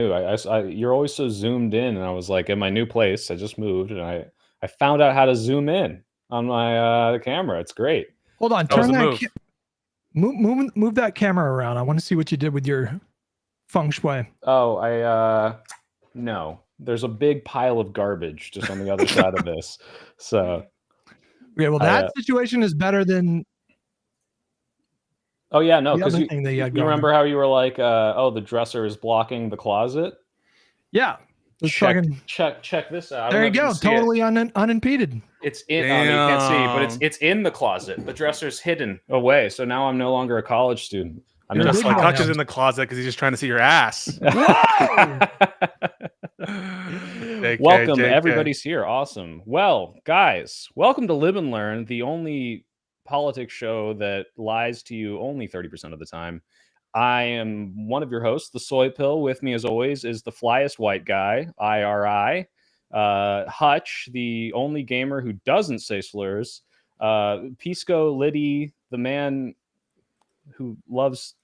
You're always so zoomed in, and I was like, in my new place, I just moved, and I found out how to zoom in on my camera. It's great. Hold on, That was turn a that move. move that camera around. I want to see what you did with your feng shui. Oh, no. There's a big pile of garbage just on the other side of this. So Yeah, well, that situation is better than. Oh yeah, no, because other you thing that you had remember how you were like, oh, the dresser is blocking the closet. Yeah, check this out. There you go, totally unimpeded. It's in. You can't see, but it's in the closet. The dresser's hidden away, so now I'm no longer a college student. I'm just like Hutch is in the closet because he's just trying to see your ass. Welcome, everybody's here. Awesome. Well, guys, welcome to Live and Learn, the only politics show that lies to you only 30% of the time. I am one of your hosts, the Soy Pill. With me, as always, is the flyest white guy, IRI. Hutch, the only gamer who doesn't say slurs. Pisco Liddy, the man who loves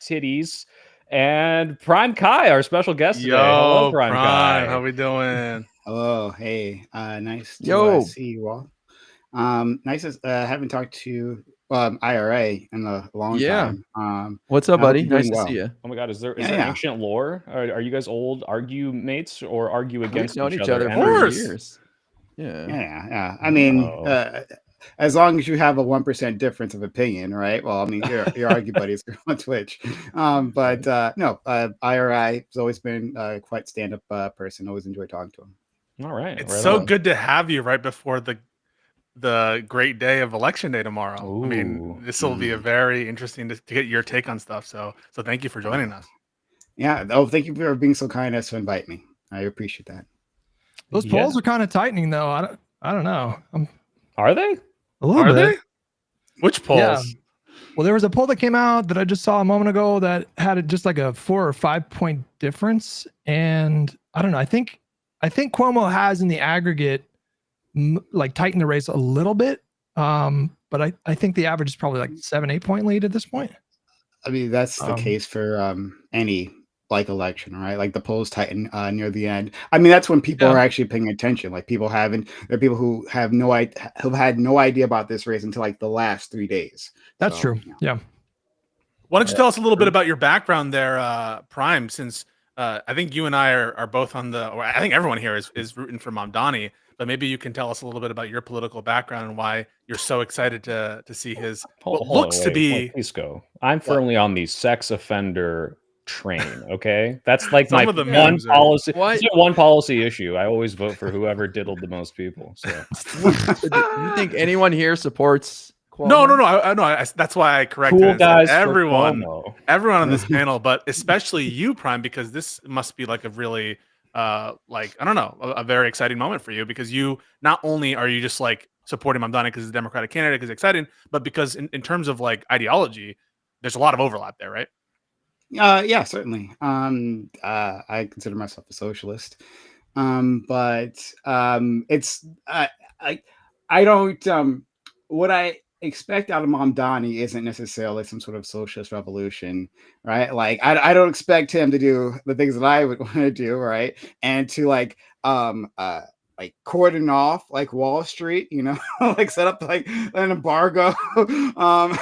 titties. And PrimeCayes, our special guest today. Hello, PrimeCayes. How we doing? Hello, hey, nice to see you all. Nice as haven't talked to IRA in a long time. What's up, buddy? Nice to see you. Oh my God, is there ancient lore? Are you guys old argue mates or argue against each other for years? Yeah. I mean, as long as you have a 1% difference of opinion, right? Well, I mean, your argue buddies on Twitch. But no, IRI has always been quite stand-up person. Always enjoy talking to him. All right. It's so good to have you right before the great day of election day tomorrow. Ooh. I mean, this will be a very interesting to get your take on stuff. So thank you for joining us. Yeah. Oh, thank you for being so kind as to invite me. I appreciate that. Those polls are kind of tightening, though. I don't know. Are they? A little bit. They? Which polls? Yeah. Well, there was a poll that came out that I just saw a moment ago that had just like a 4 or 5 point difference, and I don't know. I think Cuomo has in the aggregate like tightened the race a little bit, but I think the average is probably like 7-8 point lead at this point. I mean, that's the case for any like election, right? Like the polls tighten near the end. I mean, that's when people are actually paying attention. Like there are people who have who've had no idea about this race until like the last 3 days. That's true. Yeah. Why don't you tell us a little bit about your background there, Prime? Since I think you and I are both or I think everyone here is rooting for Mamdani. But maybe you can tell us a little bit about your political background and why you're so excited to see his Pisco. I'm firmly on the sex offender train. Okay, that's like my one policy. One policy issue. I always vote for whoever diddled the most people. So, do you think anyone here supports Cuomo? No. That's why I corrected cool guys. Everyone on this panel, but especially you, Prime, because this must be like a really like, I don't know, a very exciting moment for you, because you not only are you just like supporting Mamdani because he's a Democratic candidate, because it's exciting, but because in terms of like ideology, there's a lot of overlap there, right? Yeah, certainly. I consider myself a socialist, but it's I don't what I expect out of Mamdani isn't necessarily some sort of socialist revolution, right? Like I don't expect him to do the things that I would want to do, right? And to like cordon off like Wall Street, you know, like set up like an embargo on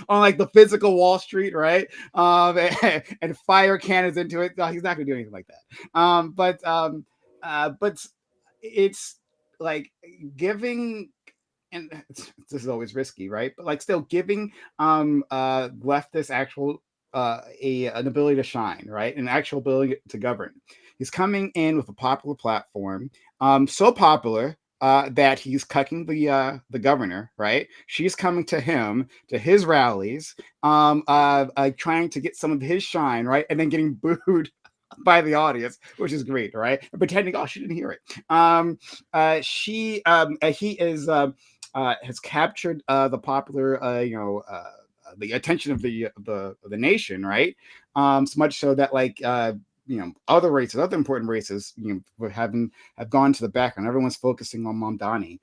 like the physical Wall Street, right? And fire cannons into it. No, he's not gonna do anything like that. But it's like giving, and this is always risky, right? But like still giving leftists actual an ability to shine, right? An actual ability to govern. He's coming in with a popular platform, so popular that he's cucking the governor, right? She's coming to him, to his rallies, trying to get some of his shine, right? And then getting booed by the audience, which is great, right? And pretending, oh, she didn't hear it. He has captured the popular, the attention of the nation, right? So much so that like other important races, have gone to the background. Everyone's focusing on Mamdani.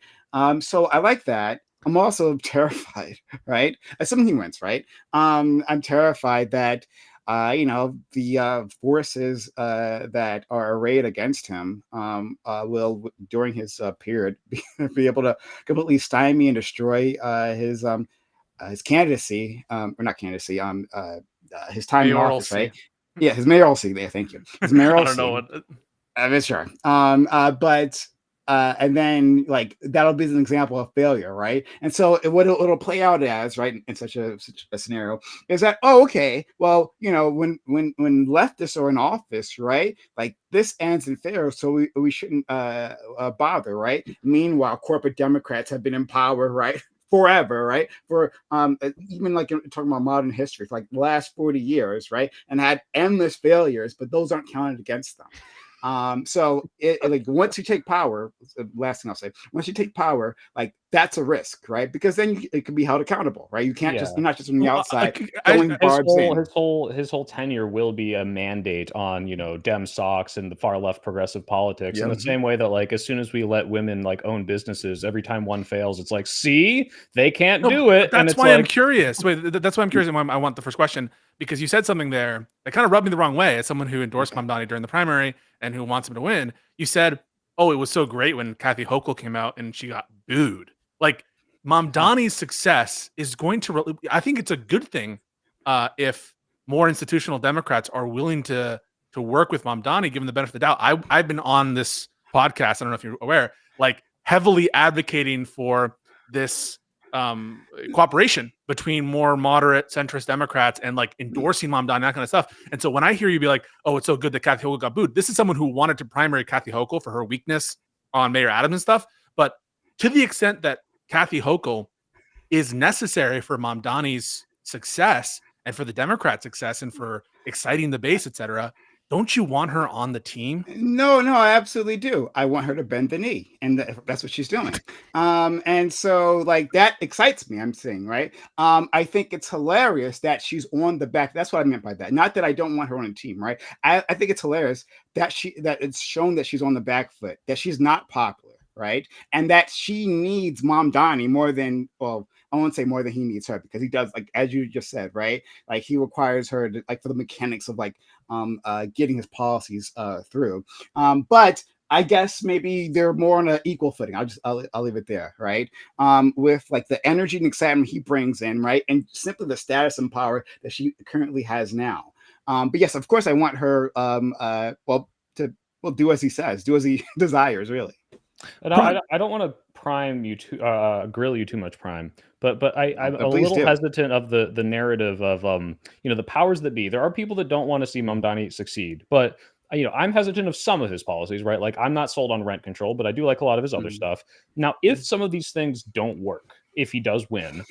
So I like that. I'm also terrified, right? As someone who wins, right? I'm terrified that the forces that are arrayed against him will, during his period, be able to completely stymie and destroy his candidacy, or not candidacy, his time in office, Mayoralty. right? Yeah, his mayoralty. There, thank you. His I mayoralty. don't know what. Sure. But and then like that'll be an example of failure, right? And so what it'll play out as, right, in such a scenario is that, oh, okay, well, when leftists are in office, right, like this ends in failure, so we shouldn't bother, right? Meanwhile, corporate Democrats have been in power, right, forever, right, for even like talking about modern history, for like the last 40 years, right, and had endless failures, but those aren't counted against them. So like once you take power, last thing I'll say, once you take power, like that's a risk, right? Because then it can be held accountable, right? You can't you're not just from the outside throwing barbs in. His whole tenure will be a mandate on, Dem socks and the far left progressive politics. In the same way that, like, as soon as we let women like own businesses, every time one fails, it's like, see, they can't do it. That's and it's why like, I'm curious. Wait, that's why I'm curious. And why I want the first question, because you said something there that kind of rubbed me the wrong way as someone who endorsed Mamdani during the primary and who wants him to win. You said, "Oh, it was so great when Kathy Hochul came out and she got booed." Like Mamdani's success is going to. I think it's a good thing if more institutional Democrats are willing to work with Mamdani, given the benefit of the doubt. I've been on this podcast. I don't know if you're aware, like heavily advocating for this cooperation between more moderate centrist Democrats and like endorsing Mamdani, that kind of stuff. And so when I hear you be like, "Oh, it's so good that Kathy Hochul got booed," this is someone who wanted to primary Kathy Hochul for her weakness on Mayor Adams and stuff. But to the extent that Kathy Hochul is necessary for Mamdani's success and for the Democrat success and for exciting the base, etc., don't you want her on the team? No, I absolutely do. I want her to bend the knee, and that's what she's doing. And so like that excites me. I'm saying, right? I think it's hilarious that she's on the back. That's what I meant by that. Not that I don't want her on a team, right? I think it's hilarious that it's shown that she's on the back foot, that she's not popular, right? And that she needs Mamdani more than, well, I won't say more than he needs her, because he does, like as you just said, right? Like he requires her to, like, for the mechanics of like getting his policies through. But I guess maybe they're more on an equal footing. I'll leave it there, right? With like the energy and excitement he brings in, right, and simply the status and power that she currently has now. But yes, of course, I want her to do as he says, do as he desires, really. And I don't want to prime you to grill you too much, Prime, but I'm a little hesitant of the narrative of the powers that be. There are people that don't want to see Mamdani succeed, but I'm hesitant of some of his policies, right? Like I'm not sold on rent control, but I do like a lot of his other stuff. Now, if some of these things don't work, if he does win,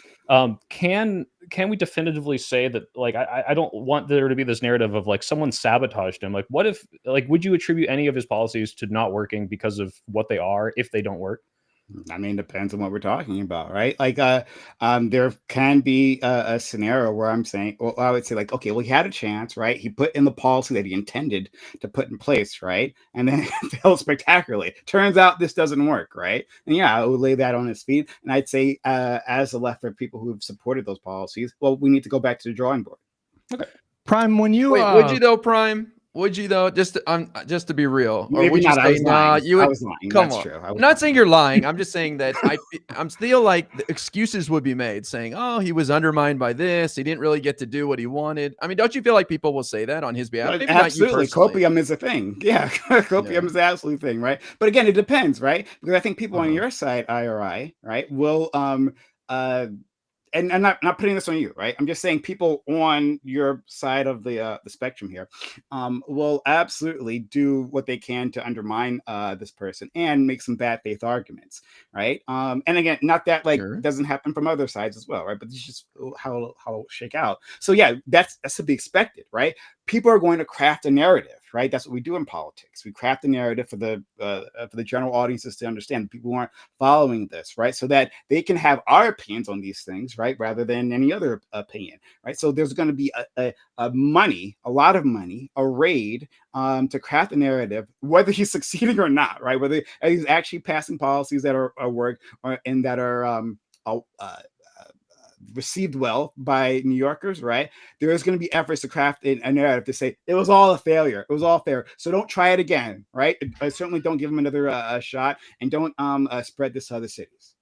can we definitively say that, like, I don't want there to be this narrative of like someone sabotaged him? Like, what if, like, would you attribute any of his policies to not working because of what they are if they don't work? I mean, depends on what we're talking about, right? Like, there can be a scenario where I'm saying, well, I would say like, okay, well, he had a chance, right? He put in the policy that he intended to put in place, right? And then it failed spectacularly. Turns out this doesn't work, right? And yeah, I would lay that on his feet. And I'd say, as a left for people who have supported those policies, well, we need to go back to the drawing board. Okay. Prime, when you would you though, Prime? Would you though? Just to be real, or maybe would you not, say nah? You would. I was lying. Come That's on. true. I'm not saying you're lying. I'm just saying that I'm still like the excuses would be made, saying, "Oh, he was undermined by this. He didn't really get to do what he wanted." I mean, don't you feel like people will say that on his behalf? Maybe absolutely. Not you personally. Copium is a thing. Yeah, copium is the absolute thing, right? But again, it depends, right? Because I think people on your side, IRI, right, will and I'm not putting this on you, right? I'm just saying people on your side of the spectrum here will absolutely do what they can to undermine this person and make some bad faith arguments, right? And again, not that like doesn't happen from other sides as well, right? But it's just how it'll shake out. So yeah, that's to be expected, right? People are going to craft a narrative, right? That's what we do in politics. We craft a narrative for the general audiences to understand, people who aren't following this, right? So that they can have our opinions on these things, right? Rather than any other opinion, right? So there's going to be a lot of money arrayed to craft a narrative, whether he's succeeding or not, right? Whether he's actually passing policies that are work and that are received well by New Yorkers, right? There is going to be efforts to craft a narrative to say it was all a failure. It was all fair. So don't try it again, right? Certainly don't give him another shot, and don't spread this to other cities.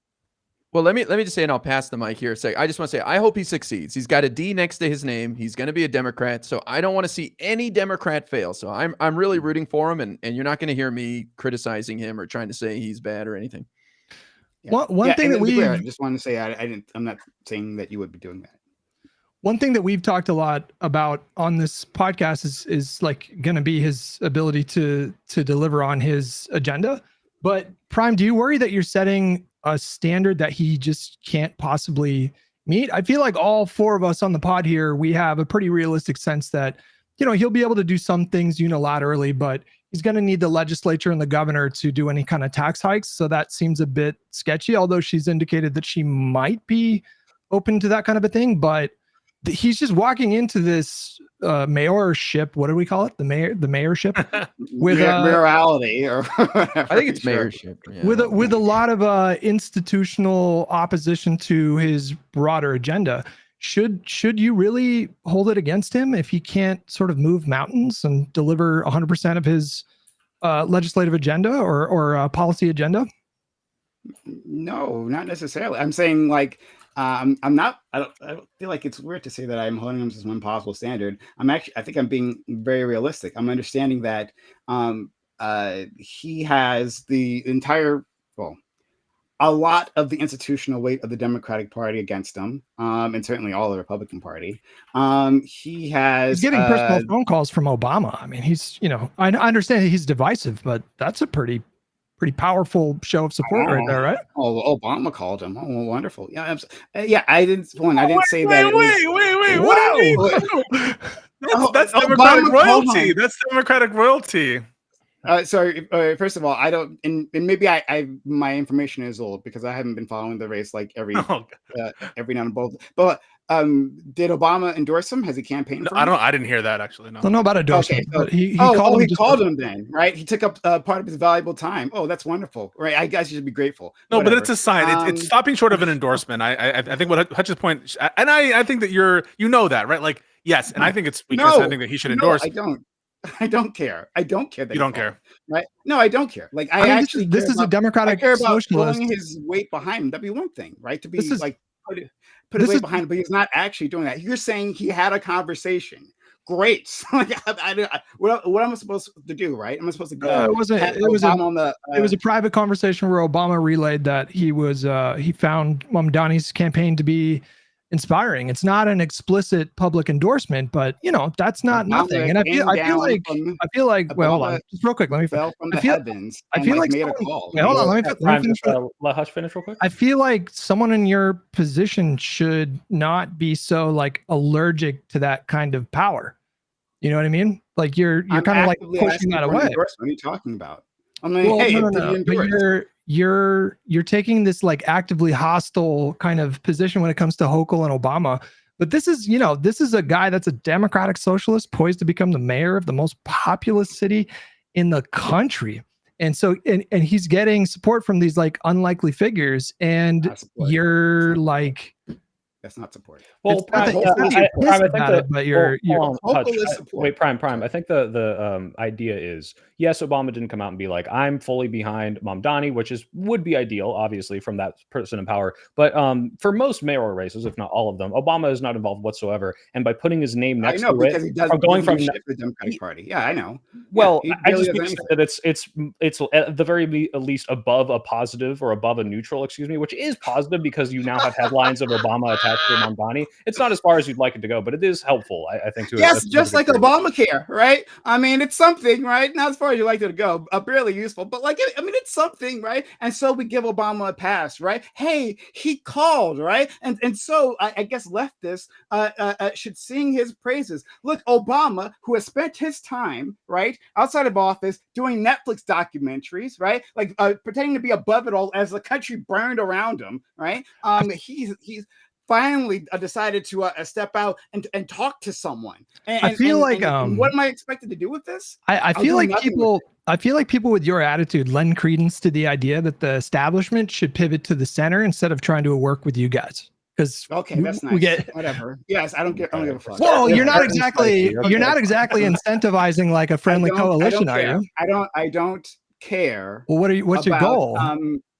Well, let me just say, and I'll pass the mic here a sec. I just want to say, I hope he succeeds. He's got a D next to his name. He's going to be a Democrat, so I don't want to see any Democrat fail. So I'm really rooting for him, and you're not going to hear me criticizing him or trying to say he's bad or anything. Yeah. One thing that I just wanted to say, I'm not saying that you would be doing that. One thing that we've talked a lot about on this podcast is like going to be his ability to deliver on his agenda. But Prime, do you worry that you're setting a standard that he just can't possibly meet? I feel like all four of us on the pod here, we have a pretty realistic sense that, you know, he'll be able to do some things unilaterally, but he's going to need the legislature and the governor to do any kind of tax hikes. So that seems a bit sketchy, although she's indicated that she might be open to that kind of a thing. But he's just walking into this mayorship. What do we call it? The mayorship with mayoralty, or whatever. I think it's mayorship. Yeah. With a lot of institutional opposition to his broader agenda. Should you really hold it against him if he can't sort of move mountains and deliver 100% of his legislative agenda or policy agenda? No, not necessarily. I'm saying, like, I'm not. I don't feel like it's weird to say that I'm holding him to one possible standard. I think I'm being very realistic. I'm understanding that he has the entire, a lot of the institutional weight of the Democratic Party against him, and certainly all the Republican Party. He's getting personal phone calls from Obama. I mean, he's, you know, I understand he's divisive, but that's a pretty powerful show of support right there, right? Oh, Obama called him. Oh, wonderful. Yeah, I didn't say that. Wait. Wow. That's Democratic royalty. That's Democratic royalty. Sorry. First of all, I don't, and maybe my information is old because I haven't been following the race like every now and both. But did Obama endorse him? Has he campaigned for him? I didn't hear that actually. No. Don't know about endorsement. Okay, so, he called him then, right? He took up part of his valuable time. Oh, that's wonderful, right? I guess you should be grateful. No, Whatever. but it's a sign. It's stopping short of an endorsement. I think what Hutch's point, and I think that you know that, right? Like, yes, and I think it's because I think that he should endorse. I don't care. I don't care that you don't care, right? No, I don't care. Like, I mean, this is a Democratic socialist. Pulling his weight behind him. That'd be one thing, right? To be put his weight behind him, but he's not actually doing that. You're saying he had a conversation. Great. Like, what am I supposed to do, right? Am I supposed to go? It was a private conversation where Obama relayed that he found Mamdani's campaign to be inspiring. It's not an explicit public endorsement, but you know, that's not nothing. And I feel like well, hold on, just real quick. I feel like made a call. Hold on, let Hush finish real quick. I feel like someone in your position should not be so like allergic to that kind of power. You know what I mean? Like you're kind of like pushing that away. What are you talking about? I mean, but you're taking this like actively hostile kind of position when it comes to Hochul and Obama. But this is a guy that's a democratic socialist poised to become the mayor of the most populous city in the country. And so, and he's getting support from these like unlikely figures. And you're like, that's not support. Well, Prime, Prime. I think the idea is, yes, Obama didn't come out and be like, I'm fully behind Mamdani, which would be ideal, obviously, from that person in power. But for most mayoral races, if not all of them, Obama is not involved whatsoever. And by putting his name next to it, he does going from the Democratic Party. Yeah, I know. Well, I just think that it's at the very least above a positive or above a neutral, which is positive because you now have headlines of Obama attached to Mamdani. It's not as far as you'd like it to go, but it is helpful, I think. Yes, just like Obamacare, right? I mean, it's something, right? Not as far as you like it to go, barely useful, but like, I mean, it's something, right? And so we give Obama a pass, right? Hey, he called, right? And so I guess leftists should sing his praises. Look, Obama, who has spent his time, right, outside of office doing Netflix documentaries, right? Like pretending to be above it all as the country burned around him, right? He's finally decided to step out and talk to someone. And, I feel like what am I expected to do with this? I feel like people with your attitude lend credence to the idea that the establishment should pivot to the center instead of trying to work with you guys. because okay, that's nice. we get whatever. Yes, I don't give a fuck. Well, you're not Starting spicy. exactly incentivizing like a friendly coalition, are you? I don't care. Well, what's your goal?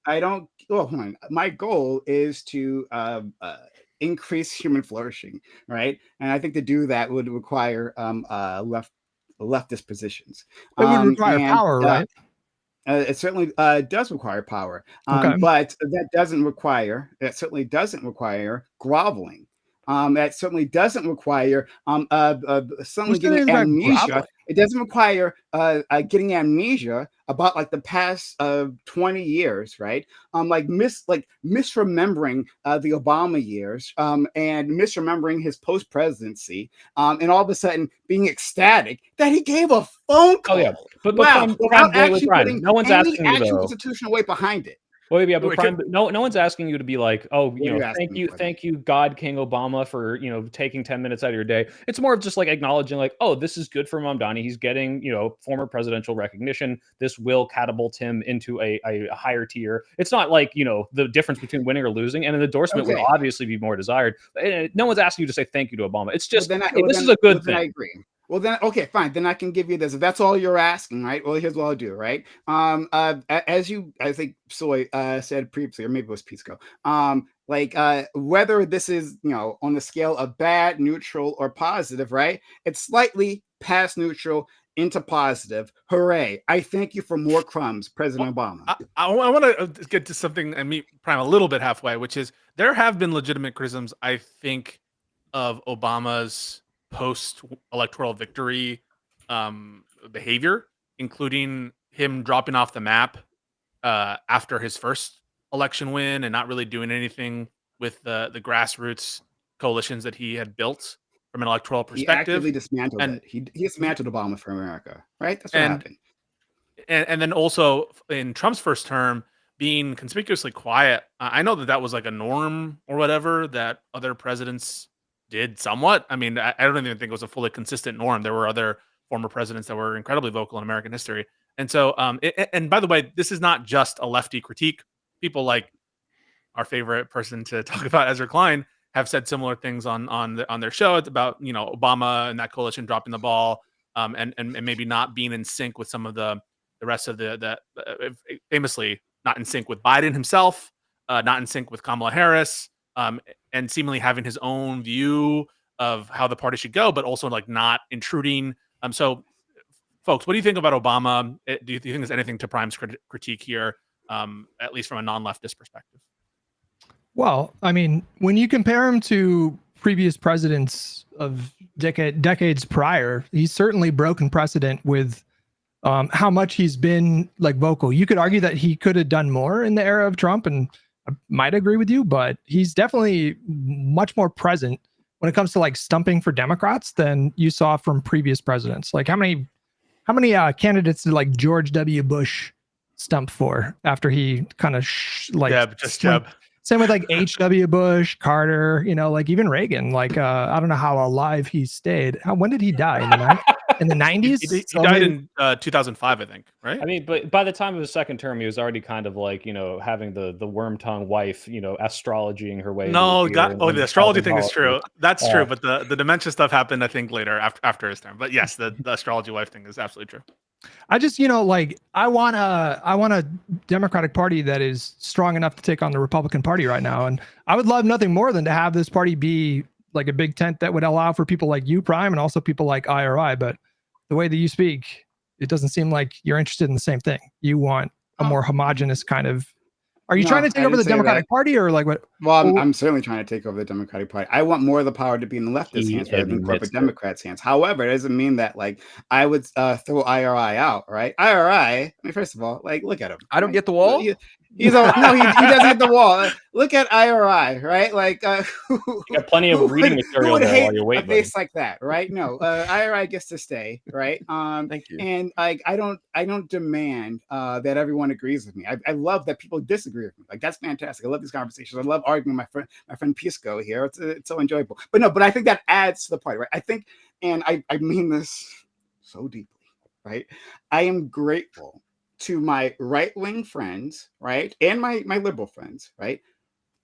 I don't. Well, hold on. My goal is to increase human flourishing, right? And I think to do that would require leftist positions. It would require power, right? It certainly does require power, Okay. but that certainly doesn't require groveling. That certainly doesn't require suddenly getting amnesia. It doesn't require getting amnesia about like the past 20 years, right? Like misremembering the Obama years and misremembering his post presidency, and all of a sudden being ecstatic that he gave a phone call. Oh yeah, but without actually putting no one's any asking you actual though. institutional weight behind it. Well, yeah, but no one's asking you to be like, oh, thank you, God King Obama, for taking 10 minutes out of your day. It's more of just like acknowledging, like, oh, this is good for Mamdani. He's getting former presidential recognition. This will catapult him into a higher tier. It's not like the difference between winning or losing, and an endorsement would obviously be more desired. No one's asking you to say thank you to Obama. It's just this is a good thing. I agree. Well, then, okay, fine. Then I can give you this. If that's all you're asking, right? Well, here's what I'll do, right? As I think Soy said previously, or maybe it was Pisco, whether this is, on the scale of bad, neutral, or positive, right? It's slightly past neutral into positive. Hooray. I thank you for more crumbs, President Obama. I want to get to something and meet Prime a little bit halfway, which is there have been legitimate criticisms, I think, of Obama's post-electoral victory behavior, including him dropping off the map after his first election win and not really doing anything with the grassroots coalitions that he had built from an electoral perspective. He actively dismantled it. He dismantled Obama for America, right? That's what happened. And then also in Trump's first term, being conspicuously quiet. I know that was like a norm or whatever that other presidents did somewhat. I mean, I don't even think it was a fully consistent norm. There were other former presidents that were incredibly vocal in American history. And so, and by the way, this is not just a lefty critique. People like our favorite person to talk about, Ezra Klein, have said similar things on their show. It's about Obama and that coalition dropping the ball, and maybe not being in sync with some of the rest of the famously not in sync with Biden himself, not in sync with Kamala Harris. And seemingly having his own view of how the party should go, but also like not intruding. So, folks, what do you think about Obama? Do you think there's anything to Prime's critique here, at least from a non-leftist perspective? Well, I mean, when you compare him to previous presidents of decades prior, he's certainly broken precedent with how much he's been like vocal. You could argue that he could have done more in the era of Trump, and I might agree with you, but he's definitely much more present when it comes to like stumping for Democrats than you saw from previous presidents. Like how many candidates did like George W. Bush stump for after he kind of same with like H.W. Bush, Carter, like even Reagan. Like I don't know how alive he stayed. When did he die? In the 90s? He died in 2005, I think, right? I mean, but by the time of his second term, he was already kind of like, having the worm tongue wife, astrologying her way. No, the astrology thing is true. That's true. But the dementia stuff happened, I think, later after his term. But yes, the astrology wife thing is absolutely true. I just, I want a Democratic Party that is strong enough to take on the Republican Party right now. And I would love nothing more than to have this party be like a big tent that would allow for people like you, Prime, and also people like IRI. But the way that you speak, it doesn't seem like you're interested in the same thing. You want a more homogenous kind of. Are you trying to take over the Democratic Party, or like what? Well, I'm certainly trying to take over the Democratic Party. I want more of the power to be in the leftist hands rather than corporate Democrats' hands. However, it doesn't mean that like I would throw IRI out, right? IRI. I mean, first of all, like look at him. I don't get the wall. He doesn't get the wall. Look at IRI, right? Like you got plenty of reading material there while you're waiting. A face like that, right? No, IRI gets to stay, right? Thank you. And I don't demand that everyone agrees with me. I love that people disagree with me. Like that's fantastic. I love these conversations. I love arguing with my friend Pisco here. It's so enjoyable. But I think that adds to the party, right? I think, and I mean this so deeply, right? I am grateful to my right-wing friends, right, and my liberal friends, right,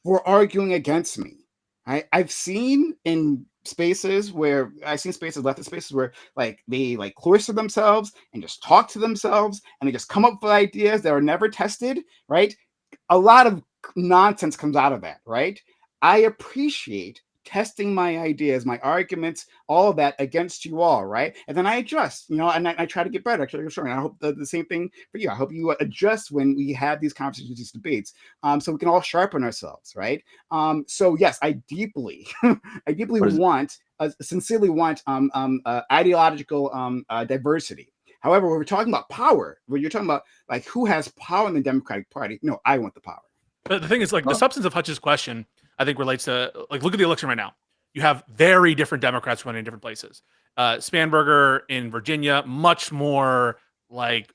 for arguing against me, I've seen in spaces where leftist spaces where like they like cloister themselves and just talk to themselves and they just come up with ideas that are never tested, right? A lot of nonsense comes out of that, right? I appreciate testing my ideas, my arguments, all of that against you all, right? And then I adjust, and I try to get better. Actually, sure. And I hope the same thing for you. I hope you adjust when we have these conversations, these debates, so we can all sharpen ourselves, right? So yes, I deeply, sincerely want ideological diversity. However, when we're talking about power, when you're talking about like who has power in the Democratic Party, no, I want the power. But the thing is, like, the substance of Hutch's question, I think, relates to, like, look at the election right now. You have very different Democrats running in different places. Spanberger in Virginia, much more like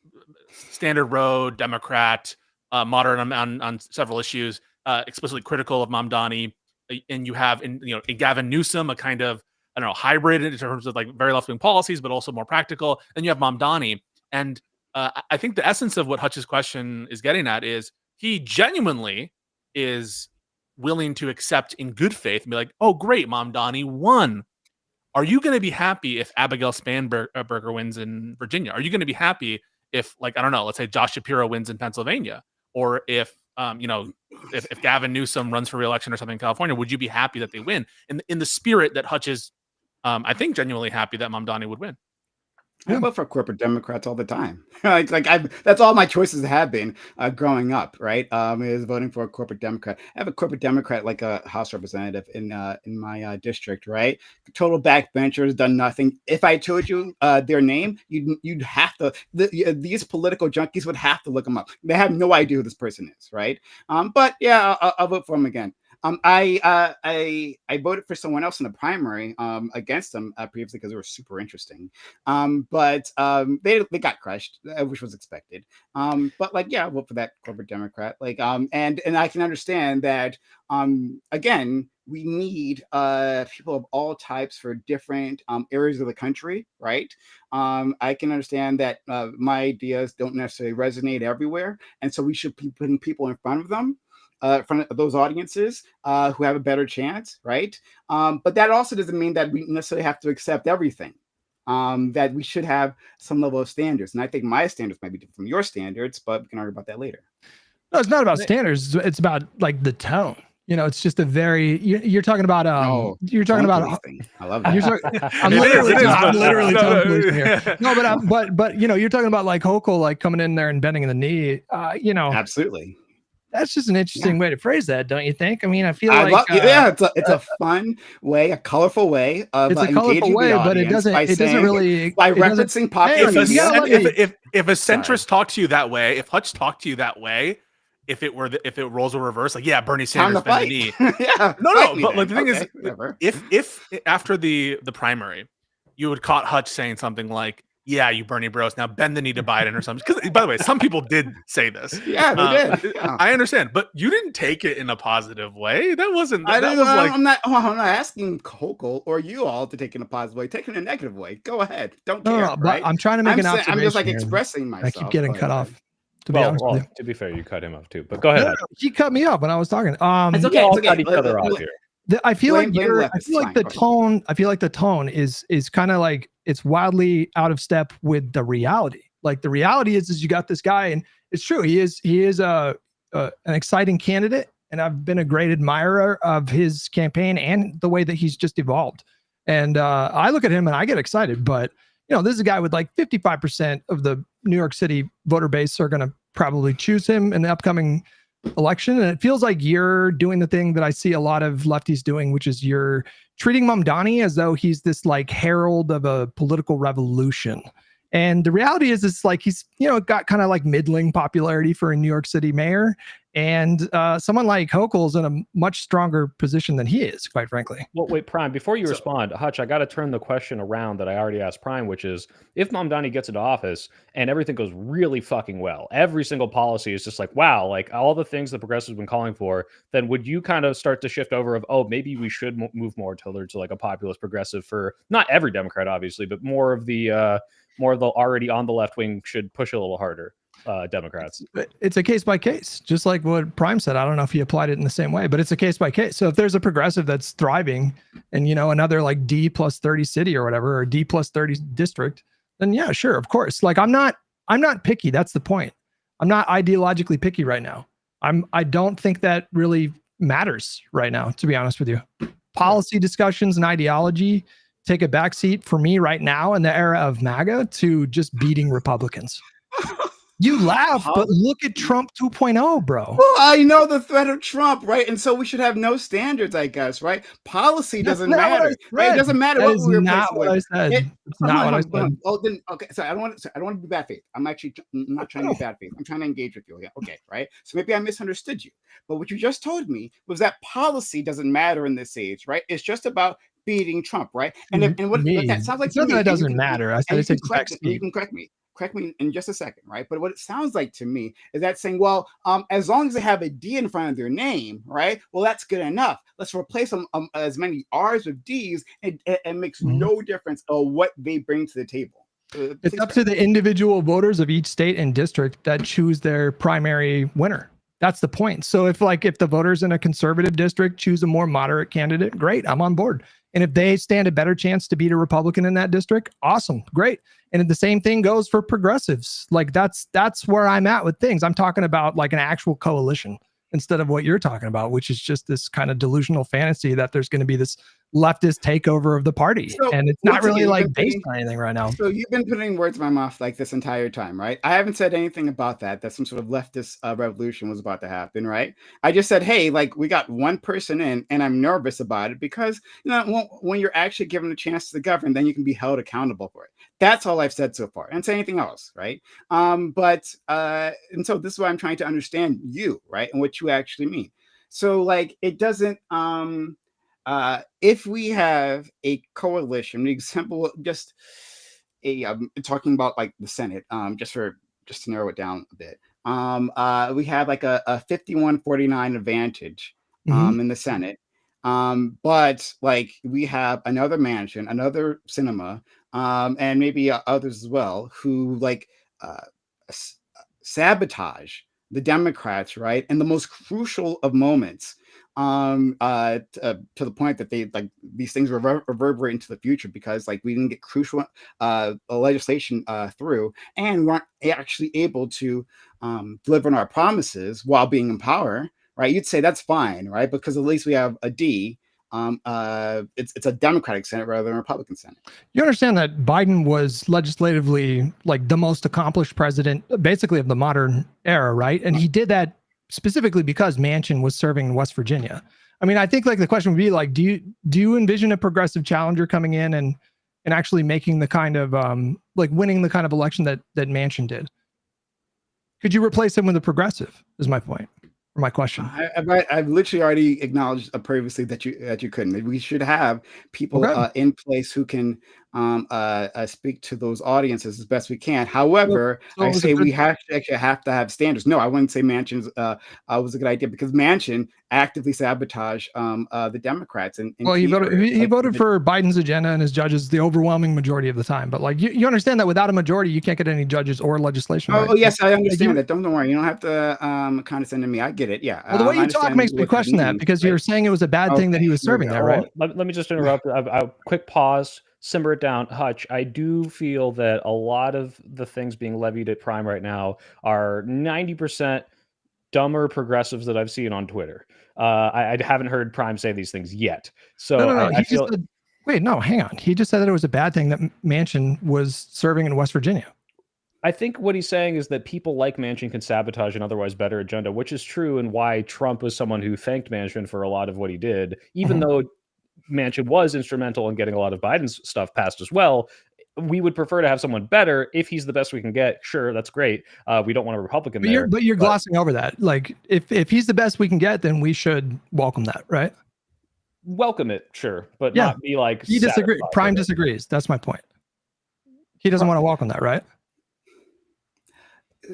standard road Democrat, moderate on several issues, explicitly critical of Mamdani. And you have in Gavin Newsom, a kind of, I don't know, hybrid in terms of like very left wing policies, but also more practical. And you have Mamdani, and I think the essence of what Hutch's question is getting at is he genuinely is willing to accept in good faith and be like, oh, great, Mamdani won. Are you going to be happy if Abigail Spanberger wins in Virginia? Are you going to be happy if, like, I don't know, let's say Josh Shapiro wins in Pennsylvania? Or if, if Gavin Newsom runs for re-election or something in California, would you be happy that they win? In the spirit that Hutch is, I think, genuinely happy that Mamdani would win. I vote for corporate Democrats all the time. That's all my choices have been growing up, right? Is voting for a corporate Democrat. I have a corporate Democrat, like a House representative in my district, right? Total backbenchers, done nothing. If I told you their name, you'd have to. These political junkies would have to look them up. They have no idea who this person is, right? But yeah, I'll vote for him again. I voted for someone else in the primary against them previously because they were super interesting, but they got crushed, which was expected. But like, yeah, I'll vote for that corporate Democrat. Like, and I can understand that. Again, we need people of all types for different areas of the country, right? I can understand that my ideas don't necessarily resonate everywhere, and so we should be putting people in front of them. In front of those audiences who have a better chance, right? But that also doesn't mean that we necessarily have to accept everything. That we should have some level of standards. And I think my standards might be different from your standards, but we can argue about that later. No, it's not about standards. It's about like the tone. It's just a very you're talking about you're talking about I love that. I'm literally tone policing here. No, but you're talking about like Hochul like coming in there and bending the knee. Absolutely. That's just an interesting way to phrase that, don't you think? I mean, I feel it's a fun way, a colorful way of it's a colorful way, but it doesn't really by referencing populism. If a centrist talked to you that way, if Hutch talked to you that way, if it roles were reversed, like, yeah, Bernie Sanders bend the knee. But like the thing is, if after the primary, you would caught Hutch saying something like, yeah, you Bernie bros, now bend the knee to Biden or something. Because, by the way, some people did say this. Yeah, they did. Yeah. I understand, but you didn't take it in a positive way. That wasn't. I'm not asking Hochul or you all to take it in a positive way. Take it in a negative way. Go ahead. Don't care. No, but I'm trying to make an observation. I'm just like expressing myself. I keep getting cut off. To be fair, you cut him off too. But go ahead. No, he cut me off when I was talking. It's okay. All cut each other off here. I feel like the tone is kind of like it's wildly out of step with the reality. Like the reality is you got this guy, and it's true. He is an exciting candidate, and I've been a great admirer of his campaign and the way that he's just evolved. And I look at him and I get excited. But this is a guy with like 55% of the New York City voter base are going to probably choose him in the upcoming election. And it feels like you're doing the thing that I see a lot of lefties doing, which is you're treating Mamdani as though he's this like herald of a political revolution. And the reality is it's like he's, got kind of like middling popularity for a New York City mayor. And someone like Hochul's in a much stronger position than he is, quite frankly. Well, wait, Prime, before you respond, Hutch, I got to turn the question around that I already asked Prime, which is if Mamdani gets into office and everything goes really fucking well, every single policy is just like, wow, like all the things the progressives have been calling for, then would you kind of start to shift over of, oh, maybe we should move more towards like a populist progressive for not every Democrat, obviously, but more of the already on the left wing should push a little harder? Democrats. It's a case by case, just like what Prime said. I don't know if he applied it in the same way, but it's a case by case. So if there's a progressive that's thriving and, another like D plus 30 city or whatever, or D plus 30 district, then yeah, sure. Of course. Like I'm not picky. That's the point. I'm not ideologically picky right now. I don't think that really matters right now, to be honest with you. Policy discussions and ideology take a backseat for me right now in the era of MAGA to just beating Republicans. You laugh, but look at Trump 2.0, bro. Well, I know the threat of Trump, right? And so we should have no standards, I guess, right? Policy doesn't matter, right? It doesn't matter what we replace it with. I said. It's not what I said. Oh, then okay. So I don't want to be bad faith. I'm not trying to be bad faith. I'm trying to engage with you. Okay, right? So maybe I misunderstood you. But what you just told me was that policy doesn't matter in this age, right? It's just about beating Trump, right? And what that sounds like to me, that doesn't matter. I said you can correct me. Correct me in just a second, right? But what it sounds like to me is that saying, well, as long as they have a D in front of their name, right? Well, that's good enough. Let's replace them as many R's with D's, and it makes no difference of what they bring to the table. It's up to the individual voters of each state and district that choose their primary winner. That's the point. So if the voters in a conservative district choose a more moderate candidate, great, I'm on board. And if they stand a better chance to beat a Republican in that district, awesome, great. And the same thing goes for progressives. Like that's where I'm at with things. I'm talking about like an actual coalition instead of what you're talking about, which is just this kind of delusional fantasy that there's going to be this leftist takeover of the party. So, and it's not really like based on anything right now. So you've been putting words in my mouth like this entire time, right? I haven't said anything about that some sort of leftist revolution was about to happen, right? I just said, hey, like we got one person in and I'm nervous about it because, when you're actually given a chance to govern, then you can be held accountable for it. That's all I've said so far. I didn't say anything else, right? And so this is why I'm trying to understand you, right? And what you actually mean. So like it doesn't if we have a coalition, an example, just talking about like the Senate, just to narrow it down a bit. We have like a 51-49 advantage in the Senate. But like we have another Manchin, another Sinema, and maybe others as well who like sabotage the Democrats, right? In the most crucial of moments, to the point that they like these things reverberate into the future because like we didn't get crucial legislation through, and we aren't actually able to deliver on our promises while being in power, right? You'd say that's fine, right? Because at least we have a D. It's a Democratic Senate rather than a Republican Senate. You understand that Biden was legislatively like the most accomplished president basically of the modern era, right? And he did that specifically because Manchin was serving in West Virginia. I mean, I think like the question would be like, do you envision a progressive challenger coming in and actually making the kind of like winning the kind of election that Manchin did? Could you replace him with a progressive is my point. My question. I've literally already acknowledged previously that you couldn't. We should have people in place who can speak to those audiences as best we can. However, I say we have to have standards. No, I wouldn't say Manchin was a good idea because Manchin actively sabotaged the Democrats. And well, he voted for Biden's agenda and his judges the overwhelming majority of the time. But like you understand that without a majority, you can't get any judges or legislation. Oh, right? Yes, I understand that. Don't worry. You don't have to condescend to me. I get it. Yeah. Well, the way you talk makes me question that because you're saying it was a bad thing that he was serving there, right? Let me just interrupt. A quick pause. Simmer it down, Hutch. I do feel that a lot of the things being levied at Prime right now are 90% dumber progressives that I've seen on Twitter. I haven't heard Prime say these things yet. So no. I feel... Wait, no, hang on. He just said that it was a bad thing that Manchin was serving in West Virginia. I think what he's saying is that people like Manchin can sabotage an otherwise better agenda, which is true, and why Trump was someone who thanked Manchin for a lot of what he did, even though Manchin was instrumental in getting a lot of Biden's stuff passed as well. We would prefer to have someone better. If he's the best we can get, sure, that's great. We don't want a Republican there. But you're glossing over that. Like, if he's the best we can get, then we should welcome that, right? Welcome it, sure, but not be like. He disagrees. Prime disagrees. That's my point. He doesn't want to welcome that, right?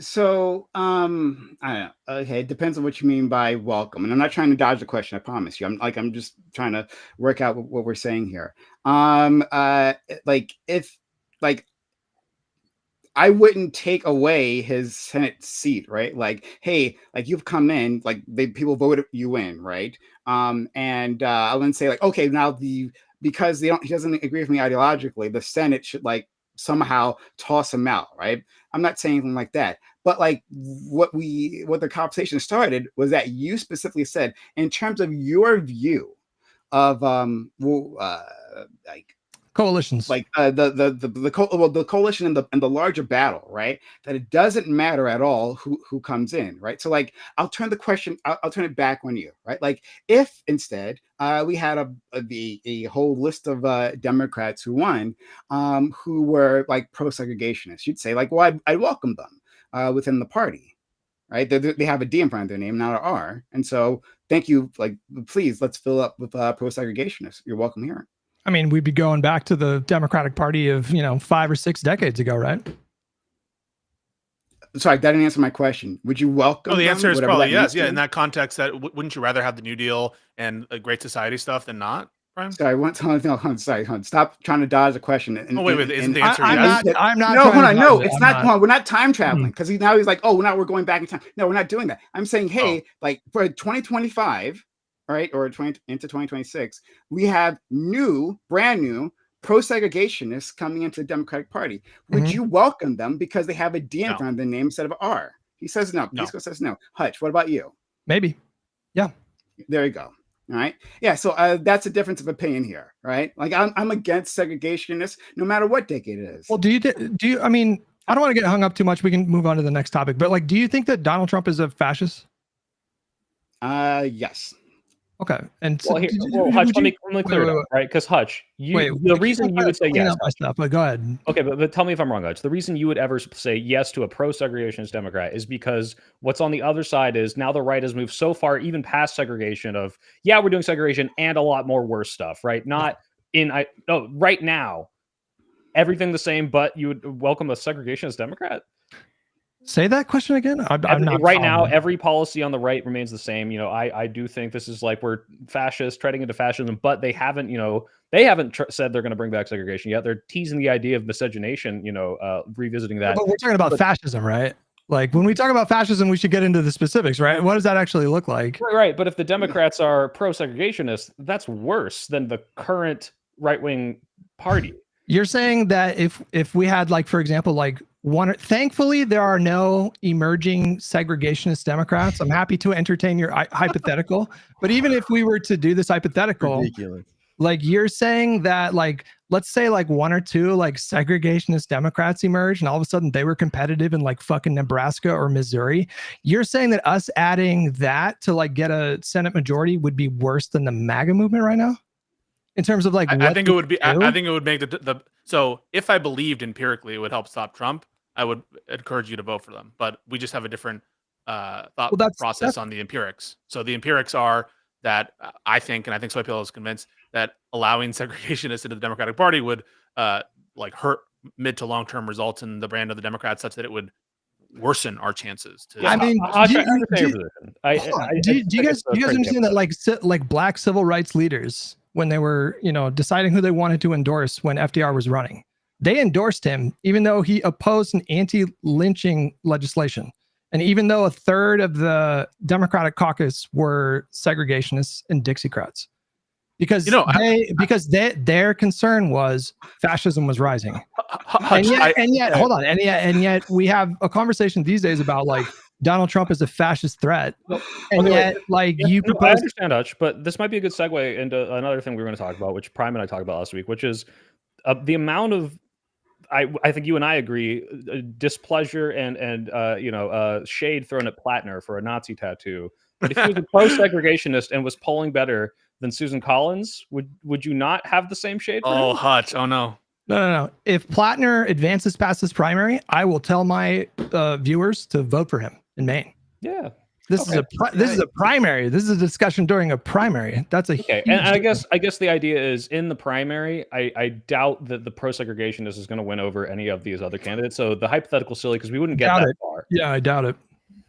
So, I don't know. Okay, it depends on what you mean by welcome. And I'm not trying to dodge the question, I promise you. I'm just trying to work out what we're saying here. I wouldn't take away his Senate seat, right? Like, hey, like you've come in, like people voted you in, right? And I wouldn't say like, okay, now because he doesn't agree with me ideologically, the Senate should like somehow toss him out, right? I'm not saying anything like that. But like what the conversation started was that you specifically said, in terms of your view of like coalitions, like the coalition and the larger battle, right? That it doesn't matter at all who comes in, right? So like I'll turn it back on you, right? Like if instead we had a whole list of Democrats who won, who were like pro-segregationists, you'd say like, well, I welcome them within the party, right? They have a D in front of their name, not an R, and so thank you. Like, please let's fill up with pro-segregationists. You're welcome here. I mean, we'd be going back to the Democratic Party of 5 or 6 decades ago, right? Sorry, that didn't answer my question. Would you welcome? Oh, the answer is probably yes. Yeah, to? in that context, that wouldn't you rather have the New Deal and a Great Society stuff than not? Prime? Sorry, stop trying to dodge the question. Wait, isn't the answer yes? I'm not. No, hold on. No, it's not. Hold on, we're not time traveling Hmm. because he's like, oh, now we're going back in time. No, we're not doing that. I'm saying, hey, like for 2025, right, or into 2026, we have brand new pro-segregationists coming into the Democratic Party. Would you welcome them because they have a D in front of their name instead of R? He says no. Pisco says no. Hutch, what about you? Maybe. Yeah. There you go. All right. Yeah. So that's a difference of opinion here, right? Like I'm against segregationists, no matter what decade it is. Well, do you? I mean, I don't want to get hung up too much. We can move on to the next topic. But like, do you think that Donald Trump is a fascist? Yes. Okay. And well, Hutch, let me clear it up, right? Because Hutch, the reason you would say yes. But go ahead. Okay, but tell me if I'm wrong, Hutch. The reason you would ever say yes to a pro-segregationist Democrat is because what's on the other side is now the right has moved so far, even past segregation of, we're doing segregation and a lot more worse stuff, right? Right now, everything the same, but you would welcome a segregationist Democrat? Say that question again. I'm not right now, every policy on the right remains the same. I do think this is like we're fascist, treading into fascism, but they haven't, said they're going to bring back segregation yet. They're teasing the idea of miscegenation, revisiting that. But we're talking about fascism, right? Like when we talk about fascism, we should get into the specifics, right? What does that actually look like? Right. But if the Democrats are pro-segregationists, that's worse than the current right-wing party. You're saying that if we had, like, for example, like thankfully there are no emerging segregationist Democrats. I'm happy to entertain your hypothetical, but even if we were to do this hypothetical, ridiculous. Like you're saying that, like, let's say like 1 or 2 like segregationist Democrats emerged and all of a sudden they were competitive in like fucking Nebraska or Missouri. You're saying that us adding that to like get a Senate majority would be worse than the MAGA movement right now? In terms of like, I think it would be. I think it would make the. So if I believed empirically it would help stop Trump, I would encourage you to vote for them. But we just have a different thought process on the empirics. So the empirics are that I think, and I think Soypil is convinced that allowing segregationists into the Democratic Party would like hurt mid to long term results in the brand of the Democrats, such that it would worsen our chances. I mean, do you guys understand that like black civil rights leaders, when they were, deciding who they wanted to endorse when FDR was running, they endorsed him, even though he opposed an anti-lynching legislation. And even though a third of the Democratic caucus were segregationists and Dixiecrats, because their concern was fascism was rising. And yet, hold on. And yet we have a conversation these days about like Donald Trump is a fascist threat. And yet, like, you propose. I understand, Hutch, but this might be a good segue into another thing we were going to talk about, which Prime and I talked about last week, which is the amount of, I think you and I agree, displeasure and shade thrown at Platner for a Nazi tattoo. But if he was a pro-segregationist and was polling better than Susan Collins, would you not have the same shade? Oh, Hutch! Oh no. No. If Platner advances past this primary, I will tell my viewers to vote for him in Maine. Yeah. This is a primary. This is a discussion during a primary. That's a okay. And I guess the idea is in the primary, I doubt that the pro-segregationist is going to win over any of these other candidates. So the hypothetical silly because we wouldn't get that far. Yeah, I doubt it.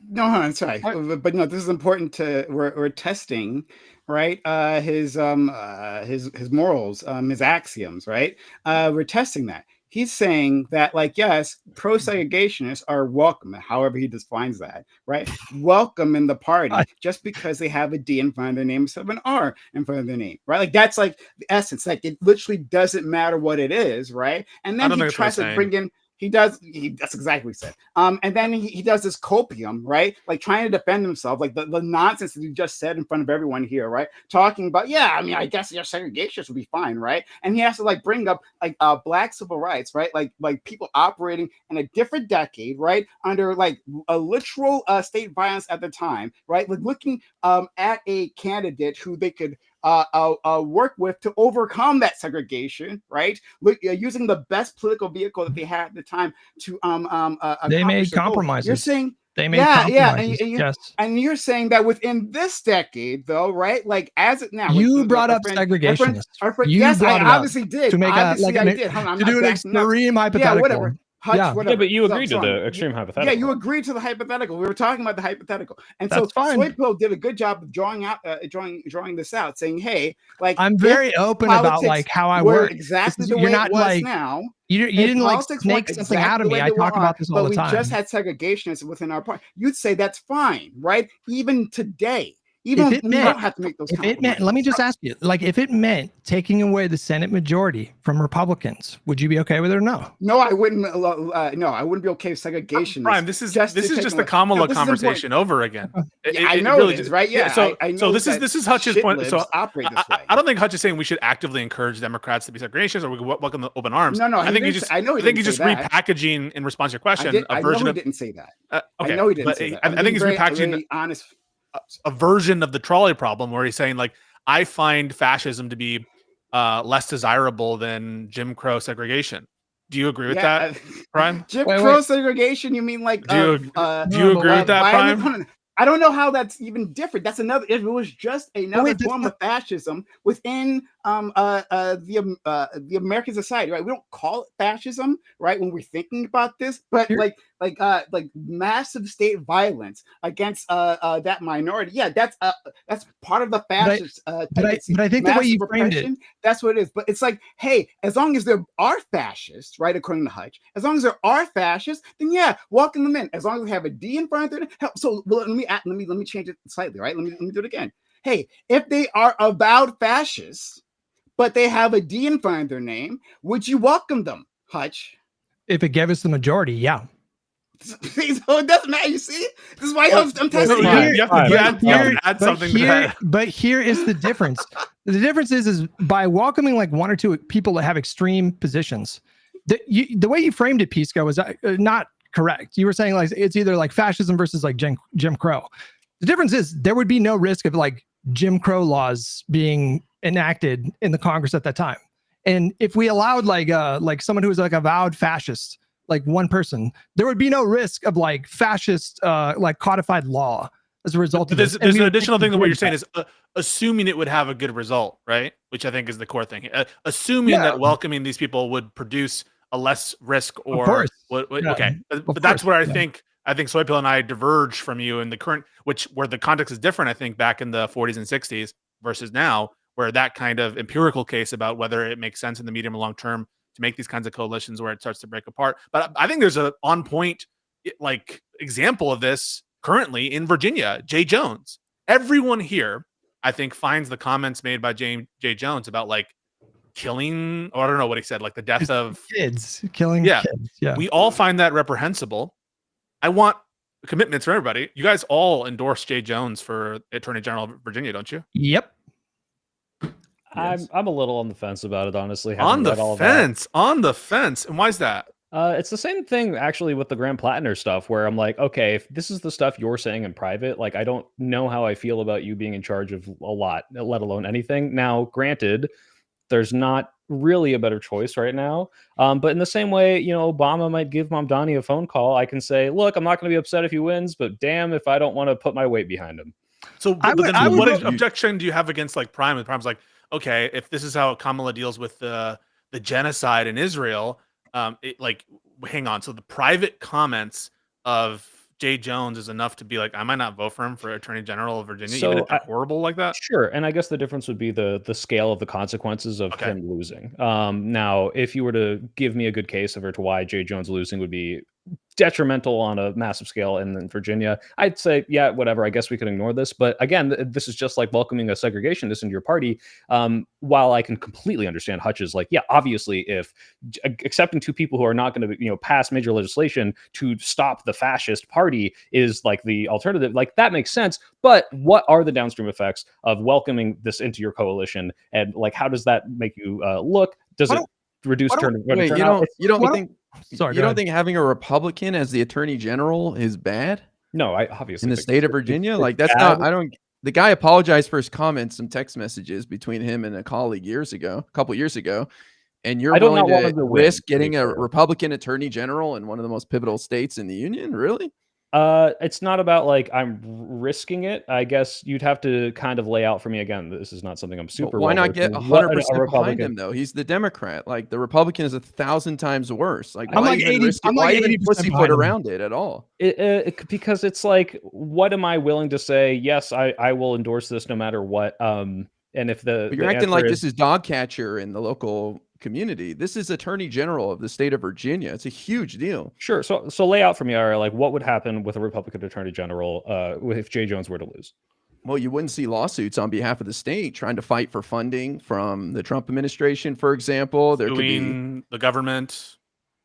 No, I'm sorry, but no, this is important to we're testing, right? His morals, his axioms, right? We're testing that. he's saying that, like, yes, pro-segregationists are welcome, however he defines that, right? Welcome in the party just because they have a D in front of their name instead of an R in front of their name, right? Like, that's like the essence. Like, it literally doesn't matter what it is, right? And then he tries to bring in. That's exactly what he said. And then he does this copium, right? Like, trying to defend himself, like the nonsense that he just said in front of everyone here, right? Talking about, yeah, I mean, I guess your segregationists would be fine, right? And he has to like bring up like black civil rights, right? Like people operating in a different decade, right? Under like a literal state violence at the time, right? Like looking at a candidate who they could work with to overcome that segregation, right? Using the best political vehicle that they had at the time to they made compromises. You're saying they made compromises. And you're saying that within this decade, though, right? Like as it now, you brought up segregationists. Yes, I obviously did. To make I did. To do an extreme hypothetical. Yeah, whatever. Yeah, but you agreed to the extreme hypothetical. Yeah, you agreed to the hypothetical. We were talking about the hypothetical, and that's so fine. Soypill did a good job of drawing this out, saying, "Hey, like I'm very open about like how I work. Exactly the way it was now. You didn't like snake something out of me. I talk about this all the time. But we just had segregationists within our party. You'd say that's fine, right? Even today." Even if we don't have to make those compromises. Let me just ask you, like, if it meant taking away the Senate majority from Republicans, would you be okay with it or no? No, I wouldn't. No, I wouldn't be okay with segregation. Prime, this is just the Kamala conversation over again. I know really it is, right? Yeah. So this is Hutch's point. So I don't think Hutch is saying we should actively encourage Democrats to be segregationists or we welcome the open arms. No. I think he's just repackaging in response to your question a version of. He didn't say that. Okay, I know he didn't say that. I think he's repackaging honest. A version of the trolley problem where he's saying like I find fascism to be less desirable than Jim Crow segregation. Do you agree with that, Prime? Jim Crow segregation? You mean like? Do you agree with that, Prime? I don't know how that's even different. That's another. If it was just another form of fascism within the American society, right? We don't call it fascism, right? When we're thinking about this, but like massive state violence against that minority. Yeah, that's part of the fascist. But I think the way you framed it, that's what it is. But it's like, hey, as long as there are fascists, right? According to Hutch, as long as there are fascists, then yeah, welcome them in. As long as they have a D in front of them. So let me change it slightly, right? Let me do it again. Hey, if they are avowed fascists, but they have a D in front of their name, would you welcome them, Hutch? If it gave us the majority, yeah. So it doesn't matter. You see, this is why I'm testing you have to add something to that. But here is the difference. The difference is by welcoming like one or two people that have extreme positions. The way you framed it, Pisco, was not correct. You were saying like it's either like fascism versus like Jim Crow. The difference is there would be no risk of like Jim Crow laws being enacted in the Congress at that time. And if we allowed like someone who was like avowed fascist, like one person, there would be no risk of like fascist like codified law as a result of this. There's an additional thing that what you're saying is assuming it would have a good result, right? Which I think is the core thing. Assuming that welcoming these people would produce a less risk or okay. But that's where I think Soypill and I diverge from you in the current, where the context is different, I think, back in the 40s and 60s versus now, where that kind of empirical case about whether it makes sense in the medium and long term to make these kinds of coalitions where it starts to break apart. But I think there's a on point like example of this currently in Virginia, Jay Jones. Everyone here, I think, finds the comments made by Jay Jones about like killing, or I don't know what he said, like the death of kids, killing kids. Yeah. We all find that reprehensible. I want commitments from everybody. You guys all endorse Jay Jones for Attorney General of Virginia, don't you? Yep. Yes. I'm a little on the fence about it, honestly. On the fence. And why is that? It's the same thing actually with the Graham Platner stuff, where I'm like, okay, if this is the stuff you're saying in private, like I don't know how I feel about you being in charge of a lot, let alone anything. Now, granted, there's not really a better choice right now. But in the same way, Obama might give Mamdani a phone call. I can say, look, I'm not going to be upset if he wins, but damn if I don't want to put my weight behind him. So what objection do you have against like Prime? And Prime's like, okay, if this is how Kamala deals with the genocide in Israel, hang on. So the private comments of Jay Jones is enough to be like, I might not vote for him for Attorney General of Virginia, So even if they're horrible like that? Sure, and I guess the difference would be the scale of the consequences of Okay. him losing. Now, if you were to give me a good case of why Jay Jones losing would be detrimental on a massive scale in Virginia, I'd say, yeah, whatever. I guess we could ignore this. But again, this is just like welcoming a segregationist into your party. While I can completely understand Hutch's, like, yeah, obviously, if accepting two people who are not going to, pass major legislation to stop the fascist party is like the alternative, like that makes sense. But what are the downstream effects of welcoming this into your coalition, and like how does that make you look? Does it reduce turnout? Wait, you don't think having a Republican as the Attorney General is bad? No, I obviously in the state of Virginia, like that's bad. Not. I don't. The guy apologized for his comments, some text messages between him and a colleague a couple years ago, and you're willing to risk getting a Republican Attorney General in one of the most pivotal states in the union? Really? It's not about like I'm risking it. I guess you'd have to kind of lay out for me again. This is not something I'm super. Why not get 100% behind him though? He's the Democrat. Like the Republican is 1,000 times worse. Like why even pussyfoot around it at all? Because it's like, what am I willing to say? Yes, I will endorse this no matter what. And if but you're acting like this is dog catcher in the local community. This is Attorney General of the state of Virginia. It's a huge deal. Sure. So lay out for me, Ira, like what would happen with a Republican Attorney General if Jay Jones were to lose? Well, you wouldn't see lawsuits on behalf of the state trying to fight for funding from the Trump administration, for example. There could be the government.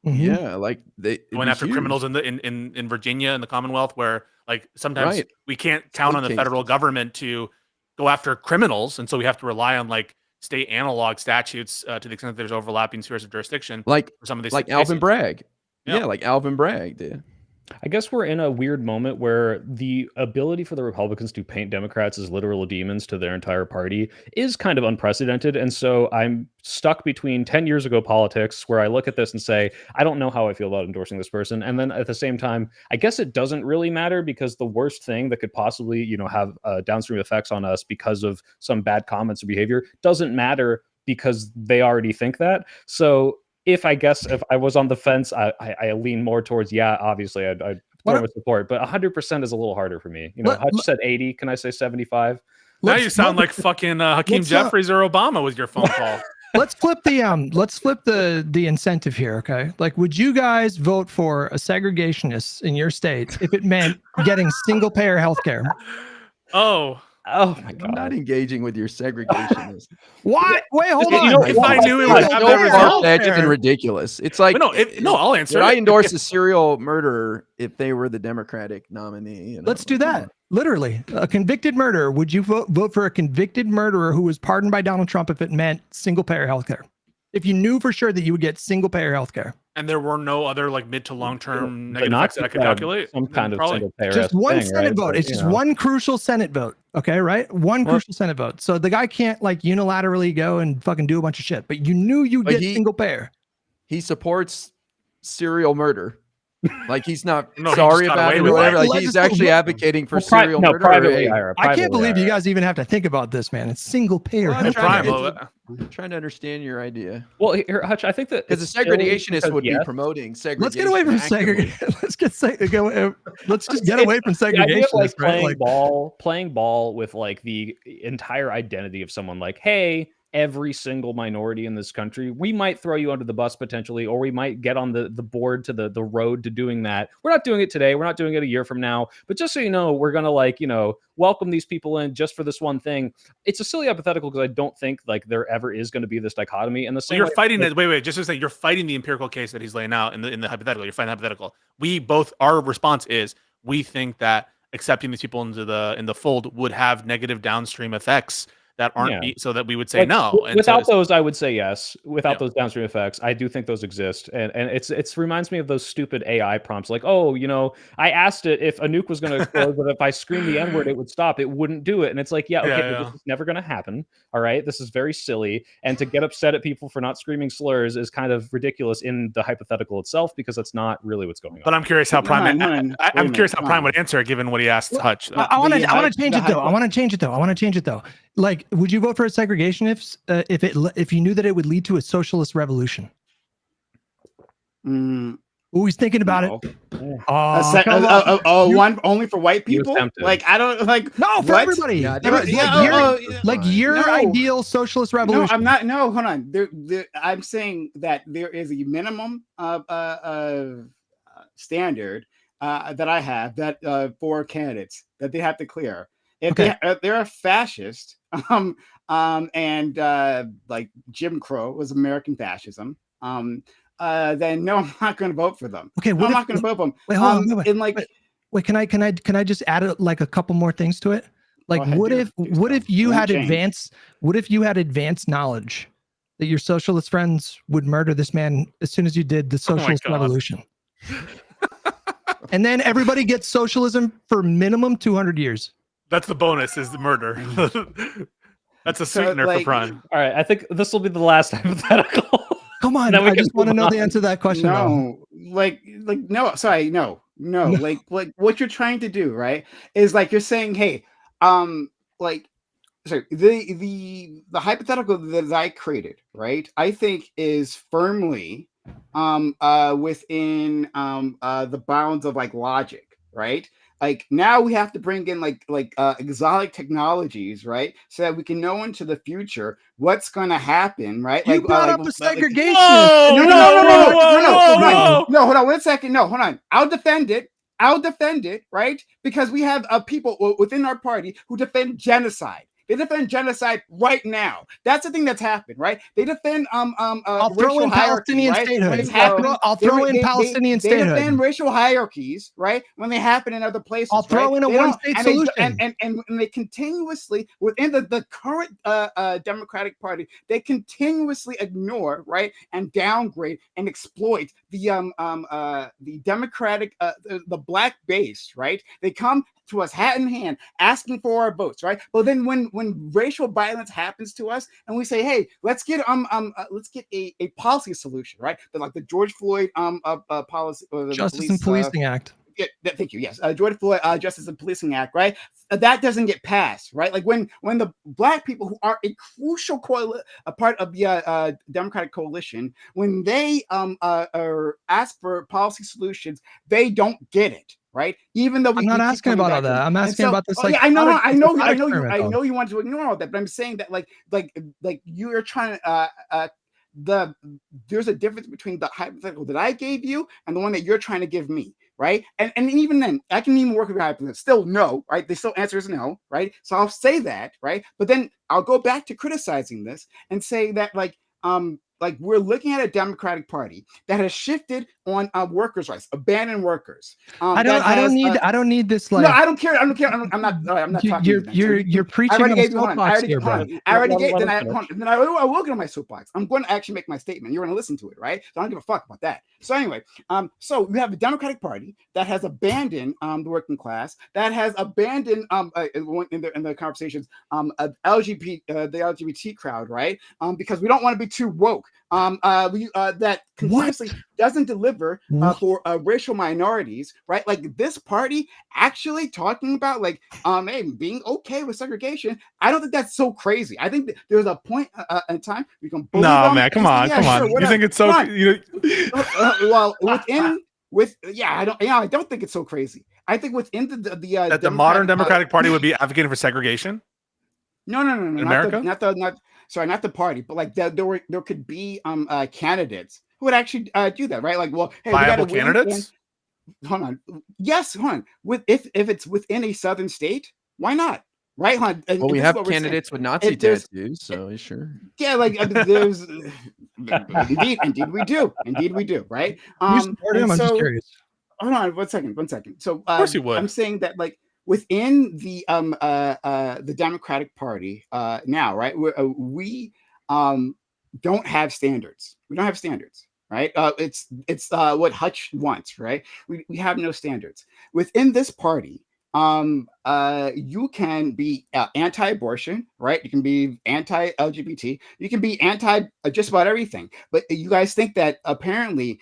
Mm-hmm. Yeah, like they going after criminals in Virginia and the Commonwealth, where like sometimes we can't count on the federal government to go after criminals, and so we have to rely on like state analog statutes to the extent that there's overlapping spheres of jurisdiction, like for some of these, like Alvin Bragg. Yeah, like Alvin Bragg did. I guess we're in a weird moment where the ability for the Republicans to paint Democrats as literal demons to their entire party is kind of unprecedented. And so I'm stuck between 10 years ago politics, where I look at this and say, I don't know how I feel about endorsing this person. And then at the same time, I guess it doesn't really matter, because the worst thing that could possibly, have downstream effects on us because of some bad comments or behavior doesn't matter, because they already think that. So if I was on the fence, I lean more towards, obviously I'd throw my support, but 100% is a little harder for me. Hutch said 80. Can I say 75? Now you sound like fucking Hakeem Jeffries or Obama with your phone call. Let's flip the incentive here, okay? Like, would you guys vote for a segregationist in your state if it meant getting single payer healthcare? Oh my God! I'm not engaging with your segregationist. What? Wait, hold on. If I knew it was so far-fetched and ridiculous. It's like I'll answer. Would I endorse a serial murderer if they were the Democratic nominee? Let's do that. Literally, a convicted murderer. Would you vote for a convicted murderer who was pardoned by Donald Trump if it meant single payer healthcare? If you knew for sure that you would get single payer healthcare. And there were no other like mid to long term negative effects that I could calculate. Some kind of single payer. Just one Senate vote. It's just one crucial Senate vote. Okay, right? One crucial Senate vote. So the guy can't like unilaterally go and fucking do a bunch of shit. But you knew you'd get single payer. He supports serial murder. Like he's not sorry about it or whatever. Like he's actually advocating for serial murder. Privately, I can't believe you guys even have to think about this, man. It's single payer. I'm trying to understand your idea. Well, here, Hutch, I think that because the segregationist would be promoting segregation. Let's get away from segregation. Let's just get away from segregation. Like playing ball with like the entire identity of someone. Like, hey, every single minority in this country, we might throw you under the bus potentially, or we might get on the board to the road to doing that. We're not doing it today. We're not doing it a year from now. But just so you know, we're gonna welcome these people in just for this one thing. It's a silly hypothetical because I don't think like there ever is going to be this dichotomy. And the same you're fighting it. Wait, just to say, you're fighting the empirical case that he's laying out in the hypothetical. You're fighting the hypothetical. Our response is we think that accepting these people into the fold would have negative downstream effects that aren't so that we would say no. And without those, I would say yes. Without those downstream effects, I do think those exist. And it reminds me of those stupid AI prompts like, I asked it if a nuke was going to explode, but if I screamed the N-word, it would stop. It wouldn't do it. And it's like, this is never going to happen. All right. This is very silly. And to get upset at people for not screaming slurs is kind of ridiculous in the hypothetical itself, because that's not really what's going on. But I'm curious how Prime would answer given what he asked Hutch. I want to change it though. I want to change it though. Like, would you vote for a segregationist if you knew that it would lead to a socialist revolution? Oh, he's thinking about it. No. Oh, come on. One only for white He was people? tempted. Like I don't like No, for what? everybody. Yeah, Like your No. ideal socialist No, revolution. I'm not. No, hold on. I'm saying that there is a minimum standard that I have that for candidates that they have to clear. If they're a fascist, and like Jim Crow was American fascism, then no, I'm not going to vote for them. Okay, no, I'm not going to vote for them. Wait, hold on. And like, wait, can I just add like a couple more things to it? Like, what if you had advanced knowledge that your socialist friends would murder this man as soon as you did the socialist revolution? And then everybody gets socialism for minimum 200 years. That's the bonus, is the murder. That's a sweetener for Prime. All right, I think this will be the last hypothetical. Come on, I just want to know the answer to that question. No, no, sorry, no. Like what you're trying to do, right, is like you're saying, hey, like, sorry, the hypothetical that I created, right, I think is firmly within the bounds of like logic, right? Like now we have to bring in like exotic technologies, right? So that we can know into the future what's going to happen, right? You brought up the segregation. No, hold on 1 second. No, hold on. I'll defend it, right? Because we have people within our party who defend genocide. They defend genocide right now. That's the thing that's happened, right? They defend I'll throw in Palestinian statehood. I'll throw in Palestinian statehood. They defend racial hierarchies, right? When they happen in other places. I'll throw in a one-state solution. And they continuously within the current Democratic Party, they continuously ignore, right, and downgrade and exploit the Democratic the black base, right? They come to us hat in hand asking for our votes, right? But then when racial violence happens to us and we say, hey, let's get a policy solution, right? Like the George Floyd policy, Justice and Policing Act. Yeah, thank you. Yes, George Floyd Justice and Policing Act, right? That doesn't get passed, right? Like when the black people who are a crucial a part of the Democratic coalition, when they ask for policy solutions, they don't get it. Right, even though I'm not asking about all that. I'm asking about this. Like, I know you want to ignore all that, but I'm saying that like you're trying to there's a difference between the hypothetical that I gave you and the one that you're trying to give me, right? And even then, I can even work with your hypothetical. Still no, right? The still answer is no, right? So I'll say that, right? But then I'll go back to criticizing this and say that like we're looking at a Democratic Party that has shifted on workers' rights, abandoned workers. I don't need this. Like, no, I don't care. I'm not talking. You're preaching. I already gave. Then I will get on my soapbox. I'm going to actually make my statement. You're going to listen to it, right? So I don't give a fuck about that. So anyway, so we have a Democratic Party that has abandoned the working class, that has abandoned in the conversations the LGBT crowd, right? Because we don't want to be too woke. That continuously doesn't deliver for racial minorities, right? Like this party actually talking about like hey, being okay with segregation. I don't think that's so crazy. I think there's a point in time we can bully them. Man, come on. You think it's so? Well, I don't think it's so crazy. I think within the modern Democratic Party would be advocating for segregation. No. In America? Not the party, but like there could be candidates who would actually do that, right? Like, well, hey, viable candidates. Hold on. Yes, hold on. If it's within a southern state, why not? Right, hon. Well, we have candidates with Nazi tattoos, so sure. Yeah, like there's indeed we do, right? I'm just curious. Hold on, one second. So, of course you would. I'm saying that like within the Democratic Party now, right? We don't have standards. We don't have standards, right? It's what Hutch wants, right? We have no standards within this party. You can be anti-abortion, right? You can be anti-LGBT. You can be anti just about everything. But you guys think that apparently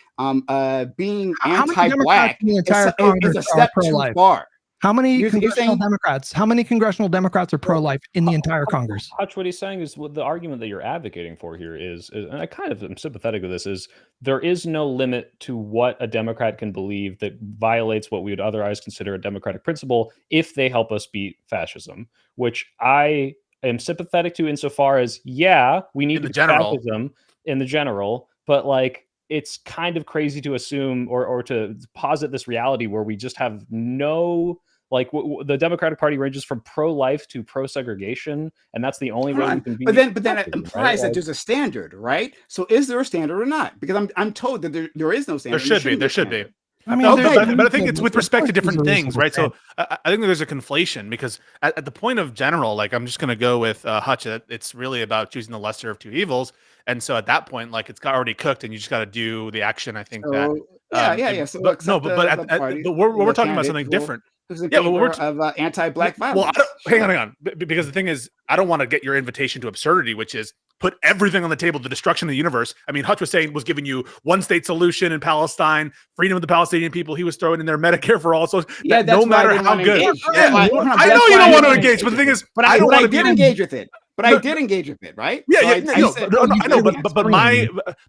being anti-black is a step too far. How many congressional Democrats? How many congressional Democrats are pro-life in the entire Congress? Hutch, what he's saying is, what the argument that you're advocating for here is, and I kind of am sympathetic to this, is there is no limit to what a Democrat can believe that violates what we would otherwise consider a democratic principle if they help us beat fascism, which I am sympathetic to insofar as, yeah, we need to beat fascism in the general, but like, it's kind of crazy to assume or to posit this reality where we just have no, like the Democratic Party ranges from pro-life to pro-segregation, and that's the only way we can be. But then it implies that there's a standard, right? So is there a standard or not? Because I'm told that there is no standard. There should be. I mean, but I think it's with respect to different things, right? So I think there's a conflation because at the point of general, like I'm just going to go with Hutch, that it's really about choosing the lesser of two evils. And so at that point, like it's got already cooked and you just got to do the action. I think that. So but we're talking about something different. Of anti-black violence. Well, hang on. Because the thing is, I don't want to get your invitation to absurdity, which is put everything on the table, the destruction of the universe. I mean, Hutch was giving you one state solution in Palestine, freedom of the Palestinian people. He was throwing in there Medicare for all. So no matter how good. I know you don't want to engage, but the thing is, I did engage with it. But I did engage with it, right? I know,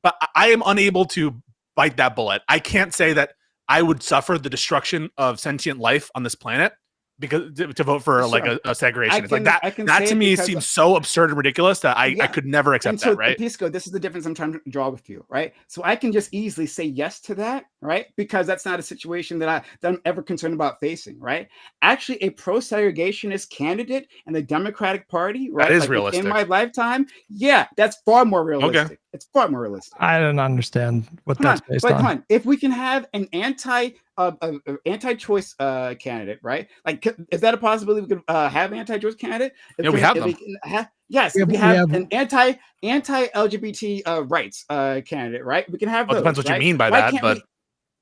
but I am unable to bite that bullet. I can't say that I would suffer the destruction of sentient life on this planet because to vote for like a segregation. It's like that to me seems so absurd and ridiculous that I could never accept that, right? Pisco, this is the difference I'm trying to draw with you, right? So I can just easily say yes to that, right? Because that's not a situation that I'm ever concerned about facing, right? Actually, a pro-segregationist candidate in the Democratic Party, right? That is realistic. In my lifetime, yeah, that's far more realistic. Okay. It's far more realistic. I don't understand what that's based on. If we can have an anti-choice candidate, right? Like, is that a possibility we could have an anti-choice candidate? We have them. Yes, we have an anti-LGBT rights candidate, right? We can have those. Depends what you mean by that, but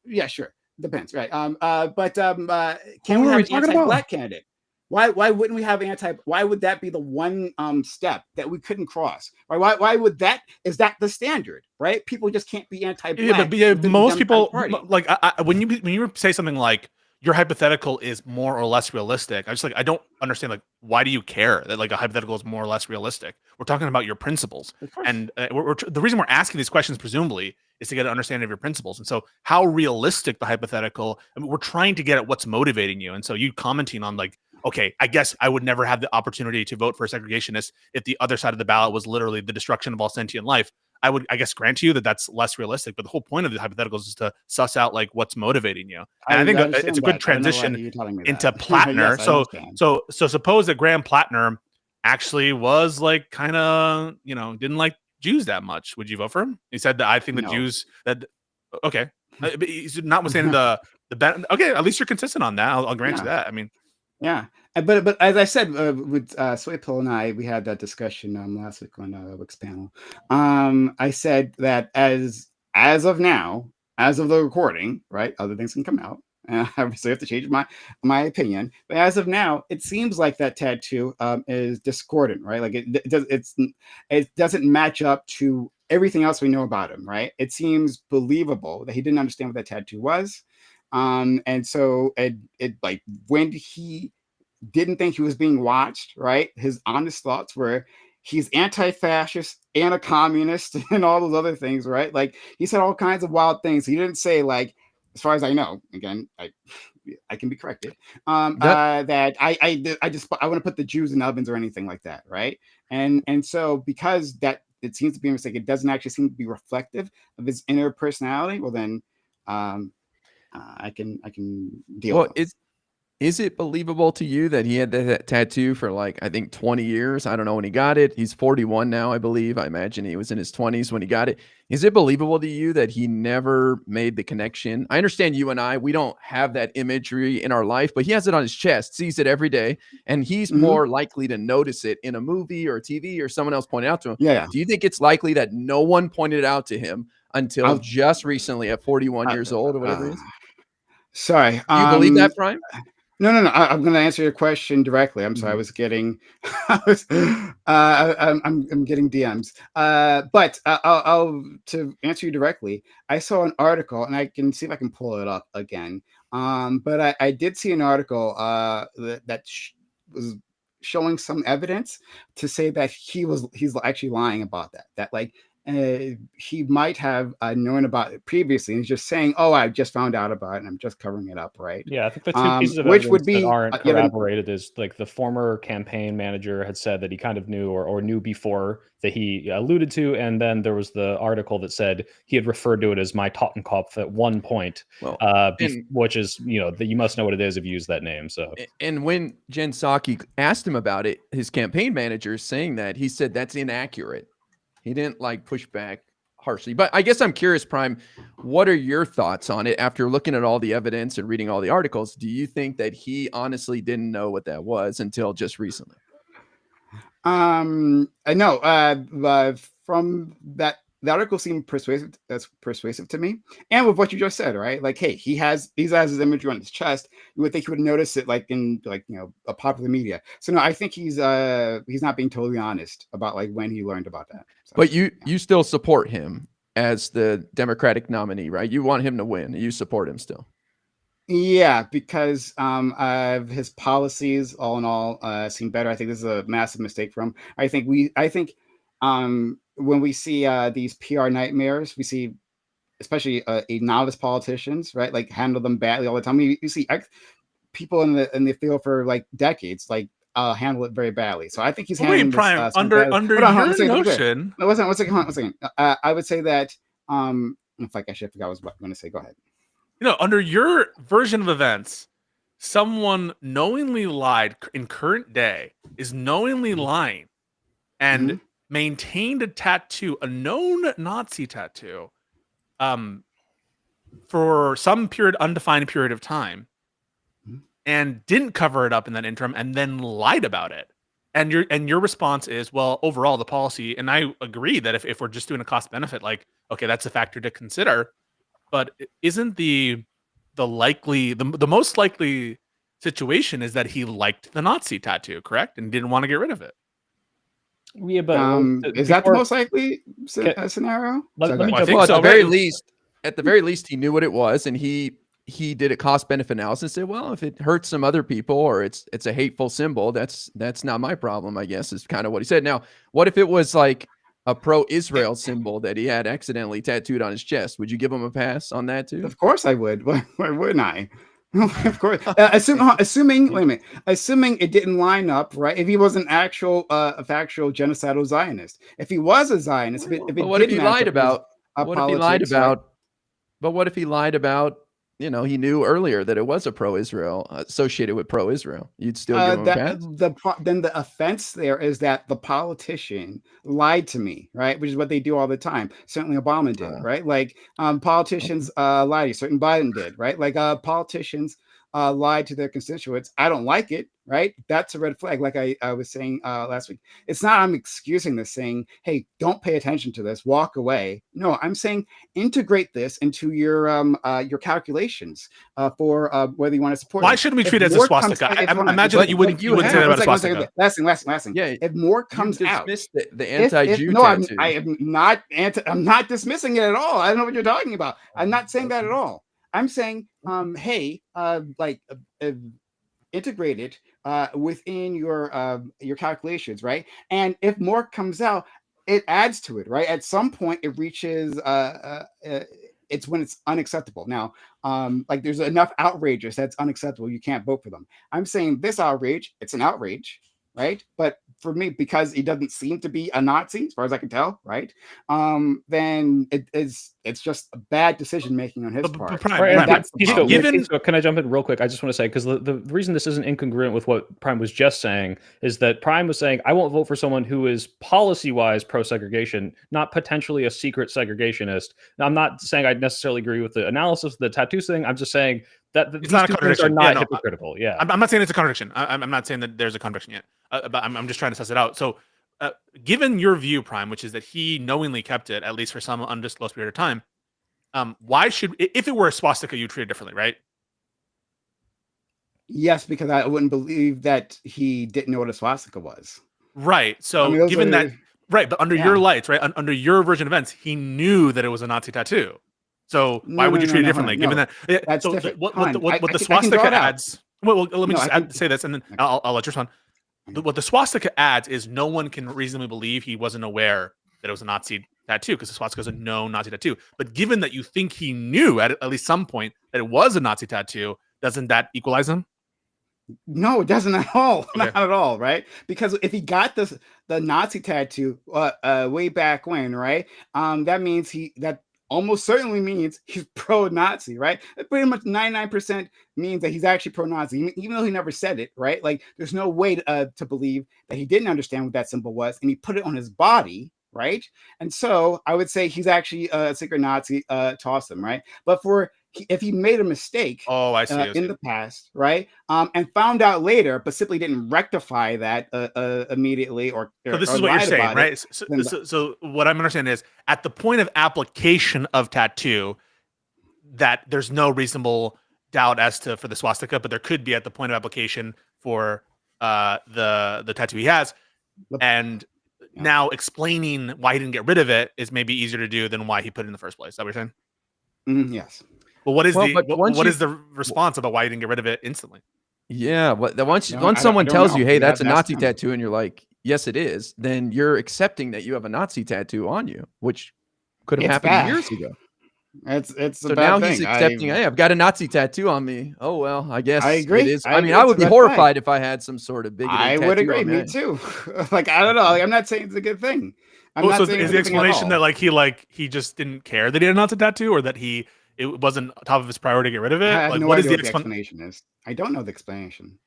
yeah, sure, depends, right? Can we have an anti-black candidate? Why wouldn't we have why would that be the one step that we couldn't cross? Why would that, is that the standard, right? People just can't be anti-black. But most people, like when you say something like your hypothetical is more or less realistic, I don't understand, like, why do you care that like a hypothetical is more or less realistic? We're talking about your principles, and the reason we're asking these questions presumably is to get an understanding of your principles. And so how realistic the hypothetical, I mean, we're trying to get at what's motivating you. And so you commenting on like, okay, I guess I would never have the opportunity to vote for a segregationist if the other side of the ballot was literally the destruction of all sentient life. I would, I guess, grant you that that's less realistic, but the whole point of the hypotheticals is to suss out like what's motivating you. And I think it's a good transition into Platner. Yes, so suppose that Graham Platner actually was like kind of, didn't like Jews that much. Would you vote for him? He said that I think the Jews okay. He's notwithstanding the okay, at least you're consistent on that. I'll grant you that. I mean, yeah, but as I said, with Swaypil and I, we had that discussion last week on Wick's panel. I said that as of now, as of the recording, right? Other things can come out. Obviously, I have to change my opinion. But as of now, it seems like that tattoo is discordant, right? Like it doesn't match up to everything else we know about him, right? It seems believable that he didn't understand what that tattoo was. And so it like when he didn't think he was being watched, right? His honest thoughts were he's anti-fascist and a communist and all those other things, right? Like he said all kinds of wild things. He didn't say, like, as far as I know, again, I can be corrected. That I want to put the Jews in ovens or anything like that, right? And so because that it seems to be a mistake, it doesn't actually seem to be reflective of his inner personality. Well, then I can deal with it. Is it believable to you that he had that tattoo for like, I think 20 years? I don't know when he got it. He's 41 now, I believe. I imagine he was in his 20s when he got it. Is it believable to you that he never made the connection? I understand you and we don't have that imagery in our life, but he has it on his chest, sees it every day, and he's more likely to notice it in a movie or TV or someone else pointed out to him. Yeah. Do you think it's likely that no one pointed it out to him until just recently at 41 years old or whatever it is? Sorry. Do you believe that, Prime? No. I'm going to answer your question directly. I'm sorry. I was getting, I'm getting DMs. But I'll to answer you directly. I saw an article, and I can see if I can pull it up again. But I did see an article that was showing some evidence to say that he's actually lying about that. That like he might have known about it previously, and he's just saying, "Oh, I just found out about it, and I'm just covering it up." Right? Yeah, I think the two pieces of Which evidence would that be aren't corroborated is like the former campaign manager had said that he kind of knew or knew before that he alluded to, and then there was the article that said he had referred to it as my Tottenkopf at one point, Well, which is that you must know what it is if you use that name. So, and when Jen Psaki asked him about it, his campaign manager saying that, he said that's inaccurate. He didn't like push back harshly. But I guess I'm curious, Prime, what are your thoughts on it after looking at all the evidence and reading all the articles? Do you think that he honestly didn't know what that was until just recently? I know from that the article seemed persuasive. That's persuasive to me, and with what you just said, right? Like, hey, he has his imagery on his chest. You would think he would notice it, like in a popular media. So no, I think he's not being totally honest about like when he learned about that. So, but you still support him as the Democratic nominee, right? You want him to win. You support him still. Yeah, because of his policies, all in all, seem better. I think this is a massive mistake for him. I think when we see these PR nightmares, we see especially a novice politicians, right? Like handle them badly all the time. You see people in the field for like decades, like handle it very badly. So I think he's handling this Prime, under your notion. No, one second. I would say that in fact, actually, I forgot what I was going to say. Go ahead. Under your version of events, someone knowingly lied in current day is knowingly lying and maintained a tattoo, a known Nazi tattoo, for some undefined period of time, and didn't cover it up in that interim, and then lied about it. And your response is, well, overall the policy, and I agree that if we're just doing a cost benefit, like, okay, that's a factor to consider. But isn't the most likely situation is that he liked the Nazi tattoo, correct, and didn't want to get rid of it? Yeah, but is that the most likely scenario? Let me at the very least, he knew what it was, and he did a cost benefit analysis and said, well, if it hurts some other people or it's a hateful symbol, that's not my problem, I guess, is kind of what he said. Now, what if it was like a pro-Israel symbol that he had accidentally tattooed on his chest? Would you give him a pass on that too? Of course I would. Why wouldn't I? Of course. Assuming it didn't line up, right? If he was an actual, a factual genocidal Zionist, if he was a Zionist, what if he lied about? But what if he lied about? He knew earlier that it was a pro-Israel, associated with pro-Israel. You'd still give him a pass? Then the offense there is that the politician lied to me, right? Which is what they do all the time. Certainly Obama did, right? Like politicians lied. Certain Biden did, right? Like politicians lied to their constituents. I don't like it, right? That's a red flag. Like I was saying last week, it's not I'm excusing this, saying, hey, don't pay attention to this, walk away. No, I'm saying integrate this into your calculations for whether you want to support. Why shouldn't we treat it as a swastika? I imagine that you wouldn't say that about a swastika. Last thing. Yeah, if more comes out, the anti-Jew tattoo. I'm not dismissing it at all. I don't know what you're talking about. I'm not saying that at all. I'm saying, hey, integrate it within your calculations, right? And if more comes out, it adds to it, right? At some point, it reaches. It's when it's unacceptable. Now, like there's enough outrages that's unacceptable. You can't vote for them. I'm saying this outrage, it's an outrage, right? But for me, because he doesn't seem to be a Nazi, as far as I can tell, right? Then it's just a bad decision making on his part. So can I jump in real quick? I just want to say, because the reason this isn't incongruent with what Prime was just saying is that Prime was saying, I won't vote for someone who is policy-wise pro-segregation, not potentially a secret segregationist. Now, I'm not saying I necessarily agree with the analysis of the tattoo thing. I'm just saying that it's not a contradiction. Are not hypocritical. Yeah, I'm not saying it's a contradiction. I'm not saying that there's a contradiction yet. But I'm just trying to suss it out. So, given your view, Prime, which is that he knowingly kept it, at least for some undisclosed period of time, why should, if it were a swastika, you treat it differently, right? Yes, because I wouldn't believe that he didn't know what a swastika was. Right. So, but under your lights, right, under your version of events, he knew that it was a Nazi tattoo. So why would you treat it differently? Given that, that's so different. what the swastika adds? Well, let me say this, and then I'll let you respond. What the swastika adds is no one can reasonably believe he wasn't aware that it was a Nazi tattoo, because the swastika is a known Nazi tattoo. But given that you think he knew at least some point that it was a Nazi tattoo, doesn't that equalize him? No, it doesn't at all. Okay. Not at all, right? Because if he got the Nazi tattoo way back when, right? That means that almost certainly means he's pro-Nazi, right? It pretty much 99% means that he's actually pro-Nazi, even though he never said it, right? Like, there's no way to believe that he didn't understand what that symbol was, and he put it on his body, right? And so I would say he's actually a secret Nazi to him, right? But if he made a mistake in the past, right, and found out later, but simply didn't rectify that immediately, so this is what you're saying, right? So what I'm understanding is, at the point of application of tattoo, that there's no reasonable doubt as to for the swastika, but there could be at the point of application for the tattoo he has, and now explaining why he didn't get rid of it is maybe easier to do than why he put it in the first place. Is that what you're saying? Yes. Well, what is the response about why you didn't get rid of it instantly? Yeah, once someone tells you, "Hey, that's a Nazi tattoo," and you're like, "Yes, it is," then you're accepting that you have a Nazi tattoo on you, which could have happened years ago. It's so now he's accepting. Hey, I've got a Nazi tattoo on me. Oh well, I guess I agree. It is. I mean, I would be horrified if I had some sort of bigoted tattoo. I would agree. Me too. Like, I don't know. Like, I'm not saying it's a good thing. So is the explanation that he just didn't care that he had a Nazi tattoo, or that it wasn't top of his priority to get rid of it? I have no idea what the explanation is. I don't know the explanation.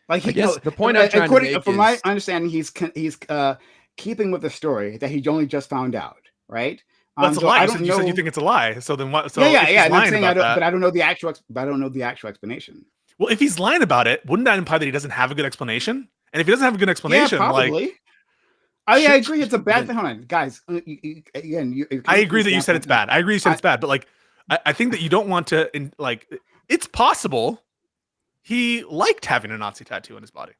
Like, the point I'm trying to make from my understanding, he's keeping with the story that he only just found out, right? That's a lie. You said you think it's a lie. So then what? So yeah. I'm saying but I don't know the actual. But I don't know the actual explanation. Well, if he's lying about it, wouldn't that imply that he doesn't have a good explanation? And if he doesn't have a good explanation, probably. I agree. It's a bad thing. Hold on, guys. I agree that you said it's bad. I agree you said it's bad, but like, I think that you don't want to it's possible he liked having a Nazi tattoo on his body.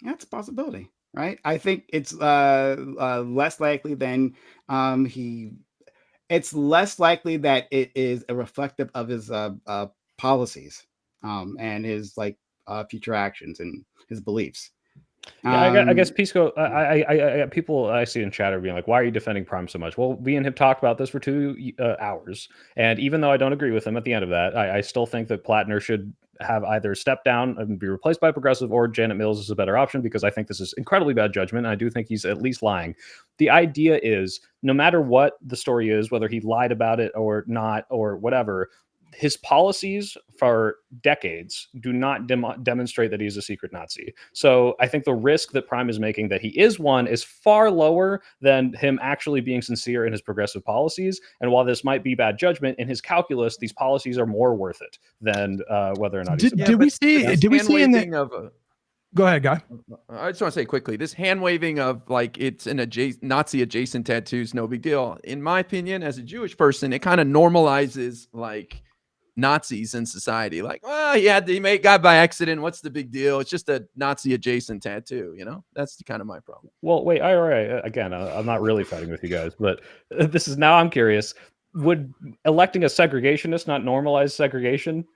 That's a possibility, right? I think it's less likely than it's less likely that it is a reflective of his policies and his future actions and his beliefs. Yeah, I guess Pisco. I people I see in chat are being like, "Why are you defending Prime so much?" Well, me and him talked about this for 2 hours, and even though I don't agree with him at the end of that, I still think that Platner should have either stepped down and be replaced by Progressive, or Janet Mills is a better option, because I think this is incredibly bad judgment. And I do think he's at least lying. The idea is, no matter what the story is, whether he lied about it or not or whatever, his policies for decades do not demonstrate that he's a secret Nazi. So I think the risk that Prime is making that he is one is far lower than him actually being sincere in his progressive policies. And while this might be bad judgment, in his calculus, these policies are more worth it than whether or not he's did we see in the Go ahead, Guy. I just want to say quickly, this hand waving of it's an Nazi adjacent tattoos, no big deal. In my opinion, as a Jewish person, it kind of normalizes Nazis in society. He got by accident. What's the big deal? It's just a Nazi adjacent tattoo. That's kind of my problem. Well, wait, IRA again. I'm not really fighting with you guys, but this is now. I'm curious. Would electing a segregationist not normalize segregation?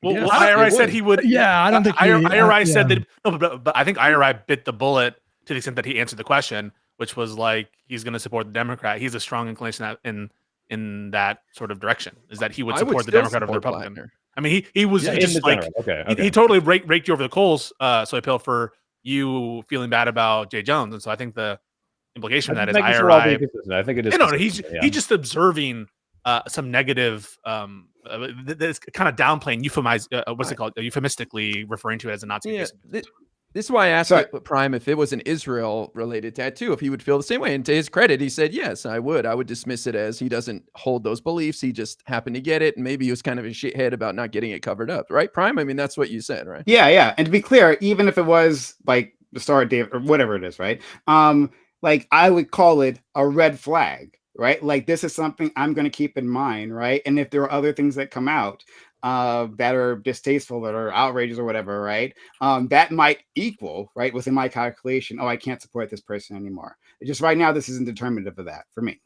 Well, yes, IRI said he would. Yeah, I don't think IRI said that. No, but I think IRI bit the bullet to the extent that he answered the question, which was he's going to support the Democrat. He's a strong inclination in that sort of direction, is that he would support the Democrat over the Republican. Platner. I mean, he was just okay. He totally raked you over the coals. So I feel for you feeling bad about Jay Jones, and so I think the implication of that is IRI. I think it is. No, he's just observing some negative. That's kind of downplaying, what's it called? Euphemistically referring to it as a Nazi. Yeah, this is why I asked Prime if it was an Israel-related tattoo, if he would feel the same way. And to his credit, he said, yes, I would. I would dismiss it as he doesn't hold those beliefs. He just happened to get it. And maybe he was kind of a shithead about not getting it covered up. Right, Prime? I mean, that's what you said, right? Yeah. And to be clear, even if it was the Star of David or whatever it is, right? I would call it a red flag. Right? This is something I'm going to keep in mind, right? And if there are other things that come out that are distasteful, that are outrageous or whatever, right? That might equal, right, within my calculation, I can't support this person anymore. Just right now, this isn't determinative of that for me.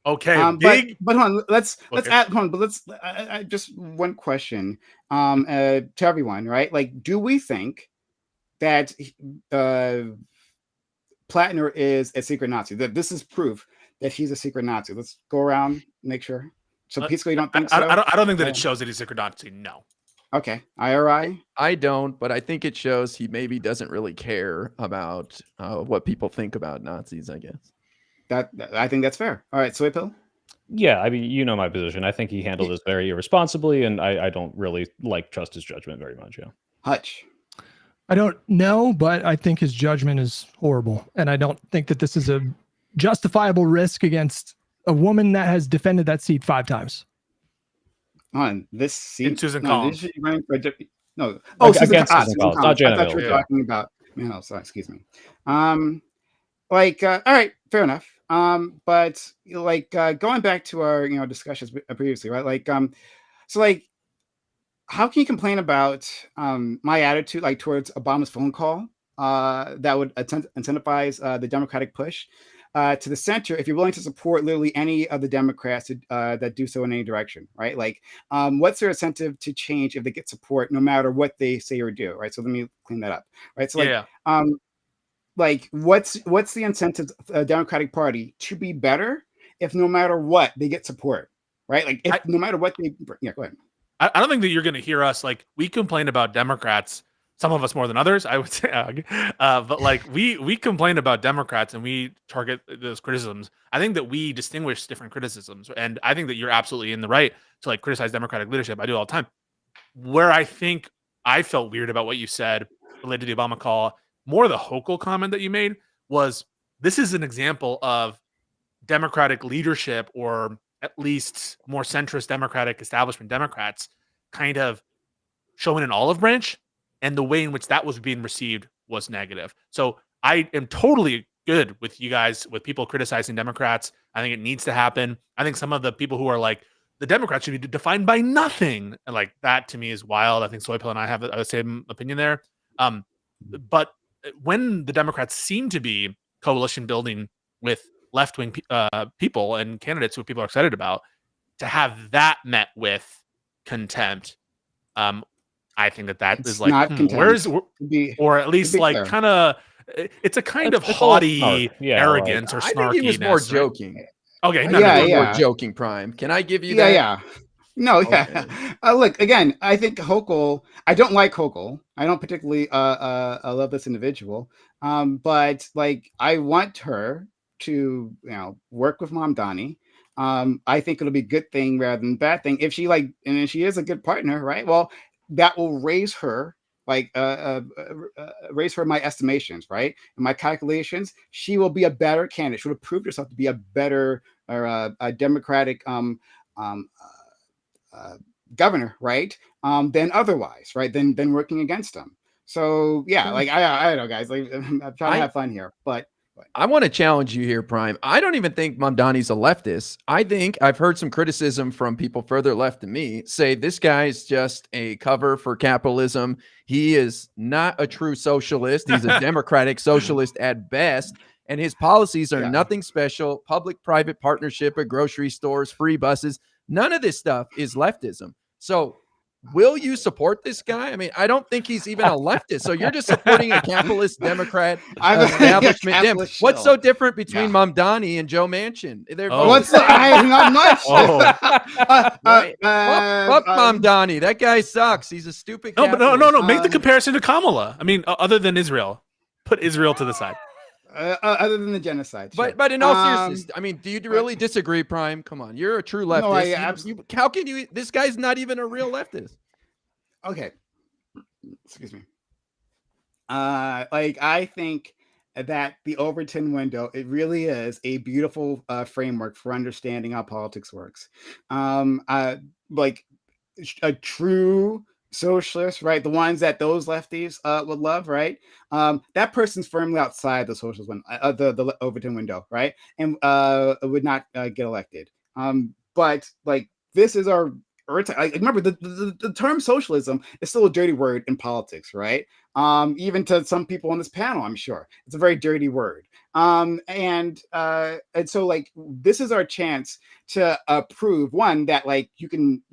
Okay, but hold on, let's add. Hold on, but let's just one question to everyone, right? Like, do we think that Platner is a secret Nazi? That this is proof that he's a secret Nazi? Let's go around, make sure. So Pisco, you don't think so? I don't think that it shows that he's a secret Nazi. No. Okay, IRI. I don't, but I think it shows he maybe doesn't really care about what people think about Nazis, I guess. That I think that's fair. All right, Soy Pill. Yeah, I mean, you know my position. I think he handled this very irresponsibly, and I don't really trust his judgment very much. Yeah. Hutch. I don't know, but I think his judgment is horrible, and I don't think that this is a justifiable risk against a woman that has defended that seat 5 times. On this seat, and Susan Collins. No, oh, Susan Collins. Not Janet I thought you were talking about. No, sorry, excuse me. All right, fair enough. But going back to our discussions previously, right? How can you complain about my attitude towards Obama's phone call that would incentivize the Democratic push to the center if you're willing to support literally any of the Democrats that do so in any direction, right? What's their incentive to change if they get support no matter what they say or do, right? So let me clean that up, right? So what's the incentive of the Democratic Party to be better if no matter what they get support, right? No matter what they, go ahead. I don't think that you're going to hear us we complain about Democrats, some of us more than others, I would say, but we complain about Democrats and we target those criticisms. I think that we distinguish different criticisms, and I think that you're absolutely in the right to criticize Democratic leadership. I do all the time. Where I think I felt weird about what you said related to the Obama call, more the Hochul comment that you made was this is an example of Democratic leadership, or at least more centrist Democratic establishment Democrats, kind of showing an olive branch, and the way in which that was being received was negative. So I am totally good with you guys, with people criticizing Democrats. I think it needs to happen. I think some of the people who are the Democrats should be defined by nothing, and that to me is wild. I think Soy Pill and I have the same opinion there. But when the Democrats seem to be coalition building with left-wing people and candidates who people are excited about, to have that met with contempt, I think that is not where's or at least kind of it's a kind of haughty arrogance or snarkiness. I think he was more joking. Okay, more joking. Prime, can I give you that? Yeah. No, yeah. Okay. Look, again, I think Hochul. I don't like Hochul. I don't particularly love this individual. But I want her to work with Mamdani. I think it'll be a good thing rather than bad thing. If she and if she is a good partner, right? Well, that will raise her raise her my estimations, right? In my calculations, she will be a better candidate. She will prove herself to be a better a Democratic governor, right? Than otherwise, right? Than working against them. So yeah, I don't know, guys. I'm trying to have fun here, but I want to challenge you here, Prime. I don't even think Mamdani's a leftist. I think I've heard some criticism from people further left than me say this guy is just a cover for capitalism. He is not a true socialist. He's a democratic socialist at best. And his policies are nothing special. Public-private partnership at grocery stores, free buses. None of this stuff is leftism. So will you support this guy? I mean, I don't think he's even a leftist. So you're just supporting a capitalist Democrat establishment. What's so different between Mamdani and Joe Manchin? Not much. Fuck Mamdani. That guy sucks. He's a stupid. No. Make the comparison to Kamala. I mean, other than Israel, put Israel to the side. Other than the genocide, sure. But in all seriousness, I mean, do you really disagree, Prime? Come on, you're a true leftist. No, how can you? This guy's not even a real leftist. Okay, excuse me. I think that the Overton window, it really is a beautiful framework for understanding how politics works. A true socialists, right? The ones that those lefties would love, right? That person's firmly outside the socialist one, the Overton window, right? And would not get elected. But this is our remember the term socialism is still a dirty word in politics, right? Even to some people on this panel, I'm sure it's a very dirty word. And so like this is our chance to prove one that like you can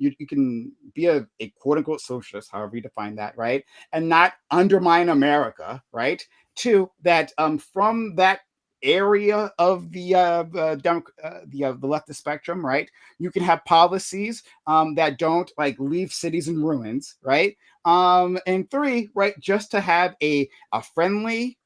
be a quote unquote socialist, however you define that, right, and not undermine America, right? Two, that from that area of the leftist spectrum, right, you can have policies that don't like leave cities in ruins, right? And three, right, just to have a friendly,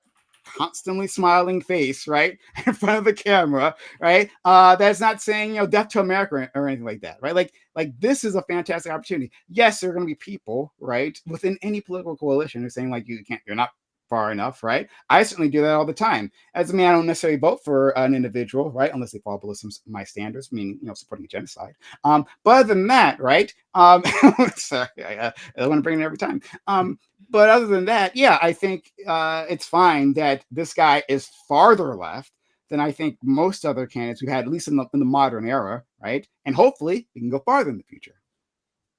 constantly smiling face, right, in front of the camera, right? That's not saying death to America or anything like that, right? Like this is a fantastic opportunity. Yes, there are going to be people, right, within any political coalition who are saying like you're not far enough, right? I certainly do that all the time. As a man, I don't necessarily vote for an individual, right, unless they fall below my standards, meaning supporting a genocide. But other than that, right? Sorry, I want to bring it every time. But other than that, yeah, I think it's fine that this guy is farther left than I think most other candidates we've had, at least in the modern era, right? And hopefully we can go farther in the future.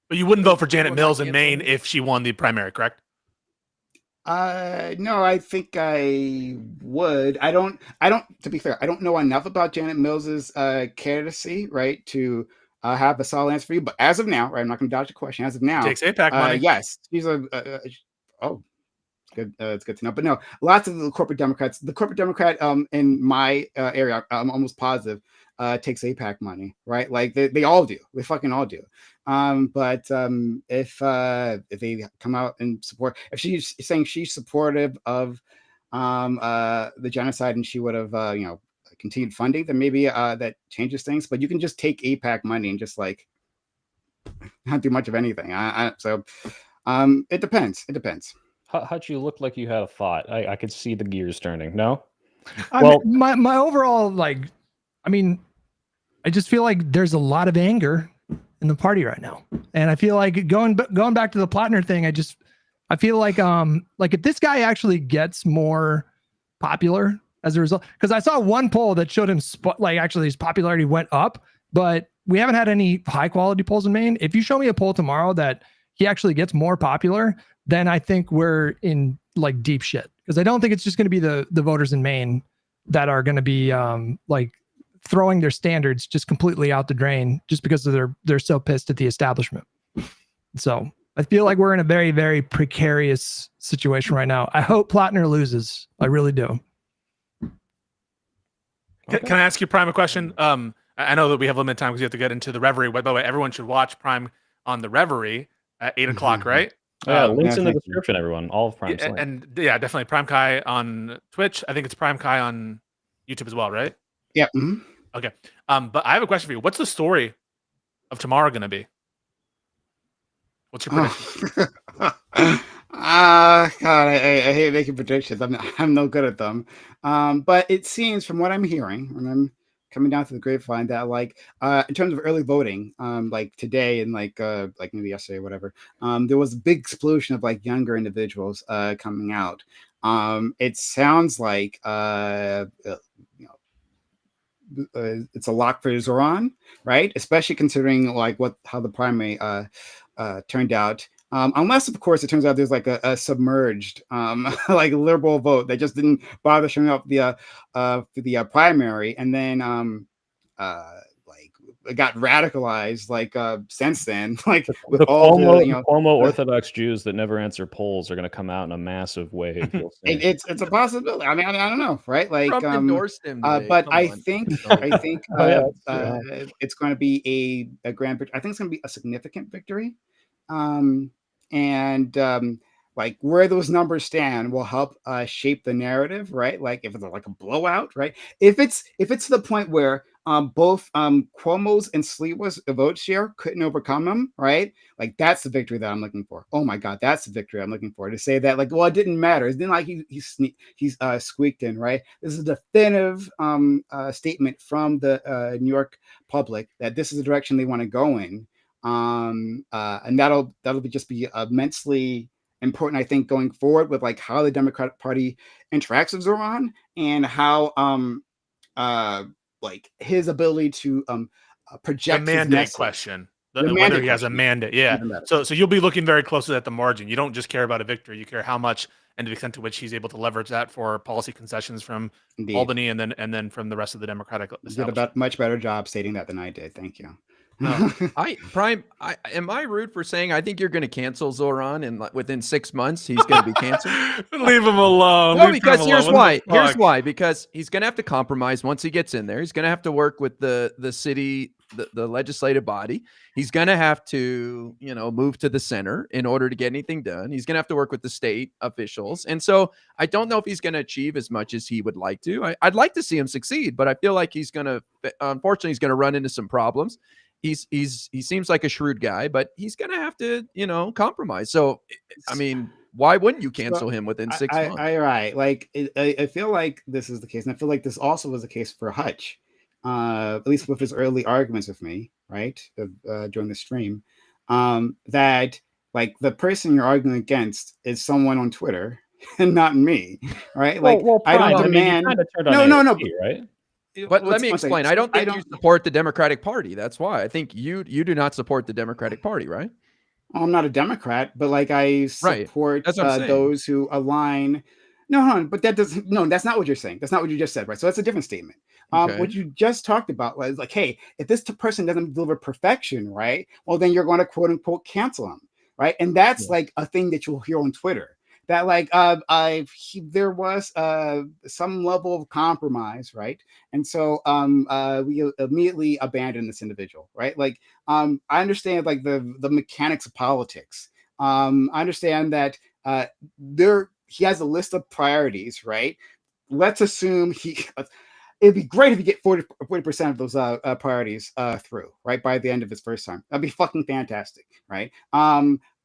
But you wouldn't vote for Janet Mills in Maine if she won the primary, correct? No, I think I would. I don't, to be fair, I don't know enough about Janet Mills's candidacy, right, to have a solid answer for you. But as of now, right, I'm not going to dodge the question. As of now, takes AIPAC money. Yes, she's oh, good. It's good to know. But no, lots of the corporate Democrats, the corporate Democrat in my area, I'm almost positive, takes AIPAC money, right? Like they all do. They fucking all do. But if they come out and support, if she's saying she's supportive of the genocide and she would have continued funding, then maybe that changes things. But you can just take AIPAC money and just like not do much of anything. So it depends. It depends. Hutch, you look like you had a thought. I could see the gears turning. No? Well, my overall, like, I mean, I just feel like there's a lot of anger in the party right now. And I feel like going back to the Platner thing, I feel like if this guy actually gets more popular as a result, because I saw one poll that showed him actually his popularity went up, but we haven't had any high quality polls in Maine. If you show me a poll tomorrow that he actually gets more popular, then I think we're in like deep shit, because I don't think it's just going to be the voters in Maine that are going to be like throwing their standards just completely out the drain just because they're so pissed at the establishment. So I feel like we're in a very, very precarious situation right now. I hope Platner loses. I really do. Okay. Can I ask you, Prime, a question? I know that we have limited time because you have to get into the Reverie. By the way, everyone should watch Prime on the Reverie at 8 o'clock, right? Yeah, links in the description, everyone. All of Prime's links. And yeah, definitely PrimeCayes on Twitch. I think it's PrimeCayes on YouTube as well, right? Yeah. Mm-hmm. Okay. But I have a question for you. What's the story of tomorrow going to be? What's your prediction? God, I hate making predictions. I'm no good at them. But it seems from what I'm hearing, and I'm coming down to the grapevine, that like in terms of early voting, like today and like maybe yesterday or whatever, there was a big explosion of like younger individuals coming out. It sounds like it's a lock for Zoran, right? Especially considering like how the primary turned out. Unless, of course, it turns out there's like a submerged like liberal vote that just didn't bother showing up for the primary, and then like it got radicalized like since then, like with all the Cuomo Orthodox Jews that never answer polls are going to come out in a massive wave. It's a possibility. I mean, I don't know, right? Like Trump endorsed him today. but I think it's going to be a grand victory. I think it's going to be a significant victory. Like where those numbers stand will help shape the narrative, right? Like if it's like a blowout, right? If it's to the point where both Cuomo's and Sliwa's vote share couldn't overcome them, right? Like that's the victory that I'm looking for. Oh my God, that's the victory I'm looking for. To say that like, well, it didn't matter. It didn't like he's squeaked in, right? This is a definitive statement from the New York public that this is the direction they want to go in. And that'll just be immensely important, I think, going forward with like how the Democratic Party interacts with Zoran and how like his ability to project the mandate question. whether he has a mandate. Yeah. So you'll be looking very closely at the margin. You don't just care about a victory. You care how much and the extent to which he's able to leverage that for policy concessions from Albany and then from the rest of the Democratic establishment. You did a much better job stating that than I did. Thank you. No. Am I rude for saying I think you're going to cancel Zoran and within 6 months he's going to be canceled? Leave him alone. No, because here's why. Here's why. Because he's going to have to compromise once he gets in there. He's going to have to work with the city, the legislative body. He's going to have to, move to the center in order to get anything done. He's going to have to work with the state officials. And so I don't know if he's going to achieve as much as he would like to. I'd like to see him succeed, but I feel like unfortunately, he's going to run into some problems. He seems like a shrewd guy, but he's going to have to, compromise. So, I mean, why wouldn't you cancel him within 6 months? Right. Like, I feel like this is the case. And I feel like this also was the case for Hutch, at least with his early arguments with me, right, during the stream, that like the person you're arguing against is someone on Twitter and not me, right? Like, I don't demand. No, right? But let me explain. I don't think you support the Democratic Party. That's why I think you do not support the Democratic Party, right? Well, I'm not a Democrat, but like I support those who align. No, but that doesn't. No, that's not what you're saying. That's not what you just said, right? So that's a different statement. Okay. What you just talked about was like, hey, if this person doesn't deliver perfection, right? Well, then you're going to quote unquote cancel them, right? And that's like a thing that you'll hear on Twitter. That like there was some level of compromise, right? And so we immediately abandoned this individual, right? Like I understand like the mechanics of politics. I understand that he has a list of priorities, right? Let's assume it'd be great if you get 40% of those priorities through, right? By the end of his first term. That'd be fucking fantastic, right?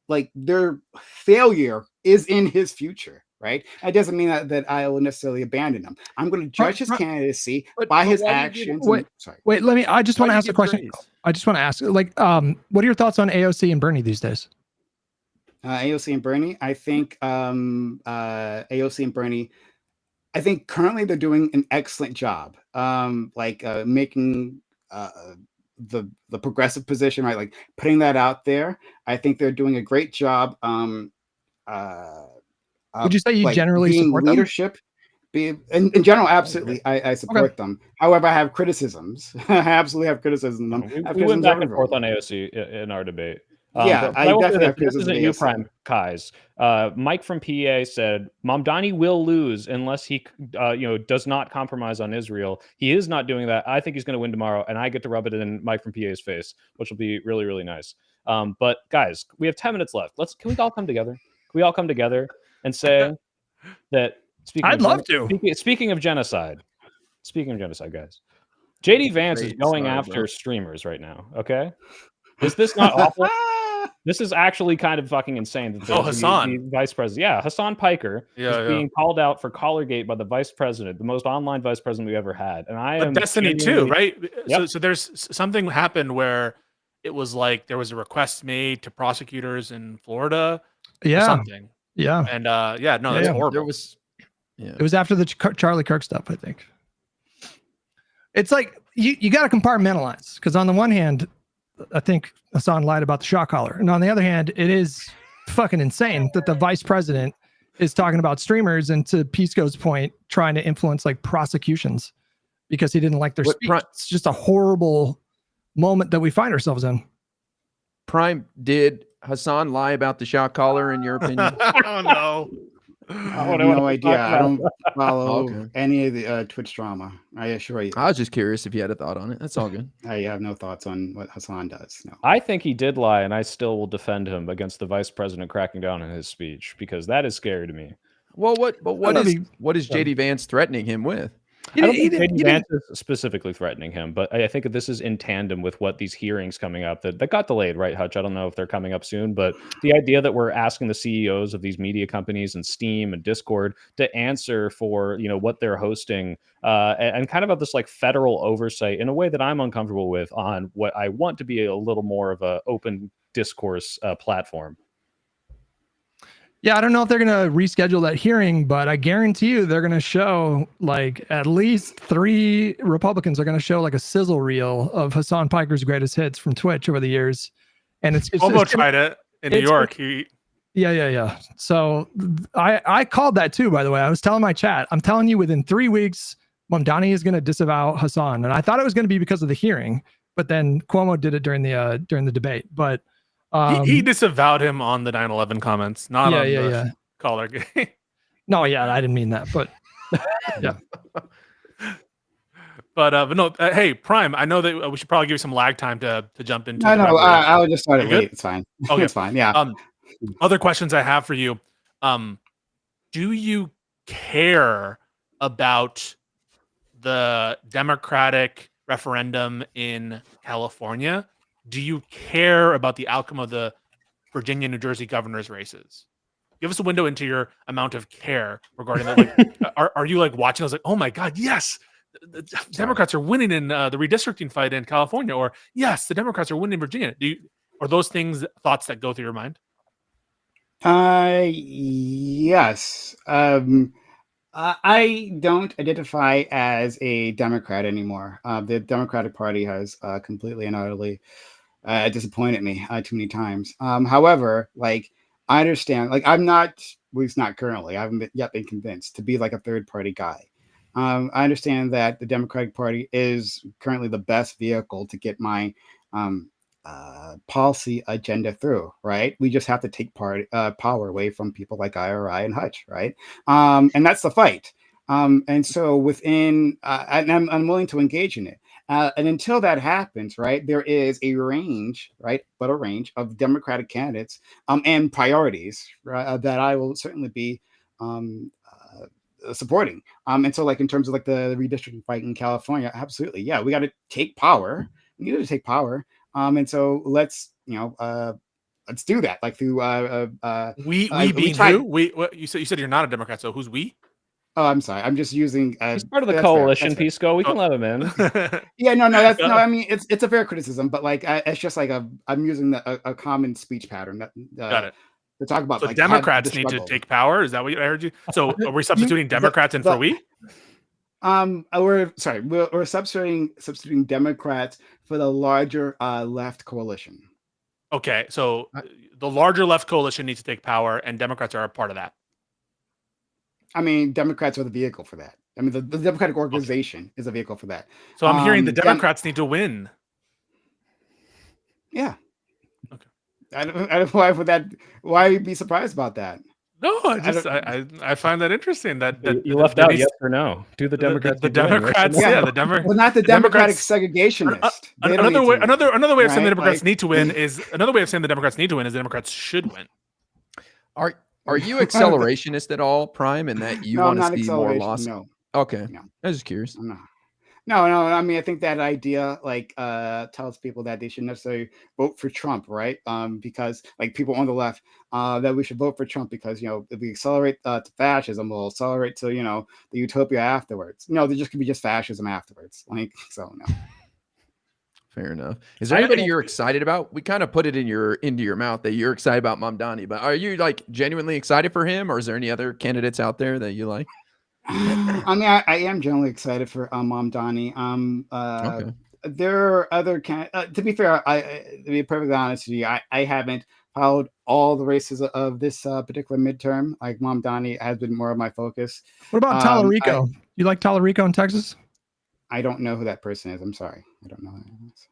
Like their failure is in his future, right? That doesn't mean that I will necessarily abandon him. I'm going to judge his candidacy by his actions. Wait, I just want to ask a question. I just want to ask, like, what are your thoughts on AOC and Bernie these days? AOC and Bernie, I think AOC and Bernie, I think currently they're doing an excellent job, making the progressive position, right? Like putting that out there. I think they're doing a great job. Would you say you generally support leadership? In general, absolutely, I support them. However, I have criticisms. I absolutely have criticism of them. We went back and forth on AOC in our debate. I definitely have criticism. This isn't you, PrimeCayes. Mike from PA said Mamdani will lose unless he, does not compromise on Israel. He is not doing that. I think he's going to win tomorrow, and I get to rub it in Mike from PA's face, which will be really, really nice. But guys, we have 10 minutes left. Can we all come together? Can we all come together and say that? Speaking of genocide, guys, JD Vance is going after streamers right now. Okay, is this not awful? This is actually kind of fucking insane. That the vice president, Hassan Piker, is being called out for Collargate by the vice president, the most online vice president we ever had. And I am Destiny too, right? Yep. So there's something happened where it was like there was a request made to prosecutors in Florida. Or something. Yeah. And that's horrible. It was after the Charlie Kirk stuff, I think. It's like you got to compartmentalize, because on the one hand, I think Hassan lied about the shot collar, and on the other hand, it is fucking insane that the vice president is talking about streamers and, to Pisco's point, trying to influence like prosecutions because he didn't like their speech. It's just a horrible moment that we find ourselves in. Prime, did Hassan lie about the shot collar in your opinion? Oh no. I have no idea. I don't follow any of the Twitch drama. I assure you. I was just curious if you had a thought on it. That's all good. I have no thoughts on what Hassan does. No. I think he did lie, and I still will defend him against the vice president cracking down on his speech, because that is scary to me. Well, what is JD Vance threatening him with? I don't think JD Vance is specifically threatening him, but I think that this is in tandem with what these hearings coming up that got delayed, right, Hutch? I don't know if they're coming up soon, but the idea that we're asking the CEOs of these media companies and Steam and Discord to answer for, what they're hosting, and kind of have this like federal oversight in a way that I'm uncomfortable with on what I want to be a little more of a open discourse platform. Yeah, I don't know if they're going to reschedule that hearing, but I guarantee you they're going to show like at least 3 Republicans are going to show like a sizzle reel of Hassan Piker's greatest hits from Twitch over the years. and it's Cuomo tried it in New York. Yeah. So I called that too, by the way. I was telling my chat, I'm telling you, within 3 weeks, Mamdani is going to disavow Hassan. And I thought it was going to be because of the hearing, but then Cuomo did it during the debate. But he disavowed him on the 9/11 comments, not on the caller game. No, yeah, I didn't mean that, but yeah. But no, hey, Prime, I know that we should probably give you some lag time to jump into. No, I would just start it late. It's fine. Okay, it's fine. Yeah. Other questions I have for you. Do you care about the Democratic referendum in California? Do you care about the outcome of the Virginia, New Jersey governor's races? Give us a window into your amount of care regarding that. Like, are you like watching? I was like, oh my God, yes, the Democrats are winning in the redistricting fight in California, or yes, the Democrats are winning in Virginia. Are those thoughts that go through your mind? Yes. I don't identify as a Democrat anymore. The Democratic Party has completely and utterly disappointed me too many times. However, like, I understand, like, I'm not, at least not currently, I haven't yet been convinced to be like a third party guy. I understand that the Democratic Party is currently the best vehicle to get my policy agenda through, right? We just have to take power away from people like IRI and Hutch, right? And that's the fight. And so within, and I'm willing to engage in it. And until that happens, right, there is a range, right, but a range of Democratic candidates and priorities, right, that I will certainly be supporting. And so, like, in terms of like the redistricting fight in California, absolutely, yeah, we got to take power. We need to take power. And so let's do that, like, through we being who? You said you're not a Democrat, so who's we? Oh, I'm sorry. I'm just using. He's part of the coalition, Pisco. We can let him in. Yeah, no. That's no. I mean, it's a fair criticism, but like, it's just like I'm using a common speech pattern that got it. To talk about. So like, Democrats need to take power. Is that what I heard you? So are we substituting Democrats in for we? We're substituting Democrats for the larger left coalition. Okay, so the larger left coalition needs to take power, and Democrats are a part of that. I mean, Democrats are the vehicle for that. I mean, the Democratic organization is a vehicle for that. So I'm hearing the Democrats need to win. Yeah. Okay. I don't know why would that. Why be surprised about that? No, I find that interesting. That you left out yes or no. Do the Democrats? The Democrats, yeah, the Democrats. Well, not the Democratic segregationist. Another way of saying the Democrats need to win is the Democrats should win. Are you accelerationist at all, Prime, in that you want to see more loss? No. Okay. No. I was just curious. No. I mean, I think that idea like tells people that they shouldn't necessarily vote for Trump, right? Because like people on the left, that we should vote for Trump because if we accelerate to fascism, we'll accelerate to the utopia afterwards. No, there just could be just fascism afterwards. Like, so no. Fair enough. Is there anybody you're excited about? We kind of put it into your mouth that you're excited about Mamdani, but are you like genuinely excited for him, or is there any other candidates out there that you like? I mean, I am generally excited for Mamdani. Okay. There are other candidates. To be fair, to be perfectly honest with you, I haven't followed all the races of this particular midterm. Like, Mamdani has been more of my focus. What about Tallarico? You like Tallarico in Texas? I don't know who that person is. I'm sorry. I don't know who that is.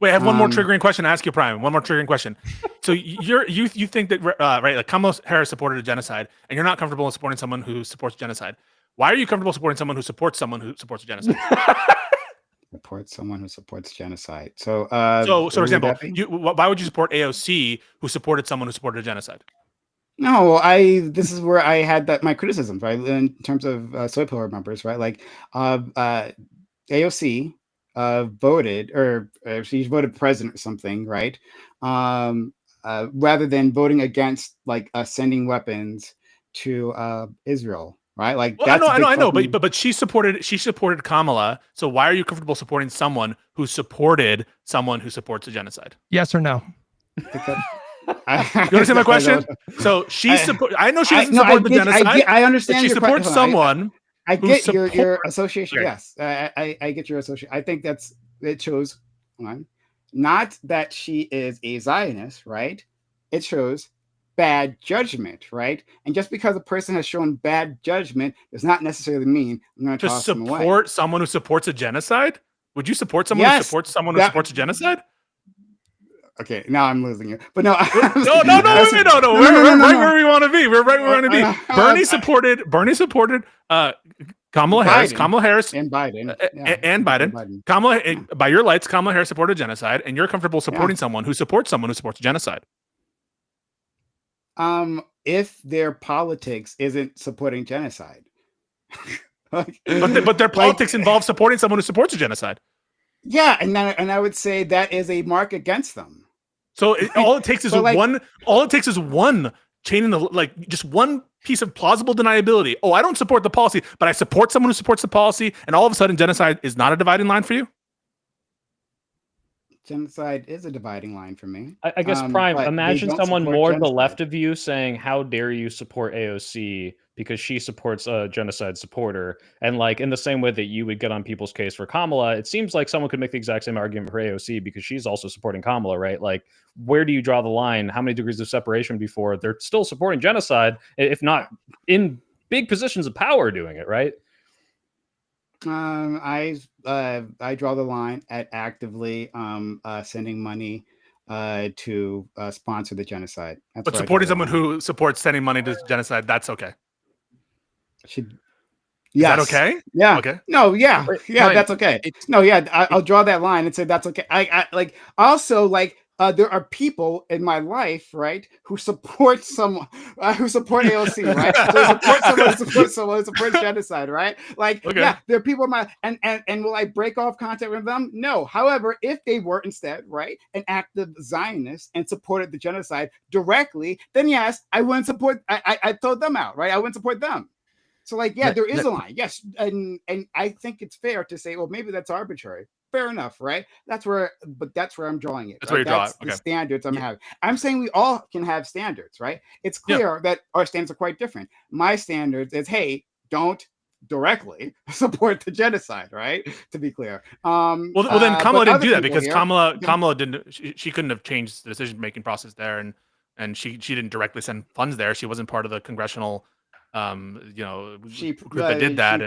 Wait, I have one more triggering question to ask you, Prime. One more triggering question. So you think that right, like Kamala Harris supported a genocide, and you're not comfortable in supporting someone who supports genocide. Why are you comfortable supporting someone who supports a genocide? Support someone who supports genocide. So for example, why would you support AOC who supported someone who supported a genocide? No, this is where I had my criticism, right? In terms of soy pillar members, right? Like AOC voted, or she voted president or something, right? Rather than voting against like sending weapons to Israel, right? Like, well, I know, but she supported Kamala. So why are you comfortable supporting someone who supported someone who supports a genocide? Yes or no? You understand my question? So I know she doesn't support the genocide. I understand. She supports someone. I get your association. Yes, I get your association. I think it shows. Not that she is a Zionist, right? It shows bad judgment, right? And just because a person has shown bad judgment does not necessarily mean I'm going to To toss them away. support someone who supports a genocide? Would you support someone who supports someone who supports a genocide? Okay, now I'm losing you. But no, no. We're right where we want to be. We're right where we want to be. Bernie supported Kamala Harris. Kamala Harris and Biden. And Biden. Kamala, by your lights, Kamala Harris supported genocide, and you're comfortable supporting someone who supports genocide. If their politics isn't supporting genocide. but their politics involves supporting someone who supports a genocide. Yeah, and I would say that is a mark against them. So all it takes is one. All it takes is one chain in the just one piece of plausible deniability. Oh, I don't support the policy, but I support someone who supports the policy, and all of a sudden, genocide is not a dividing line for you. Genocide is a dividing line for me. I guess, Prime, imagine someone more to the left of you saying, how dare you support AOC because she supports a genocide supporter. And in the same way that you would get on people's case for Kamala, it seems like someone could make the exact same argument for AOC because she's also supporting Kamala, right? Where do you draw the line? How many degrees of separation before they're still supporting genocide, if not in big positions of power doing it, right? I draw the line at actively sending money to sponsor the genocide. But supporting someone who supports sending money to genocide, that's okay. Yes. Is that okay? Yeah. Okay. No. Yeah. Yeah. That's okay. I'll draw that line and say that's okay. I also there are people in my life, right, who support someone who support AOC, right? So support someone who supports genocide, right? Yeah, there are people in my and will I break off contact with them? No. However, if they were instead, right, an active Zionist and supported the genocide directly, then yes, I wouldn't support. I throw them out, right? I wouldn't support them. So there is a line, yes, and I think it's fair to say, well, maybe that's arbitrary. Fair enough, right? That's where I'm drawing it. That's where you're drawing. The standards I'm having. I'm saying we all can have standards, right? It's clear that our standards are quite different. My standards is, hey, don't directly support the genocide, right? To be clear. Well, then Kamala didn't do that because Kamala didn't. She couldn't have changed the decision-making process there, and she didn't directly send funds there. She wasn't part of the congressional group that did that.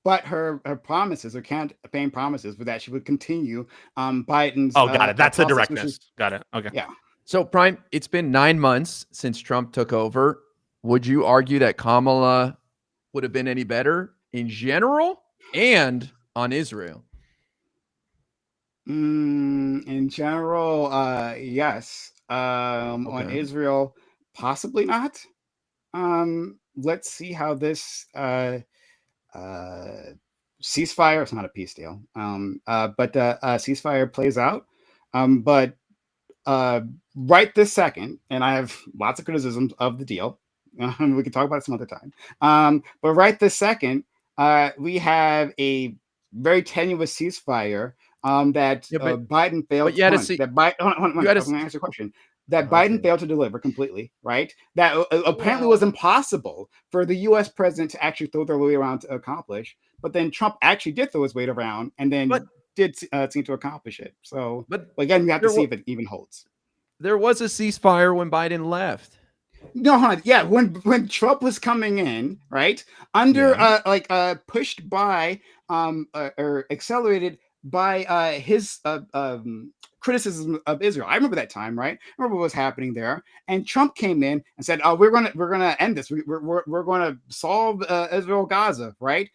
But her promises, her campaign promises, were that she would continue Biden's. Oh, got it. That's the directness. Got it. Okay. Yeah. So, Prime, it's been 9 months since Trump took over. Would you argue that Kamala would have been any better in general and on Israel? In general, yes. On Israel, possibly not. Let's see how this ceasefire, it's not a peace deal, but ceasefire plays out. But right this second, and I have lots of criticisms of the deal. We can talk about it some other time. But right this second, we have a very tenuous ceasefire that Biden failed to answer your question. That Biden failed to deliver completely, right? That apparently was impossible for the U.S. president to actually throw their weight around to accomplish. But then Trump actually did throw his weight around and then did seem to accomplish it. So, again, we have to see if it even holds. There was a ceasefire when Biden left. No, yeah, when Trump was coming in, right, under pushed by or accelerated by his criticism of Israel. I remember that time, right? I remember what was happening there. And Trump came in and said, "Oh, we're gonna end this. We're gonna solve Israel Gaza," right?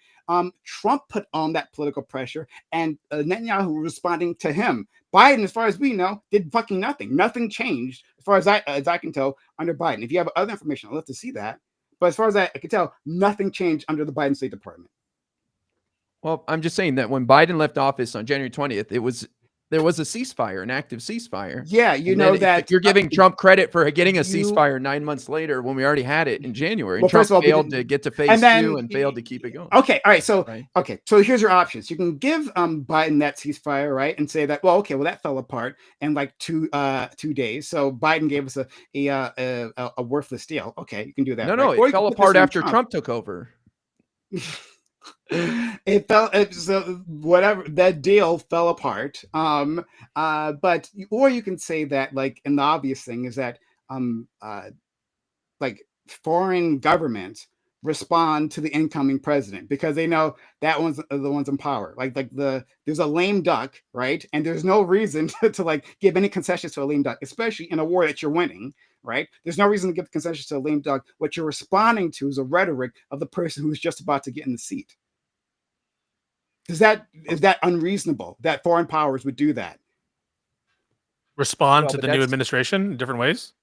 Trump put on that political pressure, and Netanyahu responding to him. Biden, as far as we know, did fucking nothing. Nothing changed, as far as I can tell, under Biden. If you have other information, I'd love to see that. But as far as I can tell, nothing changed under the Biden State Department. Well, I'm just saying that when Biden left office on January 20th, there was a ceasefire, an active ceasefire. Yeah, that you're giving Trump credit for getting a ceasefire 9 months later when we already had it in January. And Trump failed to get to phase 2 and failed to keep it going. Okay, all right. So so here's your options. You can give Biden that ceasefire, right, and say that that fell apart in 2 days. So Biden gave us a worthless deal. Okay, you can do that. No, it fell apart after Trump took over. It fell. So whatever, that deal fell apart. But or you can say that, like, and the obvious thing is that um uh like foreign governments respond to the incoming president because they know that one's the ones in power. There's a lame duck, right? And there's no reason to like give any concessions to a lame duck, especially in a war that you're winning, right? There's no reason to give concessions to a lame duck. What you're responding to is a rhetoric of the person who's just about to get in the seat. Is that unreasonable that foreign powers would do that? Respond to the new administration in different ways.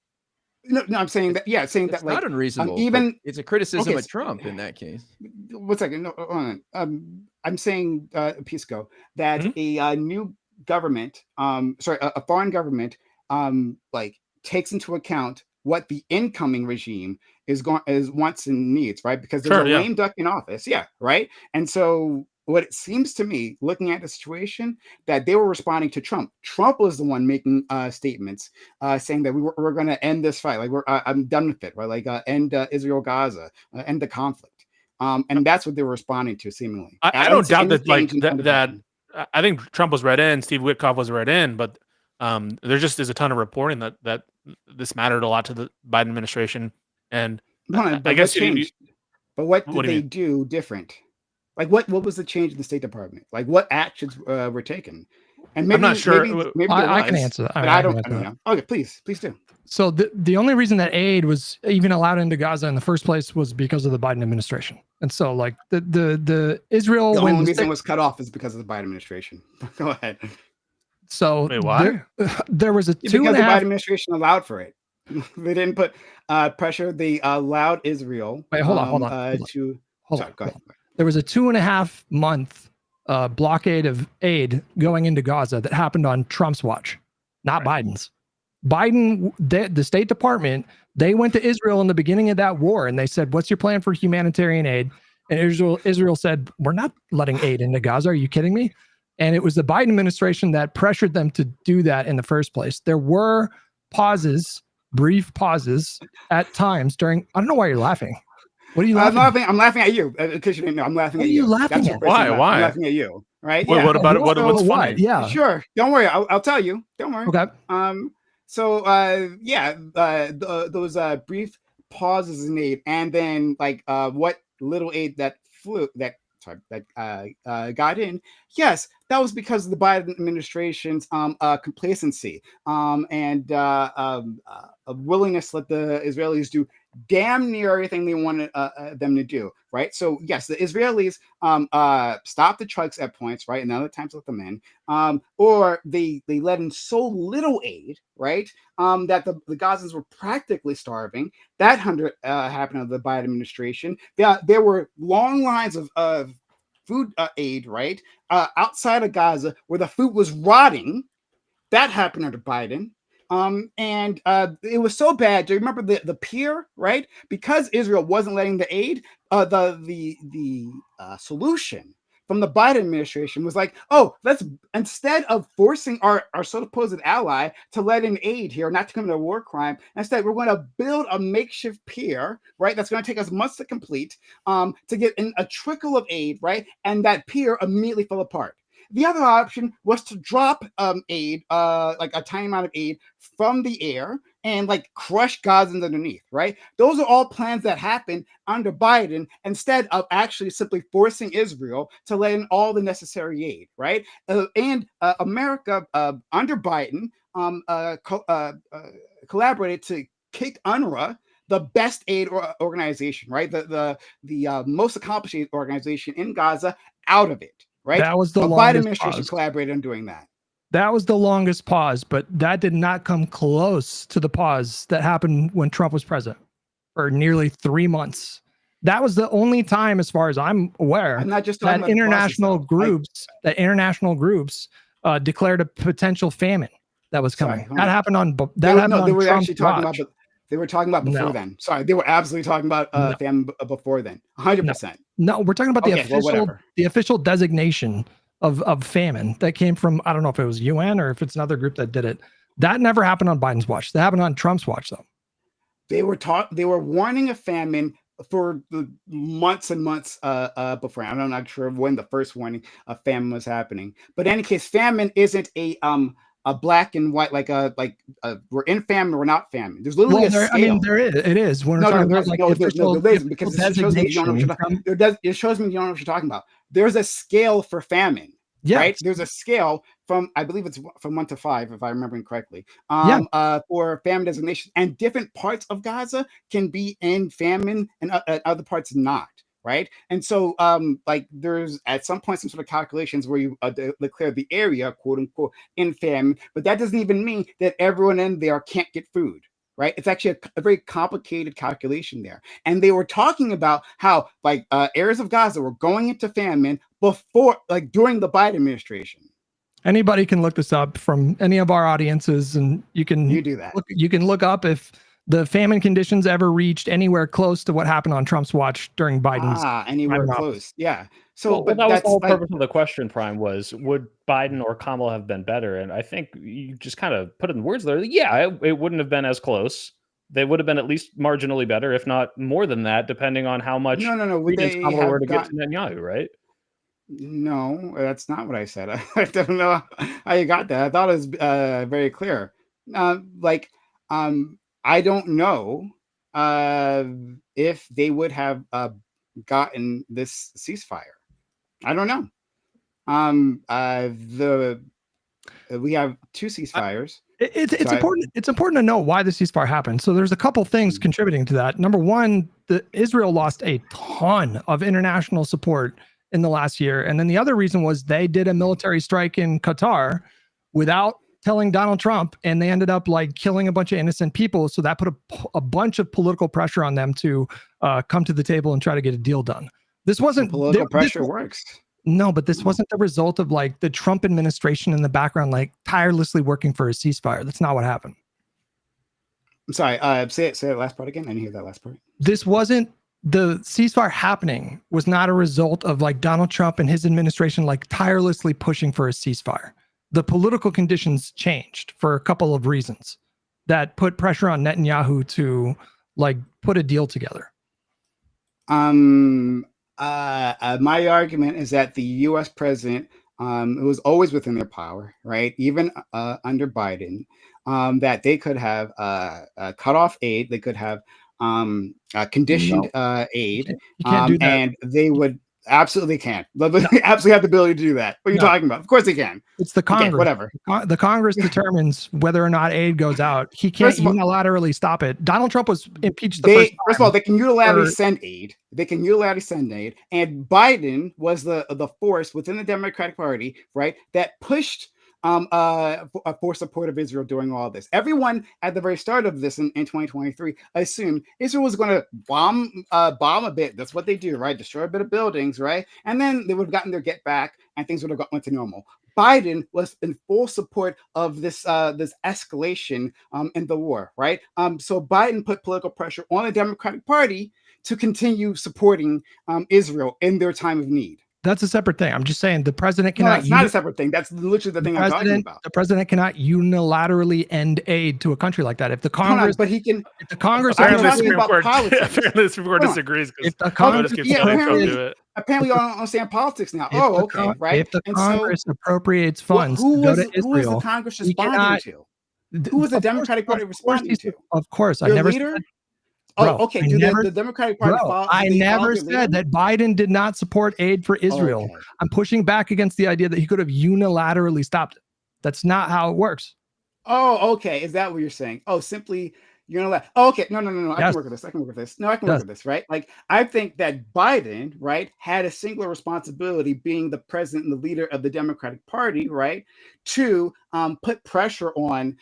No, I'm saying that. Yeah, saying that, like, not unreasonable. Even it's a criticism okay, of Trump in that case. 1 second. No, hold on. I'm saying, Pisco, that a new government, a foreign government, like takes into account what the incoming regime is wants and needs, right? Because there's a lame duck in office, yeah, right. And so, what it seems to me, looking at the situation, that they were responding to Trump. Trump was the one making statements, saying that we're going to end this fight. Like, I'm done with it, right? Like, end Israel Gaza, end the conflict. And that's what they were responding to, seemingly. I don't doubt that, like that. I think Trump was read in, Steve Witkoff was read in, but there just is a ton of reporting that this mattered a lot to the Biden administration. And I guess changed. But what did they do different? Like, what was the change in the State Department? Like, what actions were taken? And maybe, I'm not sure. Maybe I can answer that. But I don't know. Okay, please do. So the only reason that aid was even allowed into Gaza in the first place was because of the Biden administration. And so, like, the Israel, the only reason it was cut off is because of the Biden administration. Go ahead. So wait, why? There was a because the Biden administration allowed for it. They didn't put pressure. They allowed Israel. Wait, hold on. Sorry, go ahead. There was a 2.5 month blockade of aid going into Gaza that happened on Trump's watch, not Biden's. Biden, the State Department, they went to Israel in the beginning of that war and they said, "What's your plan for humanitarian aid?" And Israel said, "We're not letting aid into Gaza. Are you kidding me?" And it was the Biden administration that pressured them to do that in the first place. There were brief pauses at times during. I don't know why you're laughing. What are you laughing? I'm laughing at you because you didn't know. I'm laughing at you. What are you laughing at? Why? I'm laughing at you. Right? What, yeah. what about it? What's funny? Yeah. Sure. Don't worry. I'll tell you. Don't worry. Okay. So those brief pauses in aid, and then like what little aid that got in. Yes, that was because of the Biden administration's complacency and a willingness to let the Israelis do damn near everything they wanted them to do, right? So yes, the Israelis stopped the trucks at points, right, and other times let them in, or they let in so little aid, right, that the Gazans were practically starving. That happened under the Biden administration. There were long lines of food aid, right, outside of Gaza where the food was rotting. That happened under Biden. And it was so bad. Do you remember the pier, right? Because Israel wasn't letting the aid, the solution from the Biden administration was like, oh, let's, instead of forcing our supposed ally to let in aid here, not to commit a war crime, instead we're going to build a makeshift pier, right? That's going to take us months to complete, to get in a trickle of aid, right? And that pier immediately fell apart. The other option was to drop aid, like a tiny amount of aid from the air and like crush Gazans underneath, right? Those are all plans that happened under Biden instead of actually simply forcing Israel to let in all the necessary aid, right? And America under Biden collaborated to kick UNRWA, the best aid organization, right? The most accomplished aid organization in Gaza, out of it. Right? That was the Biden administration collaborated on doing that. That was the longest pause, but that did not come close to the pause that happened when Trump was president for nearly 3 months. That was the only time, as far as I'm aware, I'm not just that international groups declared a potential famine that was coming. That happened on they were Trump's actually talking watch. about. They were talking about before then. Sorry, they were absolutely talking about famine before then. 100%. No, we're talking about the official designation of famine that came from, I don't know if it was UN or if it's another group that did it. That never happened on Biden's watch. That happened on Trump's watch, though. They were warning of famine for the months and months before. I'm not sure when the first warning of famine was happening, but in any case, famine isn't a black and white we're in famine or we're not famine. There's literally a scale. I mean, there is. It is. When we're talking about like official because it shows me you don't know it shows me you don't know what you're talking about. There's a scale for famine. Yes. Right? There's a scale from, I believe it's from 1 to 5, if I remember correctly, for famine designation. And different parts of Gaza can be in famine and other parts not. Right. And so there's at some point some sort of calculations where you declare the area, quote unquote, in famine. But that doesn't even mean that everyone in there can't get food. Right. It's actually a very complicated calculation there. And they were talking about how areas of Gaza were going into famine during the Biden administration. Anybody can look this up from any of our audiences, and you do that. You can look up if the famine conditions ever reached anywhere close to what happened on Trump's watch during Biden's. Anywhere close. Yeah. So, but that was the whole purpose of the question, Prime, was would Biden or Kamala have been better? And I think you just kind of put it in words there. Yeah, it wouldn't have been as close. They would have been at least marginally better, if not more than that, depending on how much credence Kamala were to get to Netanyahu, right? No, that's not what I said. I don't know how you got that. I thought it was very clear. I don't know if they would have gotten this ceasefire. I don't know. We have 2 ceasefires. It's important. It's important to know why the ceasefire happened. So there's a couple things contributing to that. Number one, Israel lost a ton of international support in the last year, and then the other reason was they did a military strike in Qatar without telling Donald Trump, and they ended up killing a bunch of innocent people. So that put a bunch of political pressure on them to come to the table and try to get a deal done. This wasn't political pressure works. No, but this wasn't the result of the Trump administration in the background, tirelessly working for a ceasefire. That's not what happened. I'm sorry. Say that last part again. I didn't hear that last part. This wasn't the ceasefire happening was not a result of Donald Trump and his administration tirelessly pushing for a ceasefire. The political conditions changed for a couple of reasons that put pressure on Netanyahu to put a deal together. My argument is that the U.S. president, it was always within their power, right? Even under Biden, that they could have cut off aid, they could have conditioned aid, you can't do that. And they would absolutely can't. They absolutely have the ability to do that. What are you talking about? Of course they can. It's the Congress. Okay, whatever. The Congress determines whether or not aid goes out. He can't unilaterally stop it. Donald Trump was impeached first of all, they can unilaterally send aid. And Biden was the force within the Democratic Party, right, that pushed for support of Israel during all this. Everyone at the very start of this in 2023 assumed Israel was going to bomb a bit. That's what they do, right? Destroy a bit of buildings, right? And then they would have gotten their get back and things would have went to normal. Biden was in full support of this escalation in the war, right? So Biden put political pressure on the Democratic Party to continue supporting Israel in their time of need. That's a separate thing. I'm just saying the president cannot. No, it's not a separate thing. That's literally the thing I'm talking about. The president cannot unilaterally end aid to a country like that. If the Congress, but he can. If the Congress, apparently the Supreme Court disagrees. If the Congress, apparently you don't understand politics now. Right. If the Congress appropriates funds to go to Israel, who is the Congress responding to? Who is the Democratic Party responding to? Of course, I never said. Okay. The Democratic Party I never said that Biden did not support aid for Israel. Okay. I'm pushing back against the idea that he could have unilaterally stopped it. That's not how it works. Oh, okay. Is that what you're saying? Oh, simply unilateral. Oh, okay. No. I can work with this. No, I can work with this, right? I think that Biden, right, had a singular responsibility, being the president and the leader of the Democratic Party, right, to put pressure on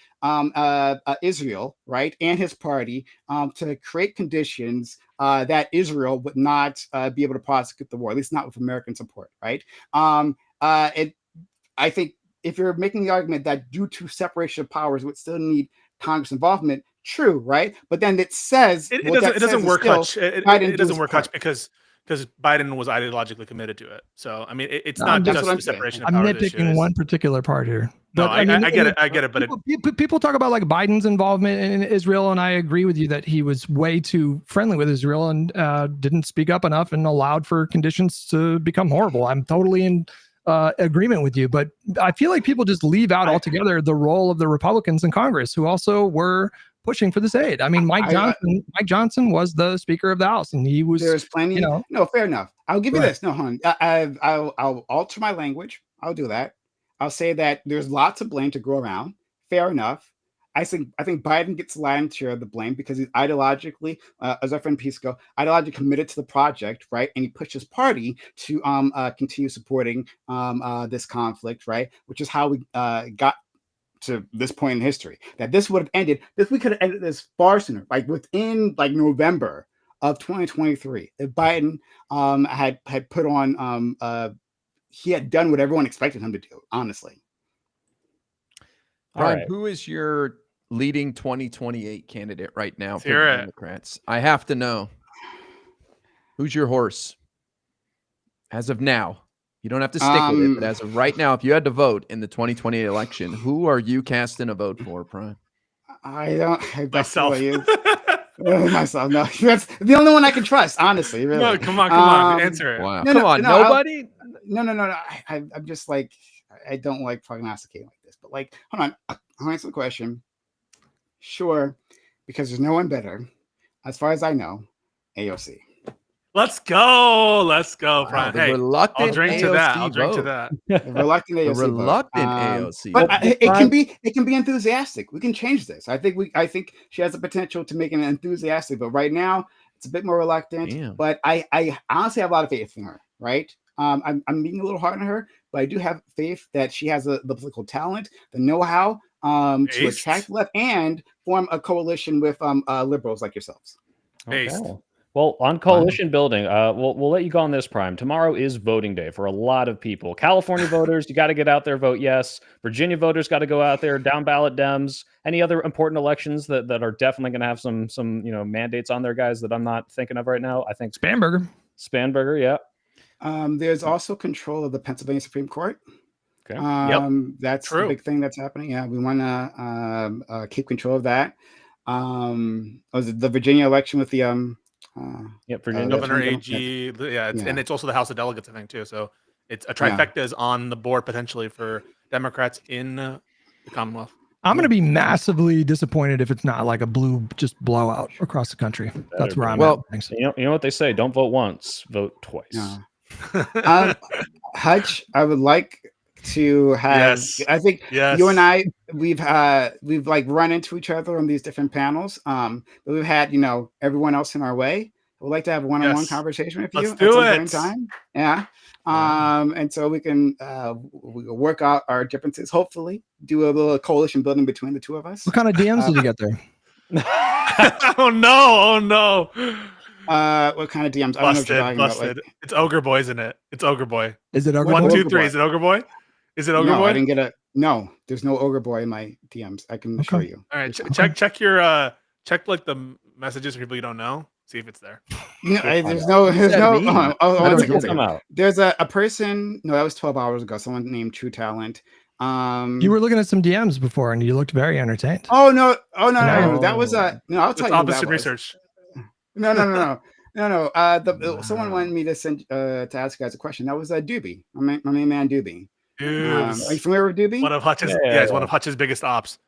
Israel, right, and his party to create conditions that Israel would not be able to prosecute the war, at least not with American support, right? I think if you're making the argument that due to separation of powers would still need Congress involvement, true, right? But then it says it doesn't work much. It doesn't work much because Biden was ideologically committed to it. So I mean, it's not just the separation of powers. I'm nitpicking one particular part here. No, I get it. I get it. But people talk about like Biden's involvement in Israel, and I agree with you that he was way too friendly with Israel and didn't speak up enough and allowed for conditions to become horrible. I'm totally in agreement with you, but I feel like people just leave out altogether the role of the Republicans in Congress who also were pushing for this aid. I mean, Mike Johnson was the Speaker of the House, and he was. There's plenty. No, fair enough. I'll give you this. No, hon. I'll alter my language. I'll do that. I'll say that there's lots of blame to go around. Fair enough. I think Biden gets the lion's share of the blame because he's ideologically, as our friend Pisco, ideologically committed to the project, right? And he pushed his party to continue supporting this conflict, right? Which is how we got to this point in history. That this would have ended. We could have ended this far sooner, like within like November of 2023. If Biden had put on, he had done what everyone expected him to do. Honestly. All right. Who is your leading 2028 candidate right now for the Democrats? I have to know. Who's your horse? As of now. You don't have to stick with it, but as of right now, if you had to vote in the 2028 election, who are you casting a vote for, Prime? Myself. Myself. No, that's the only one I can trust, honestly. Really. No, come on. Answer it. Wow. Come on. Nobody? No. I'm just like, I don't like prognosticating like this, but like, hold on. I'll answer the question. Sure, because there's no one better, as far as I know, AOC. Let's go, Brian. Hey, I'll drink to that. The reluctant AOC. The reluctant AOC. But it can be enthusiastic. We can change this. I think she has the potential to make an enthusiastic. But right now, it's a bit more reluctant. Damn. But I honestly have a lot of faith in her. Right. I'm being a little hard on her, but I do have faith that she has the political talent, the know-how to attract left and form a coalition with liberals like yourselves. Okay. Well, on coalition building, we'll let you go on this, Prime. Tomorrow is voting day for a lot of people. California voters, you got to get out there, vote yes. Virginia voters got to go out there, down ballot Dems. Any other important elections that are definitely going to have some mandates on there, guys, that I'm not thinking of right now? I think Spanberger, yeah. There's also control of the Pennsylvania Supreme Court. Okay. That's the big thing that's happening. Yeah, we want to keep control of that. Was it the Virginia election with the Virginia Governor AG? And it's also the House of Delegates, I think, too. So it's a trifecta is on the board potentially for Democrats in the Commonwealth. I'm going to be massively disappointed if it's not like a blue just blowout across the country. That's where I'm at. You know what they say: don't vote once, vote twice. Yeah. Hutch, I would like to have. Yes. I think you and I we've like run into each other on these different panels. But we've had everyone else in our way. I would like to have a one-on-one conversation with you at some point in time. Yeah. And so we can work out our differences. Hopefully, do a little coalition building between the two of us. What kind of DMs did you get there? Oh no! What kind of DMs? Busted, I don't know what you're talking busted. about. Like, it's Ogre Boy, isn't it? It's Ogre Boy. Is it Ogre Boy? 1, 2, 3. Is it Ogre Boy? Is it Ogre Boy? I didn't get no. There's no Ogre Boy in my DMs. I can assure you. All right, check your check like the messages for people you don't know. See if it's there. There's no. There's a person. No, that was 12 hours ago. Someone named True Talent. You were looking at some DMs before, and you looked very entertained. Oh no! That was no. I'll tell you. Opposite research. No. Someone wanted me to send to ask you guys a question. That was Doobie. My main man Doobie. Are you familiar with Doobie? One of Hutch's. Yeah, it's one of Hutch's biggest ops.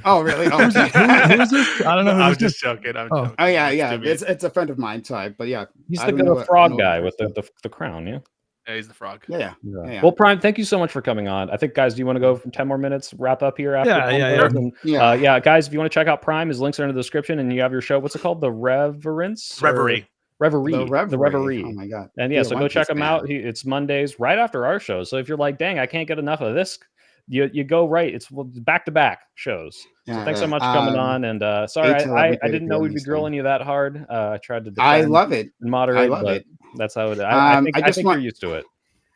Oh really? Oh, who's this? I don't know. I was just joking. Oh yeah. It's a friend of mine. Sorry, but yeah, he's the frog guy with the crown. Yeah. Yeah, he's the frog. Yeah. Well, Prime, thank you so much for coming on. I think, guys, do you want to go for 10 more minutes, wrap up here after? Yeah. Guys, if you want to check out Prime, his links are in the description, and you have your show. What's it called? The Reverie. The Reverie. Oh my god. And so go check him out. It's Mondays right after our show. So if you're like, dang, I can't get enough of this, you go right. It's back-to-back shows. So thanks so much for coming on. And sorry, I didn't know we'd be grilling you that hard. I tried to defend I love it. And moderate, but that's how it is. I think you're used to it.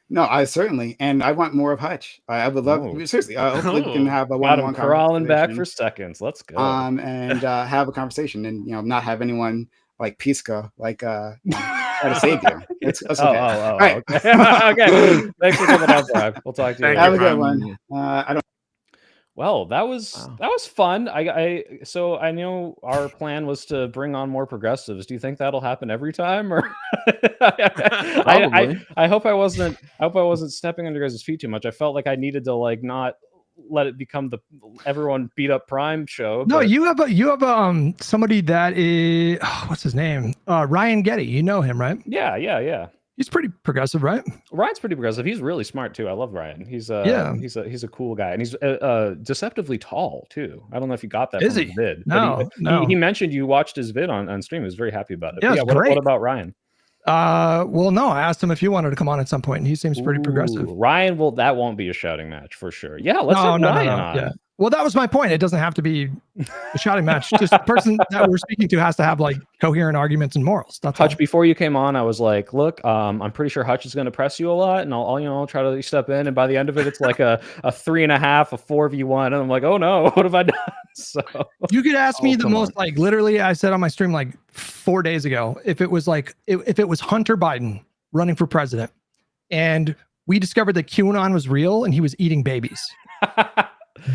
No, I certainly, and I want more of Hutch. I would love seriously. Hopefully, we can have a one-on-one conversation. Crawling back for seconds. Let's go. And have a conversation, and not have anyone like Pisco try to save you. It's okay. All right. Okay. Thanks for coming out, Brian. We'll talk to you. Have a good one. I don't. Well, that was fun. So I know our plan was to bring on more progressives. Do you think that'll happen every time, or Probably. I hope I wasn't stepping on your guys' feet too much. I felt like I needed to like not let it become the everyone beat up Prime show. No, but- you have somebody that is what's his name? Ryan Getty. You know him, right? Yeah. He's pretty progressive, right? Ryan's pretty progressive. He's really smart too. I love Ryan. He's a cool guy, and he's deceptively tall too. I don't know if you got that Is from he? his vid. No, He mentioned you watched his vid on stream. He was very happy about it. Yeah, But it's great. What about Ryan? Well, no, I asked him if he wanted to come on at some point, and he seems pretty progressive. Ryan that won't be a shouting match for sure. Yeah, let's have Ryan on. Yeah. Well, that was my point. It doesn't have to be a shouting match. Just the person that we're speaking to has to have like coherent arguments and morals. That's Hutch, all. before you came on, I was like, look, I'm pretty sure Hutch is going to press you a lot, and I'll try to step in. And by the end of it, it's like a 3.5, a 4v1. And I'm like, oh no, what have I done? So you could ask me the most, like literally, I said on my stream like 4 days ago, if it was like, if it was Hunter Biden running for president and we discovered that QAnon was real and he was eating babies.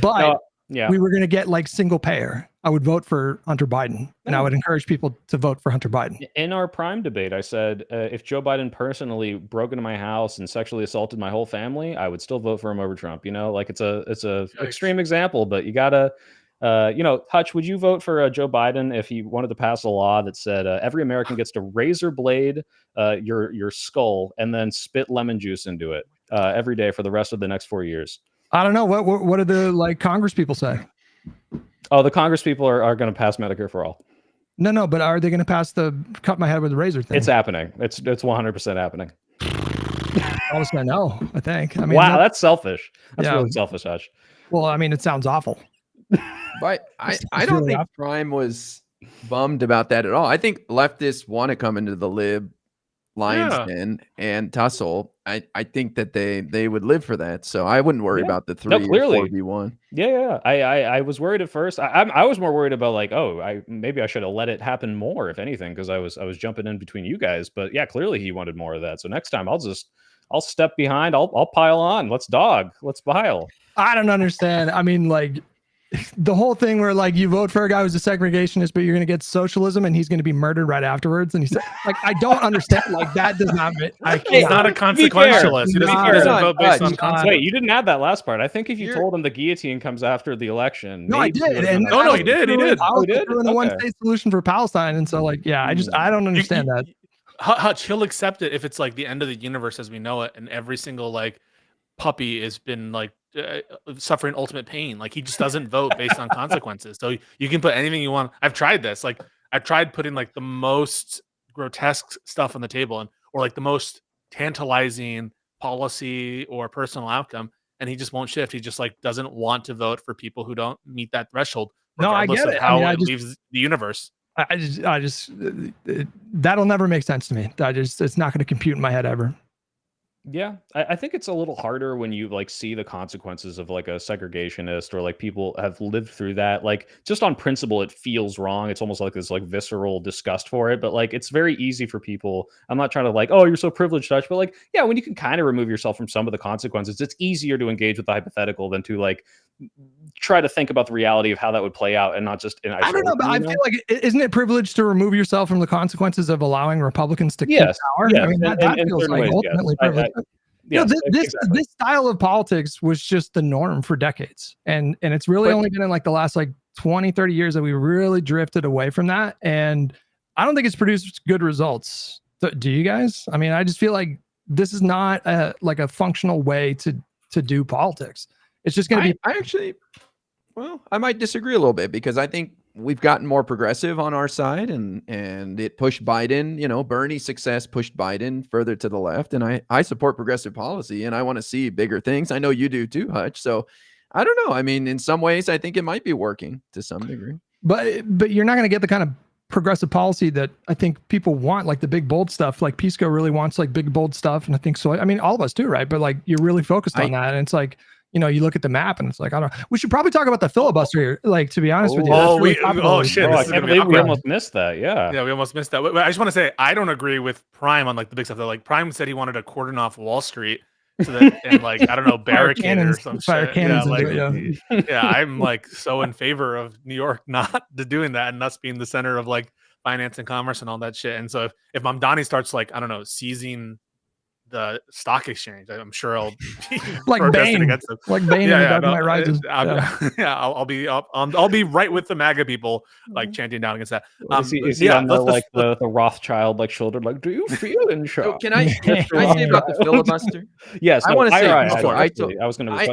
But we were going to get like single payer, I would vote for Hunter Biden, and I would encourage people to vote for Hunter Biden. In our Prime debate, I said if Joe Biden personally broke into my house and sexually assaulted my whole family, I would still vote for him over Trump. You know, like it's a extreme example, but you gotta, Hutch, would you vote for Joe Biden if he wanted to pass a law that said every American gets to razor blade your skull and then spit lemon juice into it every day for the rest of the next 4 years? I don't know. What do the like Congress people say? Oh, the Congress people are going to pass Medicare for all. No, but are they going to pass the cut my head with a razor thing? It's happening. It's 100% happening. Honestly, I know. I think. I mean, wow, that's selfish. That's really selfish, Hutch. Well, I mean, it sounds awful. But I don't think Prime was bummed about that at all. I think leftists want to come into the lib Lions Den and tussle. I think that they would live for that. So I wouldn't worry about the 3 or 4v1. Yeah. I was worried at first. I was more worried about like, maybe I should have let it happen more, if anything, because I was jumping in between you guys. But yeah, clearly he wanted more of that. So next time I'll step behind. I'll pile on. Let's pile. I don't understand. I mean, like the whole thing where like you vote for a guy who's a segregationist, but you're going to get socialism and he's going to be murdered right afterwards. And he said, like, I don't understand. Like that does not. He's not a consequentialist. He doesn't vote based on consequence. Wait, you didn't add that last part. I think if you told him the guillotine comes after the election. No, I did. And no, he did. He did. I was doing a one-state solution for Palestine, and so like, yeah, I don't understand that. Hutch, he'll accept it if it's like the end of the universe as we know it, and every single like puppy has been like suffering ultimate pain. Like he just doesn't vote based on consequences. So you can put anything you want. I've tried this. Like I've tried putting like the most grotesque stuff on the table or like the most tantalizing policy or personal outcome, and he just won't shift. He just like doesn't want to vote for people who don't meet that threshold. No, I get it. How it leaves the universe. I just that'll never make sense to me. It's not going to compute in my head ever. Yeah, I think it's a little harder when you like see the consequences of like a segregationist or like people have lived through that. Like just on principle, it feels wrong. It's almost like this like visceral disgust for it. But like it's very easy for people. I'm not trying to like, oh, you're so privileged, Dutch. But like, yeah, when you can kind of remove yourself from some of the consequences, it's easier to engage with the hypothetical than to like try to think about the reality of how that would play out and not just in isolation. I don't know, but I feel like isn't it privileged to remove yourself from the consequences of allowing Republicans to keep power? Yes. I mean, that feels like ultimately privileged. This style of politics was just the norm for decades. And it's really only been in like the last like 20, 30 years that we really drifted away from that. And I don't think it's produced good results. Do you guys? I mean, I just feel like this is not like a functional way to do politics. It's just going to be. I might disagree a little bit because I think we've gotten more progressive on our side and it pushed Biden, Bernie's success pushed Biden further to the left. And I support progressive policy and I want to see bigger things. I know you do too, Hutch. So I don't know. I mean, in some ways, I think it might be working to some degree. But you're not going to get the kind of progressive policy that I think people want, like the big bold stuff. Like Pisco really wants like big bold stuff. And I think so. I mean, all of us do, right? But like you're really focused on that. And it's like, you look at the map and it's like, I don't know. We should probably talk about the filibuster here. Like, to be honest with you. Shit. I can't believe we almost missed that. Yeah. Yeah, we almost missed that. I just want to say, I don't agree with Prime on like the big stuff though. Like Prime said he wanted to cordon off Wall Street. so that and like I don't know, barricade it or some fire shit. cannons Yeah, into like it, yeah, I'm like so in favor of New York not doing that and us being the center of like finance and commerce and all that shit. And so if Mamdani starts like I don't know seizing the stock exchange, I'm sure I'll be like protesting Bane, against them. like Bane in The Dark Knight Rises. I'll be right with the MAGA people like chanting down against that. Is he on the Rothschild like shoulder? Like, do you feel in So charge? can I say about the filibuster? Yes, I want to say Pisco,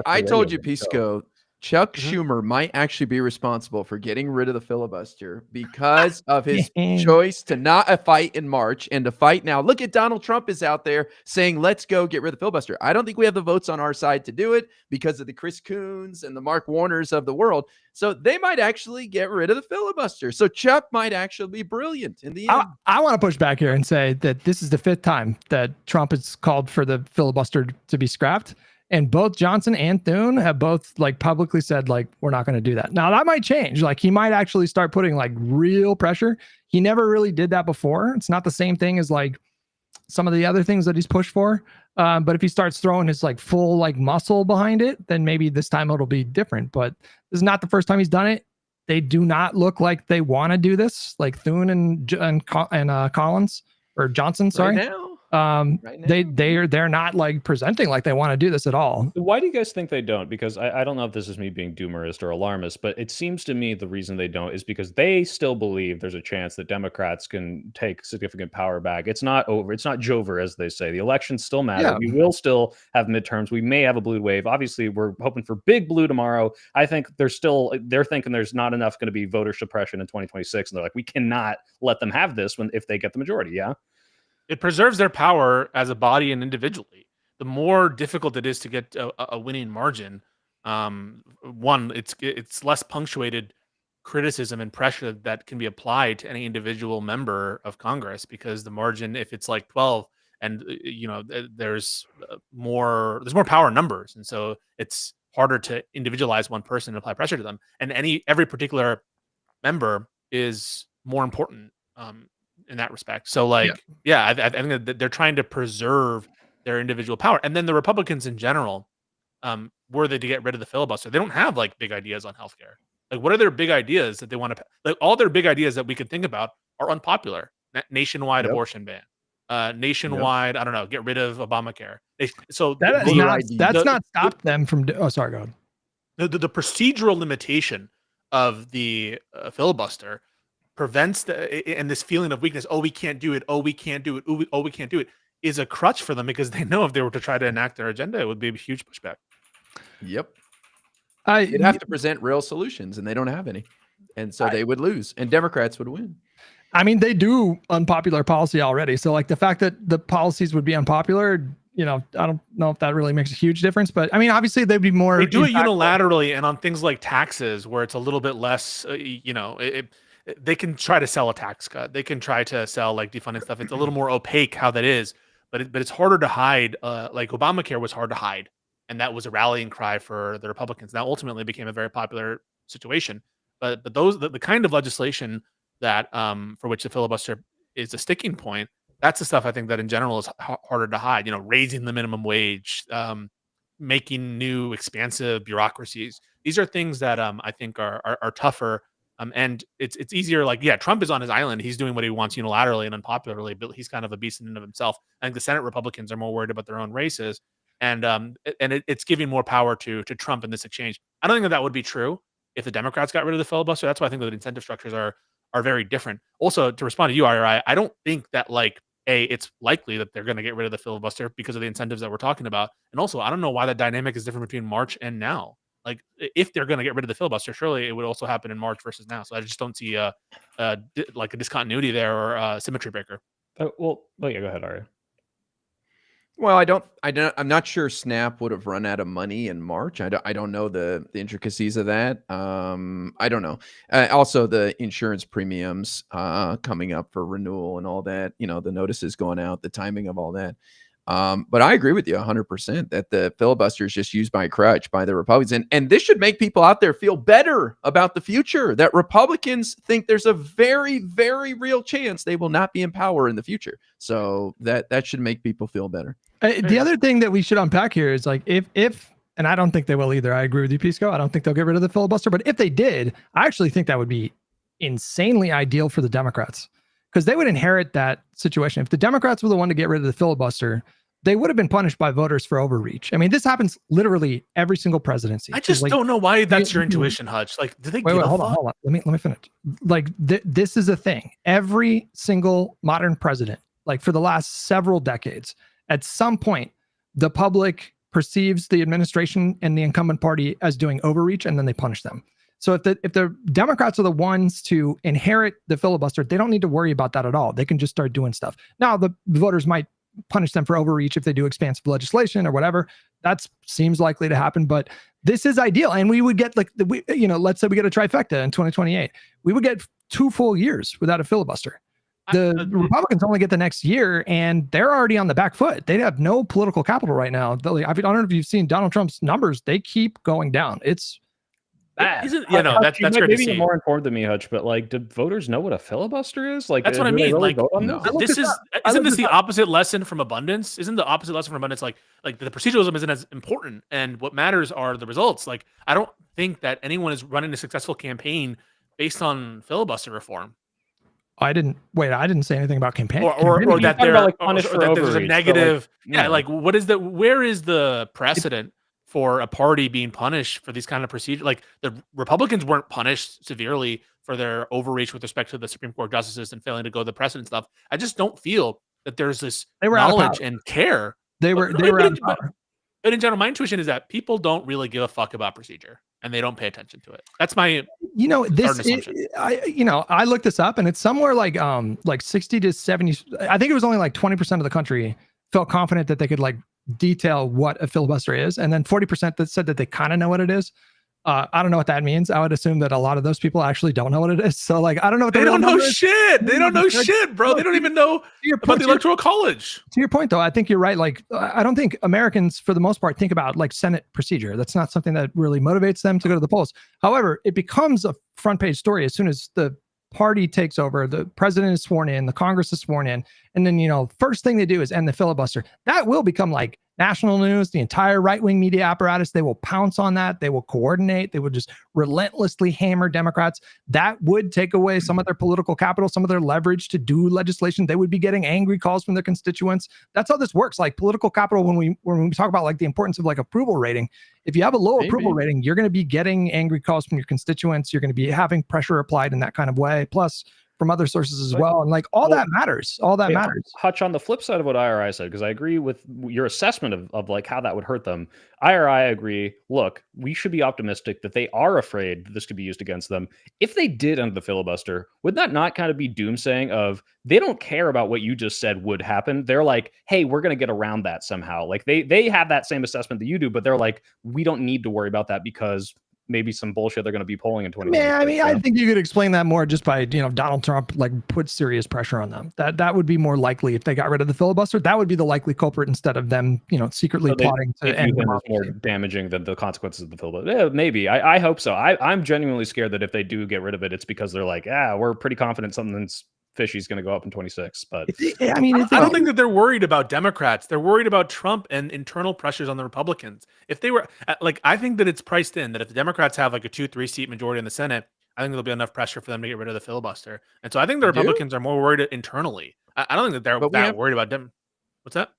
I told you, Pisco, Chuck Mhm. Schumer might actually be responsible for getting rid of the filibuster because of his choice to not fight in March and to fight now. Look at Donald Trump is out there saying, let's go get rid of the filibuster. I don't think we have the votes on our side to do it because of the Chris Coons and the Mark Warners of the world. So they might actually get rid of the filibuster. So Chuck might actually be brilliant in the end. I want to push back here and say that this is the 5th time that Trump has called for the filibuster to be scrapped. And both Johnson and Thune have both like publicly said, like, we're not going to do that. Now that might change. Like he might actually start putting like real pressure. He never really did that before. It's not the same thing as like some of the other things that he's pushed for. But if he starts throwing his like full like muscle behind it, then maybe this time it'll be different. But this is not the first time he's done it. They do not look like they want to do this. Like Thune and Collins or Johnson, sorry. Right now. They're not like presenting like they want to do this at all. Why do you guys think they don't? Because I don't know if this is me being doomerist or alarmist, but it seems to me the reason they don't is because they still believe there's a chance that Democrats can take significant power back. It's not over. It's not Jover, as they say. The elections still matter. Yeah. We will still have midterms. We may have a blue wave. Obviously, we're hoping for big blue tomorrow. I think they're thinking there's not enough going to be voter suppression in 2026. And they're like, we cannot let them have this if they get the majority. Yeah. It preserves their power as a body and individually. The more difficult it is to get a winning margin, one, it's less punctuated criticism and pressure that can be applied to any individual member of Congress because the margin, if it's like 12, and there's more power in numbers, and so it's harder to individualize one person and apply pressure to them. And every particular member is more important. In that respect. So I think that they're trying to preserve their individual power. And then the Republicans in general, were they to get rid of the filibuster, they don't have like big ideas on healthcare. Like what are their big ideas that they want to, like all their big ideas that we can think about are unpopular. Nationwide abortion ban, nationwide, I don't know, get rid of Obamacare. So that's not stopped them from, sorry, go ahead. The procedural limitation of the filibuster prevents and this feeling of weakness. Oh, we can't do it. Oh, we can't do it. Oh, we can't do it is a crutch for them because they know if they were to try to enact their agenda, it would be a huge pushback. Yep. They'd have to present real solutions and they don't have any. And so they would lose and Democrats would win. I mean, they do unpopular policy already. So like the fact that the policies would be unpopular, I don't know if that really makes a huge difference, but I mean, obviously they'd be more. They do it unilaterally and on things like taxes where it's a little bit less, they can try to sell a tax cut. They can try to sell like defunding stuff. It's a little more opaque how that is, but it's harder to hide. Like Obamacare was hard to hide, and that was a rallying cry for the Republicans. Now ultimately became a very popular situation. But the kind of legislation that for which the filibuster is a sticking point, that's the stuff I think that in general is harder to hide. Raising the minimum wage, making new expansive bureaucracies. These are things that I think are tougher. And it's easier. Like, yeah, Trump is on his island. He's doing what he wants unilaterally and unpopularly, but he's kind of a beast in and of himself. I think the Senate Republicans are more worried about their own races, and it's giving more power to Trump in this exchange. I don't think that would be true if the Democrats got rid of the filibuster. That's why I think that the incentive structures are very different. Also, to respond to you, IRI, I don't think that it's likely that they're going to get rid of the filibuster because of the incentives that we're talking about. And also, I don't know why that dynamic is different between March and now. Like, if they're going to get rid of the filibuster, surely it would also happen in March versus now. So I just don't see a discontinuity there or a symmetry breaker. Yeah, go ahead, Ari. Well, I'm not sure Snap would have run out of money in March. I don't know the intricacies of that. I don't know. Also, the insurance premiums coming up for renewal and all that. The notices going out, the timing of all that. But I agree with you 100% that the filibuster is just used by a crutch by the Republicans. And this should make people out there feel better about the future, that Republicans think there's a very, very real chance they will not be in power in the future. So that should make people feel better. The other thing that we should unpack here is like if and I don't think they will either. I agree with you, Pisco. I don't think they'll get rid of the filibuster. But if they did, I actually think that would be insanely ideal for the Democrats, because they would inherit that situation. If the Democrats were the one to get rid of the filibuster, they would have been punished by voters for overreach. I mean, this happens literally every single presidency. I just don't know why that's your intuition, Hutch. Like, do they give a fuck? Hold on. Let me finish. Like, this is a thing. Every single modern president, like for the last several decades, at some point, the public perceives the administration and the incumbent party as doing overreach, and then they punish them. So if the Democrats are the ones to inherit the filibuster, they don't need to worry about that at all. They can just start doing stuff. Now, the voters might punish them for overreach if they do expansive legislation or whatever. That seems likely to happen, but this is ideal. And we would get like, let's say we get a trifecta in 2028. We would get 2 full years without a filibuster. The Republicans only get the next year, and they're already on the back foot. They have no political capital right now. I don't know if you've seen Donald Trump's numbers. They keep going down. It's bad. That's great to maybe see. You're more informed than me, Hutch, but like, do voters know what a filibuster is? Like, that's what I mean. Really like, no. Isn't this the opposite lesson from abundance? Isn't the opposite lesson from abundance like the proceduralism isn't as important, and what matters are the results? Like, I don't think that anyone is running a successful campaign based on filibuster reform. I didn't say anything about campaign. Or that there's a negative. So like where is the precedent for a party being punished for these kind of procedures? Like, the Republicans weren't punished severely for their overreach with respect to the Supreme Court justices and failing to go the precedent stuff. I just don't feel that there's this knowledge and care. They were out of power. But in general, my intuition is that people don't really give a fuck about procedure, and they don't pay attention to it. That's my I looked this up, and it's somewhere like 60 to 70. I think it was only like 20% of the country felt confident that they could like detail what a filibuster is, and then 40% that said that they kind of know what it is. I don't know what that means. I would assume that a lot of those people actually don't know what it is. So like, I don't know what they don't know shit. They don't know shit, bro. They don't even know about the Electoral College. To your point, though, I think you're right. Like, I don't think Americans, for the most part, think about like Senate procedure. That's not something that really motivates them to go to the polls. However, it becomes a front page story as soon as the party takes over, the president is sworn in, the Congress is sworn in, and then, first thing they do is end the filibuster. That will become like national news. The entire right-wing media apparatus, they will pounce on that. They will coordinate. They will just relentlessly hammer Democrats. That would take away some of their political capital, some of their leverage to do legislation. They would be getting angry calls from their constituents. That's how this works. Like, political capital, when we talk about like the importance of like approval rating, if you have a low approval rating, you're going to be getting angry calls from your constituents. You're going to be having pressure applied in that kind of way. Plus, from other sources as well. And like that matters. All that matters. Hutch, on the flip side of what IRI said, because I agree with your assessment of like how that would hurt them. IRI agree, look, we should be optimistic that they are afraid that this could be used against them. If they did end the filibuster, would that not kind of be doomsaying of they don't care about what you just said would happen? They're like, hey, we're going to get around that somehow. Like they have that same assessment that you do, but they're like, we don't need to worry about that because maybe some bullshit they're going to be polling in 2020. Yeah, I mean, I think you could explain that more just by, Donald Trump like put serious pressure on them. That would be more likely if they got rid of the filibuster. That would be the likely culprit instead of them, secretly plotting to end them. More damaging than the consequences of the filibuster. Yeah, maybe. I hope so. I'm genuinely scared that if they do get rid of it, it's because they're like, we're pretty confident something's fishy is going to go up in 26. But I don't think that they're worried about Democrats. They're worried about Trump and internal pressures on the Republicans. If they were I think that it's priced in that if the Democrats have like a 2-3 seat majority in the Senate, I think there'll be enough pressure for them to get rid of the filibuster. And so I think the Republicans are more worried internally. I don't think that they're that worried about them. What's that?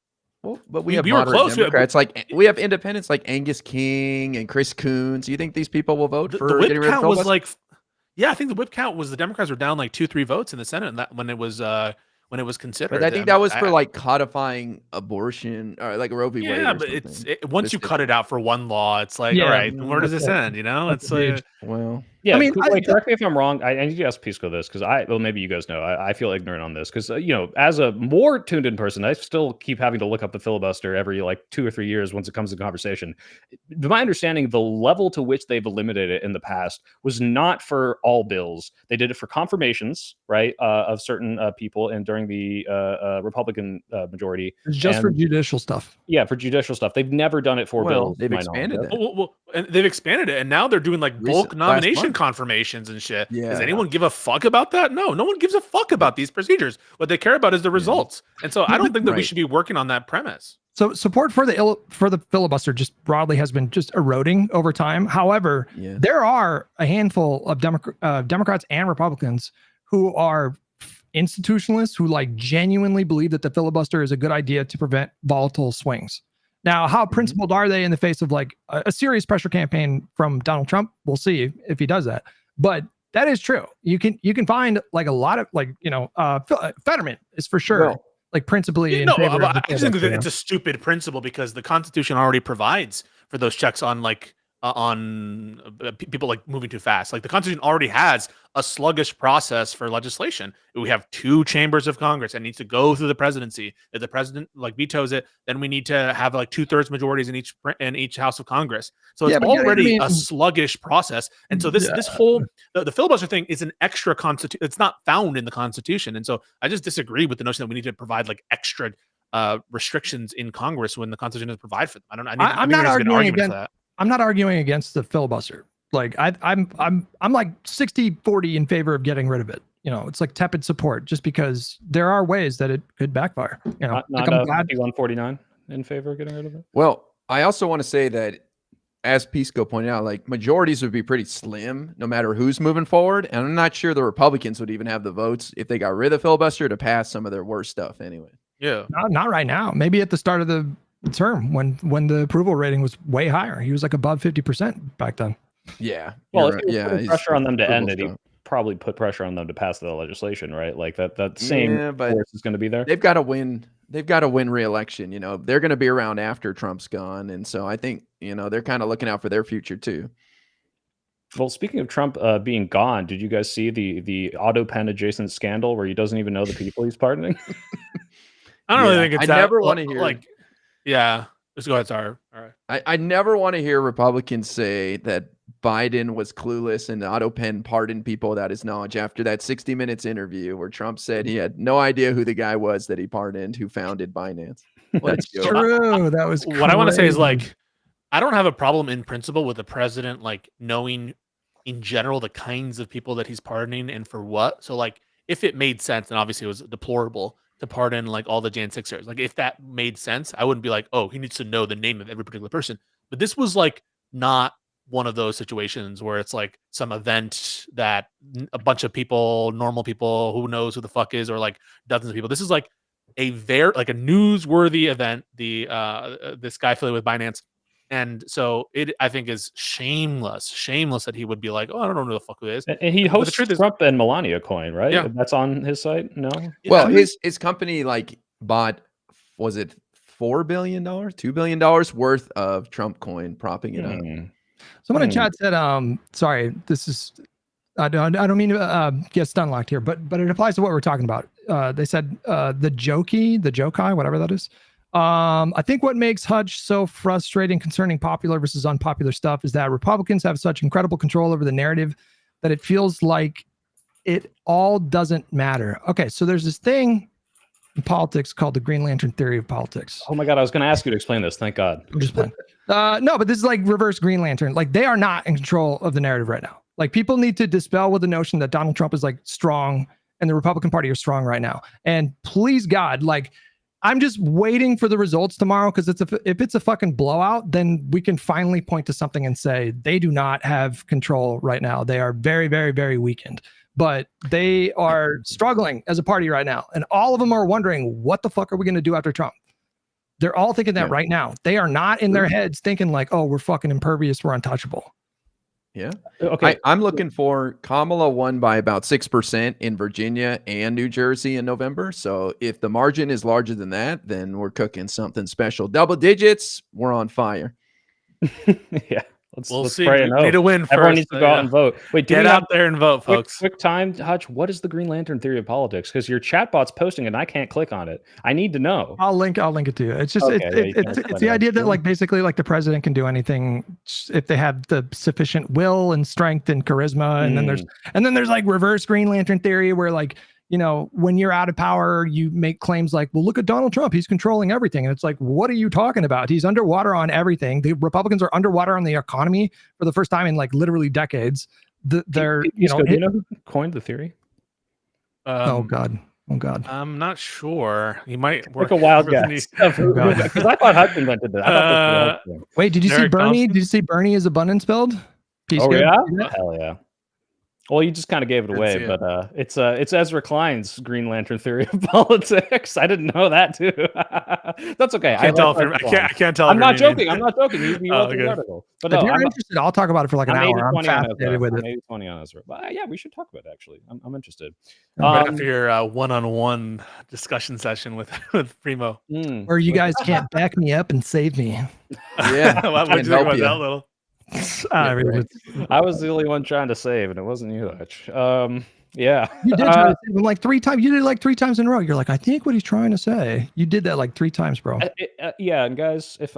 Well, but we have moderate Democrats. We have independents like Angus King and Chris Coons. Do you think these people will vote for getting rid of the filibuster? I think the whip count was the Democrats were down like 2-3 votes in the Senate, and that when it was considered. But I think that was for like codifying abortion or like Roe v. Wade. Yeah, but once you cut it out for one law, it's like, all right, where does this end? It's like, well, Yeah, I mean, correct me if I'm wrong. I need to ask Pisco this because well, maybe you guys know. I feel ignorant on this because as a more tuned in person, I still keep having to look up the filibuster every like 2 or 3 years once it comes to conversation. To my understanding, the level to which they've eliminated it in the past was not for all bills. They did it for confirmations, right, of certain people, and during the Republican majority, it's just for judicial stuff. Yeah, for judicial stuff. They've never done it for bills. They've expanded that. Well, and they've expanded it, and now they're doing like bulk nomination confirmations and shit. Yeah. Does anyone give a fuck about that? No one gives a fuck about these procedures. What they care about is the results. And so I don't think that we should be working on that premise. So support for the filibuster just broadly has been just eroding over time. However, there are a handful of Democrats and Republicans who are institutionalists who like genuinely believe that the filibuster is a good idea to prevent volatile swings. Now, how principled are they in the face of like a serious pressure campaign from Donald Trump? We'll see if he does that. But that is true. You can find like a lot of like Fetterman is for sure like principally. I just think that it's a stupid principle because the Constitution already provides for those checks on like on people like moving too fast. Like the Constitution already has a sluggish process for legislation. We have 2 chambers of Congress and needs to go through the presidency. If the president like vetoes it, then we need to have like 2/3 majorities in each house of Congress. So it's already a sluggish process. And so this whole the filibuster thing is an extra constitution. It's not found in the Constitution. And so I just disagree with the notion that we need to provide like extra restrictions in Congress when the Constitution doesn't provide for them. I'm not arguing against that. I'm not arguing against the filibuster. Like I'm like 60-40 in favor of getting rid of it. It's like tepid support just because there are ways that it could backfire. Not 51-49 in favor of getting rid of it. Well, I also want to say that as Pisco pointed out, like majorities would be pretty slim no matter who's moving forward. And I'm not sure the Republicans would even have the votes if they got rid of the filibuster to pass some of their worst stuff anyway. Yeah. Not right now. Maybe at the start of the term when the approval rating was way higher. He was like above 50% back then. Yeah. Well, if he was putting pressure on them to end it, he probably put pressure on them to pass the legislation, right? Like that same force is going to be there. They've got to win. They've got to win re-election. They're going to be around after Trump's gone, and so I think they're kind of looking out for their future too. Well, speaking of Trump being gone, did you guys see the auto pen adjacent scandal where he doesn't even know the people he's pardoning? I don't really think it's. I never want to hear like. Yeah, let's go ahead, Sarah. All right. I never want to hear Republicans say that Biden was clueless and auto pen pardoned people without his knowledge after that 60 Minutes interview where Trump said he had no idea who the guy was that he pardoned who founded Binance. That's true. That was what I want to say is like, I don't have a problem in principle with the president like knowing in general the kinds of people that he's pardoning and for what. So like, if it made sense, and obviously it was deplorable to pardon like all the Jan 6ers. Like if that made sense, I wouldn't be like, oh, he needs to know the name of every particular person. But this was like not one of those situations where it's like some event that a bunch of people, normal people, who knows who the fuck is, or like dozens of people. This is like a newsworthy event. This guy affiliated with Binance. And so it, I think, is shameless that he would be like, oh, I don't know who the fuck it is. And he hosts Trump and Melania coin, right? Yeah. That's on his site? No? Well, his company like bought, was it $4 billion, $2 billion worth of Trump coin, propping it up. Someone in chat said, sorry, this is, I don't mean to get stunlocked here, but it applies to what we're talking about. They said the Jokai, whatever that is. I think what makes Hutch so frustrating concerning popular versus unpopular stuff is that Republicans have such incredible control over the narrative that it feels like it all doesn't matter. Okay, so there's this thing in politics called the Green Lantern theory of politics. Oh my God, I was going to ask you to explain this. Thank God. I'm just playing. No, but this is like reverse Green Lantern. Like they are not in control of the narrative right now. Like people need to dispel with the notion that Donald Trump is like strong and the Republican Party are strong right now. And please God, like I'm just waiting for the results tomorrow because if it's a fucking blowout, then we can finally point to something and say they do not have control right now. They are very, very, very weakened, but they are struggling as a party right now. And all of them are wondering, what the fuck are we going to do after Trump? They're all thinking that right now. They are not in their heads thinking like, oh, we're fucking impervious. We're untouchable. Yeah. Okay. I'm looking for Kamala won by about 6% in Virginia and New Jersey in November. So if the margin is larger than that, then we're cooking something special. Double digits, we're on fire. Yeah. Let's see. pray and We need hope. to win first. Everyone needs to go out and vote. Wait, get out there and vote, folks. Quick time, Hutch. What is the Green Lantern theory of politics? Because your chatbot's posting it and I can't click on it. I need to know. I'll link it to you. It's just it's the idea that like basically like the president can do anything if they have the sufficient will and strength and charisma. And then there's like reverse Green Lantern theory where like, you know, when you're out of power, you make claims like, well, look at Donald Trump. He's controlling everything. And it's like, what are you talking about? He's underwater on everything. The Republicans are underwater on the economy for the first time in like literally decades. They're, do you know who coined the theory? Oh God. I'm not sure. He might work like a wild guess. Because I thought Hutch invented it. Wait, did you see Bernie? Did you see Bernie is abundance build? Oh yeah? Hell yeah. Well, you just kind of gave it away, but it's Ezra Klein's Green Lantern theory of politics. I didn't know that too. That's okay. I can't tell. I'm not joking. You wrote the article. But if you're interested, I'll talk about it for like an hour. I'm fascinated with it. Maybe 20 on Ezra. But yeah, we should talk about it actually. I'm interested. After your one-on-one discussion session with Primo, where you guys can't back me up and save me. Yeah, what do you think about that little? I was the only one trying to save, and it wasn't you, Hutch. Yeah, you did try to save him like 3 times. You did it like 3 times in a row. You're like, I think what he's trying to say. You did that like 3 times, bro. Yeah, and guys, if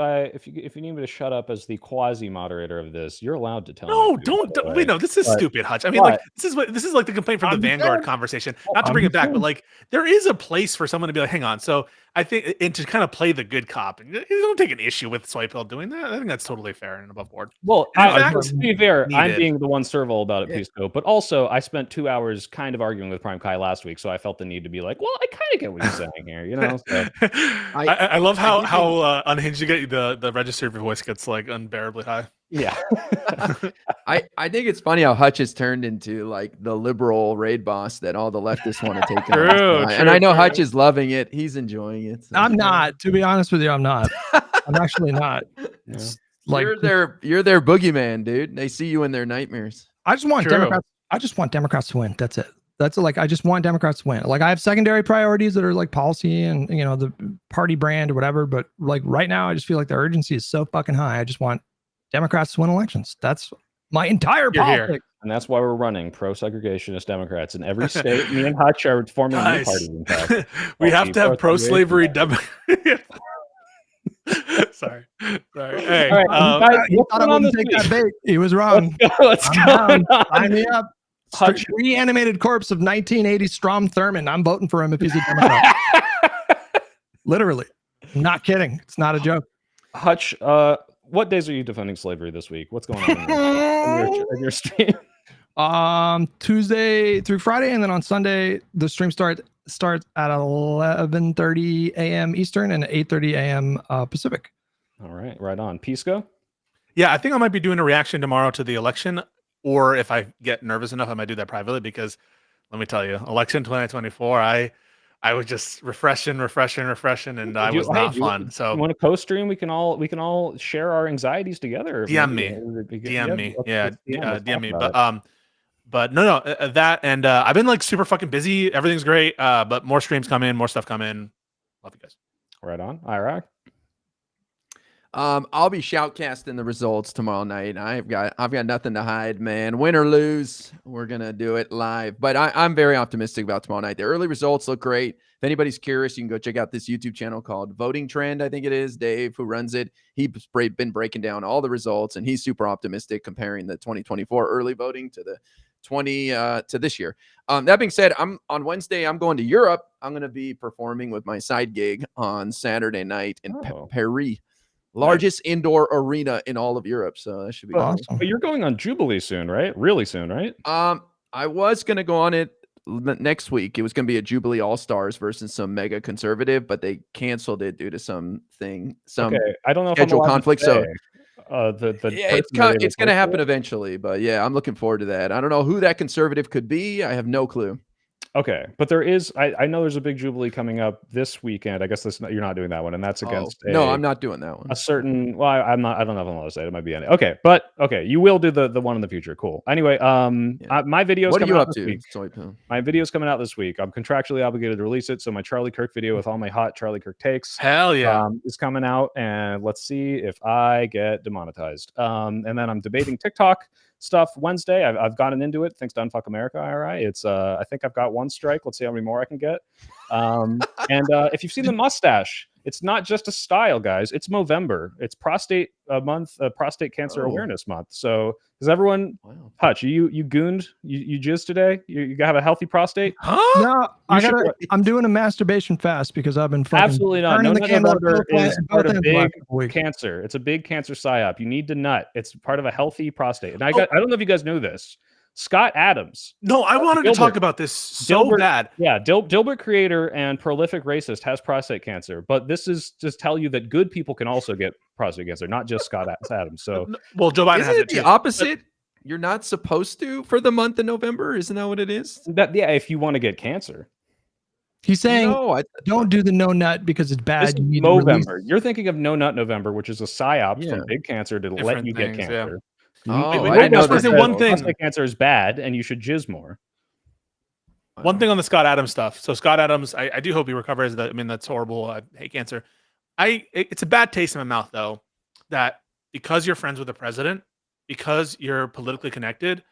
you need me to shut up as the quasi moderator of this, you're allowed to tell. No, don't. Wait, no, this is stupid, Hutch. I mean, like this is like the complaint from the Vanguard conversation. Not to bring it back, but like there is a place for someone to be like, hang on. So I think, and to kind of play the good cop, and you don't take an issue with Swipehill doing that. I think that's totally fair and above board. Well, to be fair, I'm being the one servile about it, Pisco. But also, I spent 2 hours kind of arguing with PrimeCayes last week, so I felt the need to be like, well, I kind of get what you're saying here, you know. So. I love how unhinged you get. The register of your voice gets like unbearably high. Yeah. I think it's funny how Hutch has turned into like the liberal raid boss that all the leftists want to take on. And I know Hutch is loving it. He's enjoying it. So. I'm not, to be honest with you, I'm not. I'm actually not. Yeah. Like you're their boogeyman, dude. They see you in their nightmares. I just want Democrats. I just want Democrats to win. That's it. That's like, I just want Democrats to win. Like I have secondary priorities that are like policy and, you know, the party brand or whatever. But like right now, I just feel like the urgency is so fucking high. I just want Democrats to win elections. That's my entire politics. And that's why we're running pro-segregationist Democrats in every state. Me and Hutch are forming new parties. In fact. We have to have pro-slavery Democrats. Sorry. Hey, guys, he thought I wouldn't take that bait. He was wrong. Let's go. Sign me up. Hutch, reanimated corpse of 1980 Strom Thurmond. I'm voting for him if he's a Democrat. Literally. I'm not kidding. It's not a joke. Hutch, what days are you defending slavery this week? What's going on in your stream? Tuesday through Friday, and then on Sunday the stream starts at 11:30 a.m. Eastern and 8:30 a.m. Pacific. All right, right on. Pisco? Yeah, I think I might be doing a reaction tomorrow to the election, or if I get nervous enough, I might do that privately, because let me tell you, election 2024, I was just refreshing, and I was not fun. So you want to co-stream? We can all share our anxieties together. DM me. Yeah, DM me. But no, that, and I've been like super fucking busy. Everything's great. But more streams come in, more stuff come in. Love you guys. Right on. Iraq. I'll be shoutcasting the results tomorrow night. I've got nothing to hide, man. Win or lose, we're gonna do it live. But I'm very optimistic about tomorrow night. The early results look great. If anybody's curious, you can go check out this YouTube channel called Voting Trend. I think it is Dave who runs it. He's been breaking down all the results, and he's super optimistic comparing the 2024 early voting to the to this year. That being said, on Wednesday, I'm going to Europe. I'm going to be performing with my side gig on Saturday night in Paris. Largest indoor arena in all of Europe, so that should be awesome. But you're going on Jubilee soon, right? Really soon, right? I was going to go on it next week. It was going to be a Jubilee All-Stars versus some mega conservative, but they canceled it due to some I don't know schedule if conflict. So it's going to happen eventually, but yeah, I'm looking forward to that. I don't know who that conservative could be. I have no clue. Okay, but there is. I know there's a big jubilee coming up this weekend. I guess you're not doing that one, and that's against. No, I'm not doing that one. A certain. Well, I'm not. I don't know if I'm allowed to say it. It might be any. Okay, but okay, you will do the one in the future. Cool. Anyway, my videos. What are you out up this to? week. My video's coming out this week. I'm contractually obligated to release it, so my Charlie Kirk video with all my hot Charlie Kirk takes. Hell yeah, is coming out, and let's see if I get demonetized. And then I'm debating TikTok stuff Wednesday. I've gotten into it thanks to Unfuck America IRI. It's I think I've got 1 strike. Let's see how many more I can get. And if you've seen the mustache, it's not just a style, guys. It's Movember. It's prostate month, prostate cancer awareness month. So is everyone Hutch, you gooned? You jizzed today? You have a healthy prostate? Huh? No, I'm doing a masturbation fast because I've been fucking absolutely not. No Nut November is part of big cancer. It's a big cancer psyop. You need to nut. It's part of a healthy prostate. And I don't know if you guys know this. Scott Adams. No, I wanted to talk about this so bad. Yeah, Dilbert creator and prolific racist has prostate cancer, but this is just tell you that good people can also get prostate cancer, not just Scott Adams. So, well, Joe Biden has it the opposite. You're not supposed to for the month of November, isn't that what it is? If you want to get cancer. He's saying don't do the no nut because it's bad. You need Movember. You're thinking of No Nut November, which is a psyop from big cancer to let you get cancer. I know that one thing. Prostate cancer is bad, and you should jizz more. One thing on the Scott Adams stuff. So Scott Adams, I do hope he recovers. I mean, that's horrible. I hate cancer. It's a bad taste in my mouth, though, that because you're friends with the president, because you're politically connected,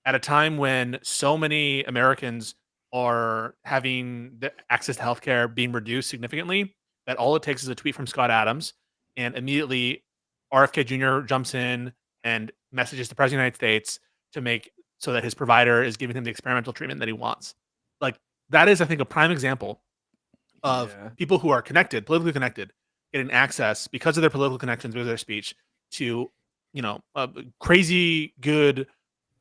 at a time when so many Americans are having the access to healthcare being reduced significantly, that all it takes is a tweet from Scott Adams, and immediately RFK Jr. jumps in and messages the president of the United States to make so that his provider is giving him the experimental treatment that he wants. Like, that is, I think, a prime example of people who are connected, politically connected, getting access because of their political connections, because of their speech, to, crazy good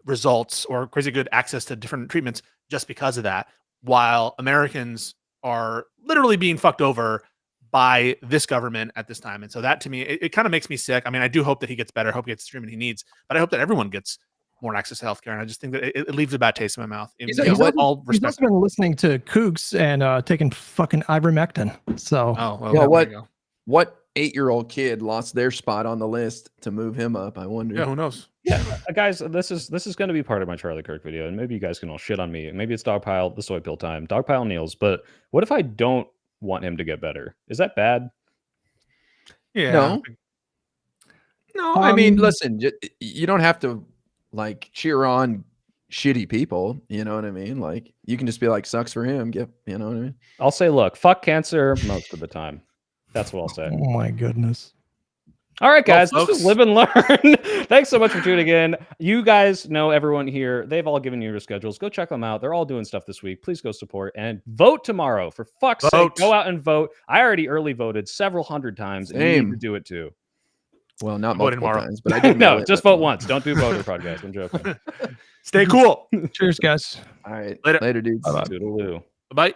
results or crazy good access to different treatments just because of that, while Americans are literally being fucked over by this government at this time. And so that, to me, it kind of makes me sick. I mean, I do hope that he gets better. I hope he gets the treatment he needs, but I hope that everyone gets more access to healthcare. And I just think that it leaves a bad taste in my mouth. He's also been listening to Kooks and taking fucking ivermectin. So, what 8-year-old kid lost their spot on the list to move him up? I wonder. Yeah, who knows? Yeah, guys, this is going to be part of my Charlie Kirk video, and maybe you guys can all shit on me. Maybe it's Dogpile, the soy pill time, Dogpile Niels. But what if I don't want him to get better? Is that bad? Yeah. No. I mean, listen, you don't have to cheer on shitty people. You know what I mean? Like, you can just be like, sucks for him. You know what I mean? I'll say, look, fuck cancer most of the time. That's what I'll say. Oh my goodness. All right, guys, this is Live and Learn. Thanks so much for tuning in. You guys know everyone here. They've all given you your schedules. Go check them out. They're all doing stuff this week. Please go support and vote tomorrow. For fuck's sake, go out and vote. I already early voted several hundred times, and you need to do it too. Well, not multiple times, but I did. No, just vote once. Don't do voter fraud, guys. I'm joking. Stay cool. Cheers, guys. All right. Later dudes. Toodaloo. Bye.